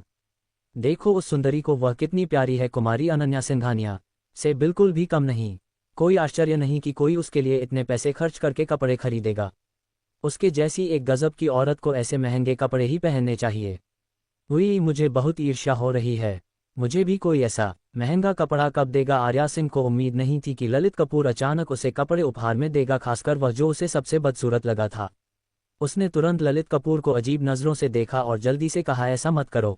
Speaker 2: देखो उस सुंदरी को, वह कितनी प्यारी है। कुमारी अनन्या सिंघानिया से बिल्कुल भी कम नहीं। कोई आश्चर्य नहीं कि कोई उसके लिए इतने पैसे खर्च करके कपड़े खरीदेगा। उसके जैसी एक गजब की औरत को ऐसे महंगे कपड़े ही पहनने चाहिए। हुई, मुझे बहुत ईर्ष्या हो रही है। मुझे भी कोई ऐसा महंगा कपड़ा कब देगा। आर्या सिंह को उम्मीद नहीं थी कि ललित कपूर अचानक उसे कपड़े उपहार में देगा, खासकर वह जो उसे सबसे बदसूरत लगा था। उसने तुरंत ललित कपूर को अजीब नज़रों से देखा और जल्दी से कहा, ऐसा मत करो।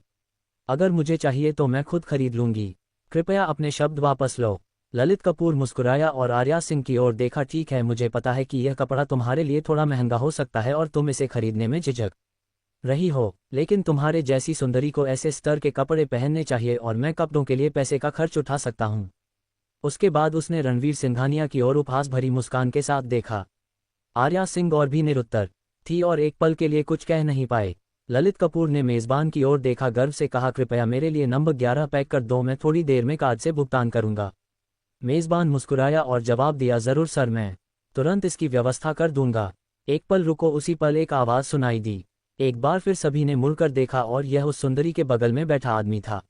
Speaker 2: अगर मुझे चाहिए तो मैं खुद खरीद लूंगी। कृपया अपने शब्द वापस लो। ललित कपूर मुस्कुराया और आर्या सिंह की ओर देखा। ठीक है, मुझे पता है कि यह कपड़ा तुम्हारे लिए थोड़ा महंगा हो सकता है और तुम इसे खरीदने में झिझक रही हो, लेकिन तुम्हारे जैसी सुंदरी को ऐसे स्तर के कपड़े पहनने चाहिए और मैं कपड़ों के लिए पैसे का खर्च उठा सकता हूँ। उसके बाद उसने रणवीर सिंघानिया की ओर उपहास भरी मुस्कान के साथ देखा। आर्या सिंह और भी निरुत्तर थी और एक पल के लिए कुछ कह नहीं पाए। ललित कपूर ने मेज़बान की ओर देखा, गर्व से कहा, कृपया मेरे लिए नंबर 11 पैक कर दो, मैं थोड़ी देर में कार्ड से भुगतान करूंगा। मेज़बान मुस्कुराया और जवाब दिया, ज़रूर सर, मैं तुरंत इसकी व्यवस्था कर दूंगा। एक पल रुको। उसी पल एक आवाज़ सुनाई दी। एक बार फिर सभी ने मुड़कर देखा और यह उस सुंदरी के बगल में बैठा आदमी था।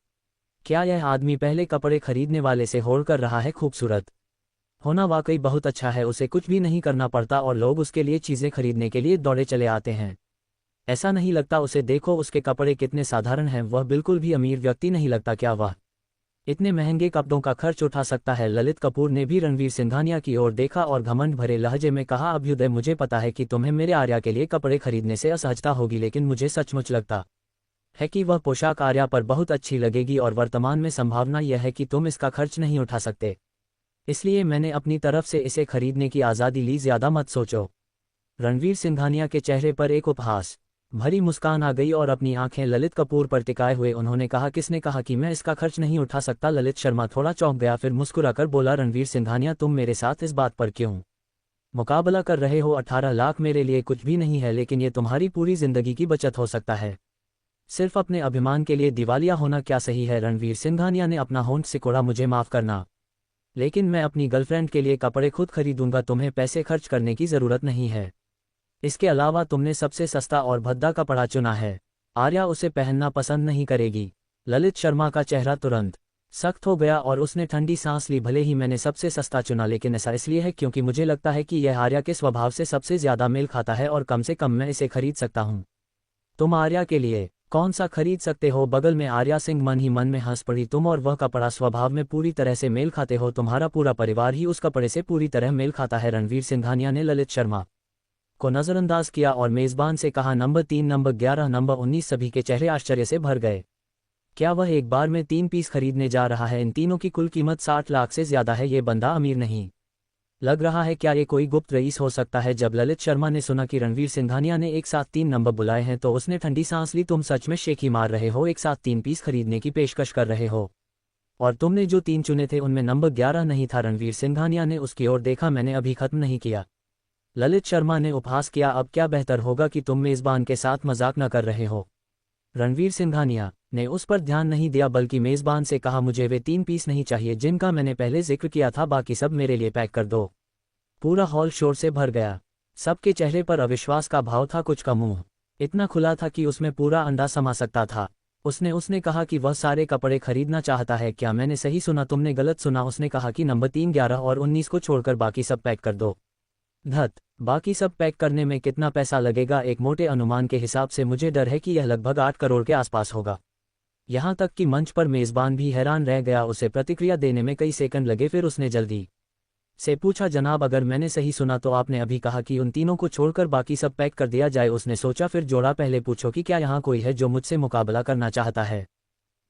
Speaker 2: क्या यह आदमी पहले कपड़े खरीदने वाले से होड़ कर रहा है? खूबसूरत होना वाकई बहुत अच्छा है, उसे कुछ भी नहीं करना पड़ता और लोग उसके लिए चीज़ें खरीदने के लिए दौड़े चले आते हैं। ऐसा नहीं लगता? उसे देखो, उसके कपड़े कितने साधारण हैं, वह बिल्कुल भी अमीर व्यक्ति नहीं लगता। क्या वह इतने महंगे कपड़ों का खर्च उठा सकता है? ललित कपूर ने भी रणवीर सिंघानिया की ओर देखा और घमंड भरे लहजे में कहा, अभ्युदय, मुझे पता है कि तुम्हें मेरे आर्या के लिए कपड़े खरीदने से असहजता होगी, लेकिन मुझे सचमुच लगता है कि वह पोशाक आर्या पर बहुत अच्छी लगेगी और वर्तमान में संभावना यह है कि तुम इसका खर्च नहीं उठा सकते, इसलिए मैंने अपनी तरफ से इसे खरीदने की आज़ादी ली। ज़्यादा मत सोचो। रणवीर सिंघानिया के चेहरे पर एक उपहास भरी मुस्कान आ गई और अपनी आंखें ललित कपूर पर टिकाए हुए उन्होंने कहा, किसने कहा कि मैं इसका खर्च नहीं उठा सकता? ललित शर्मा थोड़ा चौंक गया, फिर मुस्कुराकर बोला, रणवीर सिंघानिया, तुम मेरे साथ इस बात पर क्यों मुकाबला कर रहे हो? 18 लाख मेरे लिए कुछ भी नहीं है, लेकिन ये तुम्हारी पूरी जिंदगी की बचत हो सकता है। सिर्फ अपने अभिमान के लिए दिवालिया होना क्या सही है? रणवीर सिंघानिया ने अपना होंठ सिकोड़ा, मुझे माफ करना, लेकिन मैं अपनी गर्लफ्रेंड के लिए कपड़े खुद खरीदूंगा, तुम्हें पैसे खर्च करने की ज़रूरत नहीं है। इसके अलावा तुमने सबसे सस्ता और भद्दा कपड़ा चुना है। आर्या उसे पहनना पसंद नहीं करेगी। ललित शर्मा का चेहरा तुरंत सख्त हो गया और उसने ठंडी सांस ली। भले ही मैंने सबसे सस्ता चुना, लेकिन ऐसा इसलिए है क्योंकि मुझे लगता है कि यह आर्या के स्वभाव से सबसे ज़्यादा मेल खाता है और कम से कम मैं इसे खरीद सकता हूँ। तुम आर्या के लिए कौन सा खरीद सकते हो? बगल में आर्या सिंह मन ही मन में हंस पड़ी। तुम और वह कपड़ा स्वभाव में पूरी तरह से मेल खाते हो, तुम्हारा पूरा परिवार ही उस कपड़े से पूरी तरह मेल खाता है। रणवीर सिंघानिया ने ललित शर्मा को नज़रअंदाज किया और मेज़बान से कहा, नंबर 3, नंबर 11, नंबर 19। सभी के चेहरे आश्चर्य से भर गए। क्या वह एक बार में 3 पीस खरीदने जा रहा है? इन तीनों की कुल कीमत 60 लाख से ज़्यादा है। ये बंदा अमीर नहीं लग रहा है। क्या ये कोई गुप्त रईस हो सकता है? जब ललित शर्मा ने सुना कि रणवीर सिंघानिया ने एक साथ 3 नंबर बुलाए हैं तो उसने ठंडी सांस ली। तुम सच में शेखी मार रहे हो? एक साथ 3 पीस खरीदने की पेशकश कर रहे हो और तुमने जो 3 चुने थे उनमें नंबर 11 नहीं था? रणवीर सिंघानिया ने उसकी ओर देखा, मैंने अभी खत्म नहीं किया। ललित शर्मा ने उपहास किया, अब क्या बेहतर होगा कि तुम मेज़बान के साथ मजाक न कर रहे हो। रणवीर सिंघानिया ने उस पर ध्यान नहीं दिया बल्कि मेज़बान से कहा, मुझे वे 3 पीस नहीं चाहिए जिनका मैंने पहले जिक्र किया था, बाकी सब मेरे लिए पैक कर दो। पूरा हॉल शोर से भर गया। सबके चेहरे पर अविश्वास का भाव था। कुछ का मुंह इतना खुला था कि उसमें पूरा अंडा समा सकता था। उसने कहा कि वह सारे कपड़े खरीदना चाहता है। क्या मैंने सही सुना? तुमने गलत सुना। उसने कहा कि नंबर 3, 11 और 19 को छोड़कर बाकी सब पैक कर दो। धत, बाकी सब पैक करने में कितना पैसा लगेगा? एक मोटे अनुमान के हिसाब से मुझे डर है कि यह लगभग 8 करोड़ के आसपास होगा। यहाँ तक कि मंच पर मेज़बान भी हैरान रह गया। उसे प्रतिक्रिया देने में कई सेकंड लगे, फिर उसने जल्दी से पूछा, जनाब, अगर मैंने सही सुना तो आपने अभी कहा कि उन तीनों को छोड़कर बाकी सब पैक कर दिया जाए? उसने सोचा, फिर जोड़ा, पहले पूछो कि क्या यहाँ कोई है जो मुझसे मुकाबला करना चाहता है?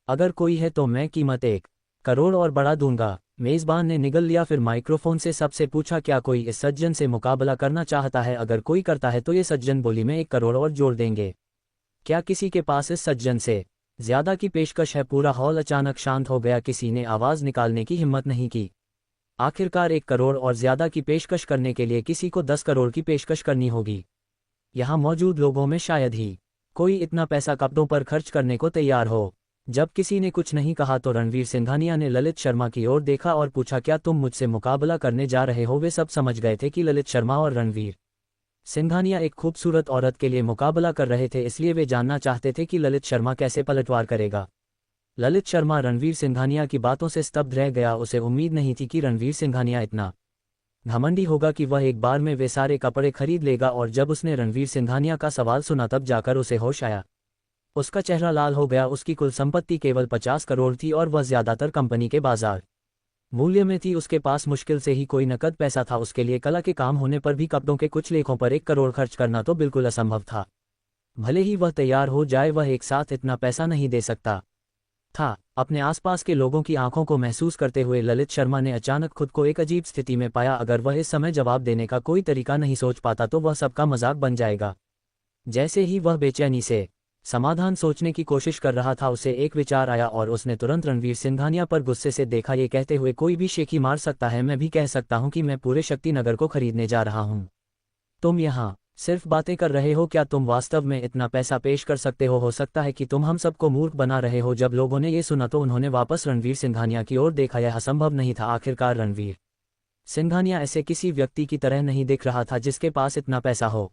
Speaker 2: अगर कोई है तो मैं कीमत 1 करोड़ और बढ़ा दूंगा। मेज़बान ने निगल लिया, फिर माइक्रोफोन से सबसे पूछा, क्या कोई इस सज्जन से मुकाबला करना चाहता है? अगर कोई करता है तो ये सज्जन बोली, में 1 करोड़ और जोड़ देंगे। क्या किसी के पास इस सज्जन से ज्यादा की पेशकश है? पूरा हॉल अचानक शांत हो गया। किसी ने आवाज़ निकालने की हिम्मत नहीं की। आखिरकार 1 करोड़ और ज्यादा की पेशकश करने के लिए किसी को 10 करोड़ की पेशकश करनी होगी। यहाँ मौजूद लोगों में शायद ही कोई इतना पैसा कपड़ों पर खर्च करने को तैयार हो। जब किसी ने कुछ नहीं कहा तो रणवीर सिंघानिया ने ललित शर्मा की ओर देखा और पूछा, क्या तुम मुझसे मुकाबला करने जा रहे हो? वे सब समझ गए थे कि ललित शर्मा और रणवीर सिंघानिया एक खूबसूरत औरत के लिए मुकाबला कर रहे थे, इसलिए वे जानना चाहते थे कि ललित शर्मा कैसे पलटवार करेगा। ललित शर्मा रणवीर सिंघानिया की बातों से स्तब्ध रह गया। उसे उम्मीद नहीं थी कि रणवीर सिंघानिया इतना घमंडी होगा कि वह एक बार में वे सारे कपड़े खरीद लेगा, और जब उसने रणवीर सिंघानिया का सवाल सुना तब जाकर उसे होश आया। उसका चेहरा लाल हो गया। उसकी कुल संपत्ति केवल 50 करोड़ थी और वह ज्यादातर कंपनी के बाजार मूल्य में थी। उसके पास मुश्किल से ही कोई नकद पैसा था। उसके लिए कला के काम होने पर भी कपड़ों के कुछ लेखों पर 1 करोड़ खर्च करना तो बिल्कुल असंभव था। भले ही वह तैयार हो जाए, वह एक साथ इतना पैसा नहीं दे सकता था। अपने आसपास के लोगों की आंखों को महसूस करते हुए ललित शर्मा ने अचानक खुद को एक अजीब स्थिति में पाया। अगर वह इस समय जवाब देने का कोई तरीका नहीं सोच पाता तो वह सबका मजाक बन जाएगा। जैसे ही वह बेचैनी से समाधान सोचने की कोशिश कर रहा था, उसे एक विचार आया और उसने तुरंत रणवीर सिंघानिया पर गुस्से से देखा, ये कहते हुए, कोई भी शेखी मार सकता है, मैं भी कह सकता हूं कि मैं पूरे शक्तिनगर को खरीदने जा रहा हूं। तुम यहाँ सिर्फ बातें कर रहे हो, क्या तुम वास्तव में इतना पैसा पेश कर सकते हो? सकता है कि तुम हम सबको मूर्ख बना रहे हो। जब लोगों ने ये सुना तो उन्होंने वापस रणवीर सिंघानिया की ओर देखा। यह असंभव नहीं था। आखिरकार रणवीर सिंघानिया ऐसे किसी व्यक्ति की तरह नहीं दिख रहा था जिसके पास इतना पैसा हो।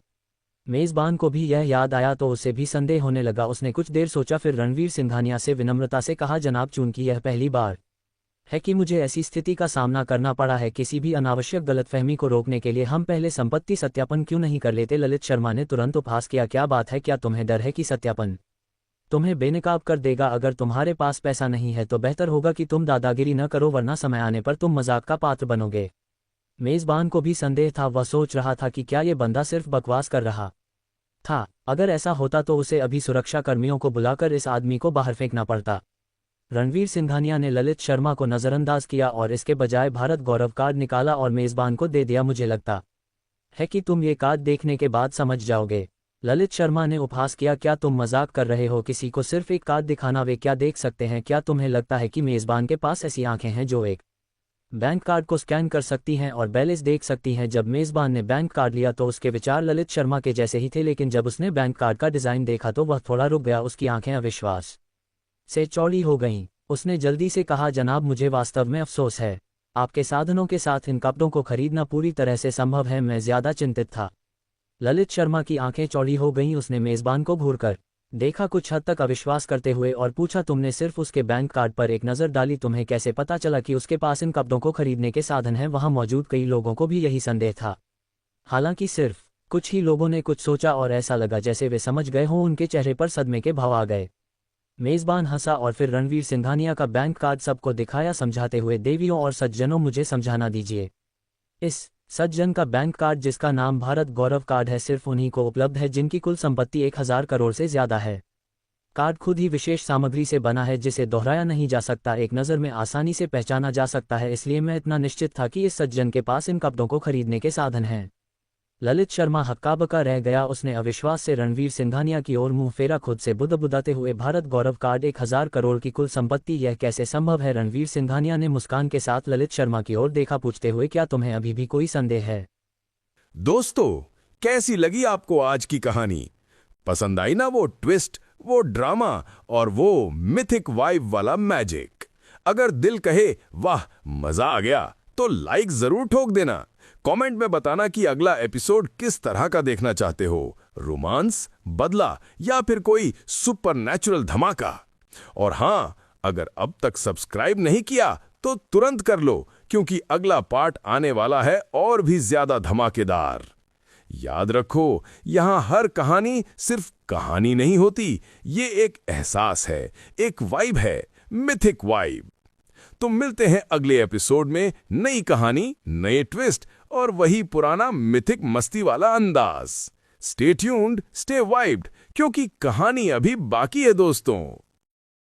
Speaker 2: मेजबान को भी यह याद आया तो उसे भी संदेह होने लगा। उसने कुछ देर सोचा, फिर रणवीर सिंघानिया से विनम्रता से कहा, जनाब, चूंकि यह पहली बार है कि मुझे ऐसी स्थिति का सामना करना पड़ा है, किसी भी अनावश्यक गलतफहमी को रोकने के लिए हम पहले संपत्ति सत्यापन क्यों नहीं कर लेते? ललित शर्मा ने तुरंत उपहास किया, क्या बात है? क्या तुम्हें डर है कि सत्यापन तुम्हें बेनकाब कर देगा? अगर तुम्हारे पास पैसा नहीं है तो बेहतर होगा कि तुम दादागिरी न करो, वरना समय आने पर तुम मजाक का पात्र बनोगे। मेजबान को भी संदेह था। वह सोच रहा था कि क्या ये बंदा सिर्फ बकवास कर रहा था। अगर ऐसा होता तो उसे अभी सुरक्षा कर्मियों को बुलाकर इस आदमी को बाहर फेंकना पड़ता। रणवीर सिंघानिया ने ललित शर्मा को नजरअंदाज किया और इसके बजाय भारत गौरव कार्ड निकाला और मेजबान को दे दिया। मुझे लगता है कि तुम ये कार्ड देखने के बाद समझ जाओगे। ललित शर्मा ने उपहास किया, क्या तुम मजाक कर रहे हो? किसी को सिर्फ एक कार्ड दिखाना, वे क्या देख सकते हैं? क्या तुम्हें लगता है कि मेजबान के पास ऐसी आंखें हैं जो एक बैंक कार्ड को स्कैन कर सकती हैं और बैलेंस देख सकती हैं? जब मेजबान ने बैंक कार्ड लिया तो उसके विचार ललित शर्मा के जैसे ही थे, लेकिन जब उसने बैंक कार्ड का डिजाइन देखा तो वह थोड़ा रुक गया। उसकी आंखें अविश्वास से चौड़ी हो गईं। उसने जल्दी से कहा, जनाब, मुझे वास्तव में अफसोस है। आपके साधनों के साथ इन कपड़ों को खरीदना पूरी तरह से संभव है। मैं ज्यादा चिंतित था। ललित शर्मा की आंखें चौड़ी हो गईं। उसने मेजबान को घूरकर देखा, कुछ हद तक अविश्वास करते हुए, और पूछा, तुमने सिर्फ उसके बैंक कार्ड पर एक नज़र डाली, तुम्हें कैसे पता चला कि उसके पास इन कपड़ों को खरीदने के साधन हैं? वहां मौजूद कई लोगों को भी यही संदेह था। हालांकि सिर्फ कुछ ही लोगों ने कुछ सोचा और ऐसा लगा जैसे वे समझ गए हों। उनके चेहरे पर सदमे के भाव आ गए। मेजबान हंसा और फिर रणवीर सिंघानिया का बैंक कार्ड सबको दिखाया, समझाते हुए, देवियों और सज्जनों, मुझे समझाना दीजिए। इस सज्जन का बैंक कार्ड, जिसका नाम भारत गौरव कार्ड है, सिर्फ उन्हीं को उपलब्ध है जिनकी कुल संपत्ति 1000 करोड़ से ज्यादा है। कार्ड खुद ही विशेष सामग्री से बना है जिसे दोहराया नहीं जा सकता, एक नज़र में आसानी से पहचाना जा सकता है। इसलिए मैं इतना निश्चित था कि इस सज्जन के पास इन कपड़ों को खरीदने के साधन हैं। ललित शर्मा हक्का-बक्का रह गया। उसने अविश्वास से रणवीर सिंघानिया की ओर मुंह फेरा, खुद से बुदबुदाते हुए, भारत गौरव कार्ड, 1000 करोड़ की कुल संपत्ति, यह कैसे संभव है? रणवीर सिंघानिया ने मुस्कान के साथ ललित शर्मा की ओर देखा, पूछते हुए, क्या तुम्हें अभी भी कोई संदेह है?
Speaker 1: दोस्तों, कैसी लगी आपको आज की कहानी? पसंद आई ना वो ट्विस्ट, वो ड्रामा और वो मिथिक वाइब वाला मैजिक? अगर दिल कहे वाह मजा आ गया तो लाइक जरूर ठोक देना। कमेंट में बताना कि अगला एपिसोड किस तरह का देखना चाहते हो, रोमांस, बदला या फिर कोई सुपरनैचुरल धमाका। और हां, अगर अब तक सब्सक्राइब नहीं किया तो तुरंत कर लो, क्योंकि अगला पार्ट आने वाला है और भी ज्यादा धमाकेदार। याद रखो, यहां हर कहानी सिर्फ कहानी नहीं होती, ये एक एहसास है, एक वाइब है, मिथिक वाइब। तो मिलते हैं अगले एपिसोड में, नई कहानी, नए ट्विस्ट और वही पुराना मिथिक मस्ती वाला अंदाज। स्टे ट्यून्ड, स्टे वाइब्ड, क्योंकि कहानी अभी बाकी है दोस्तों।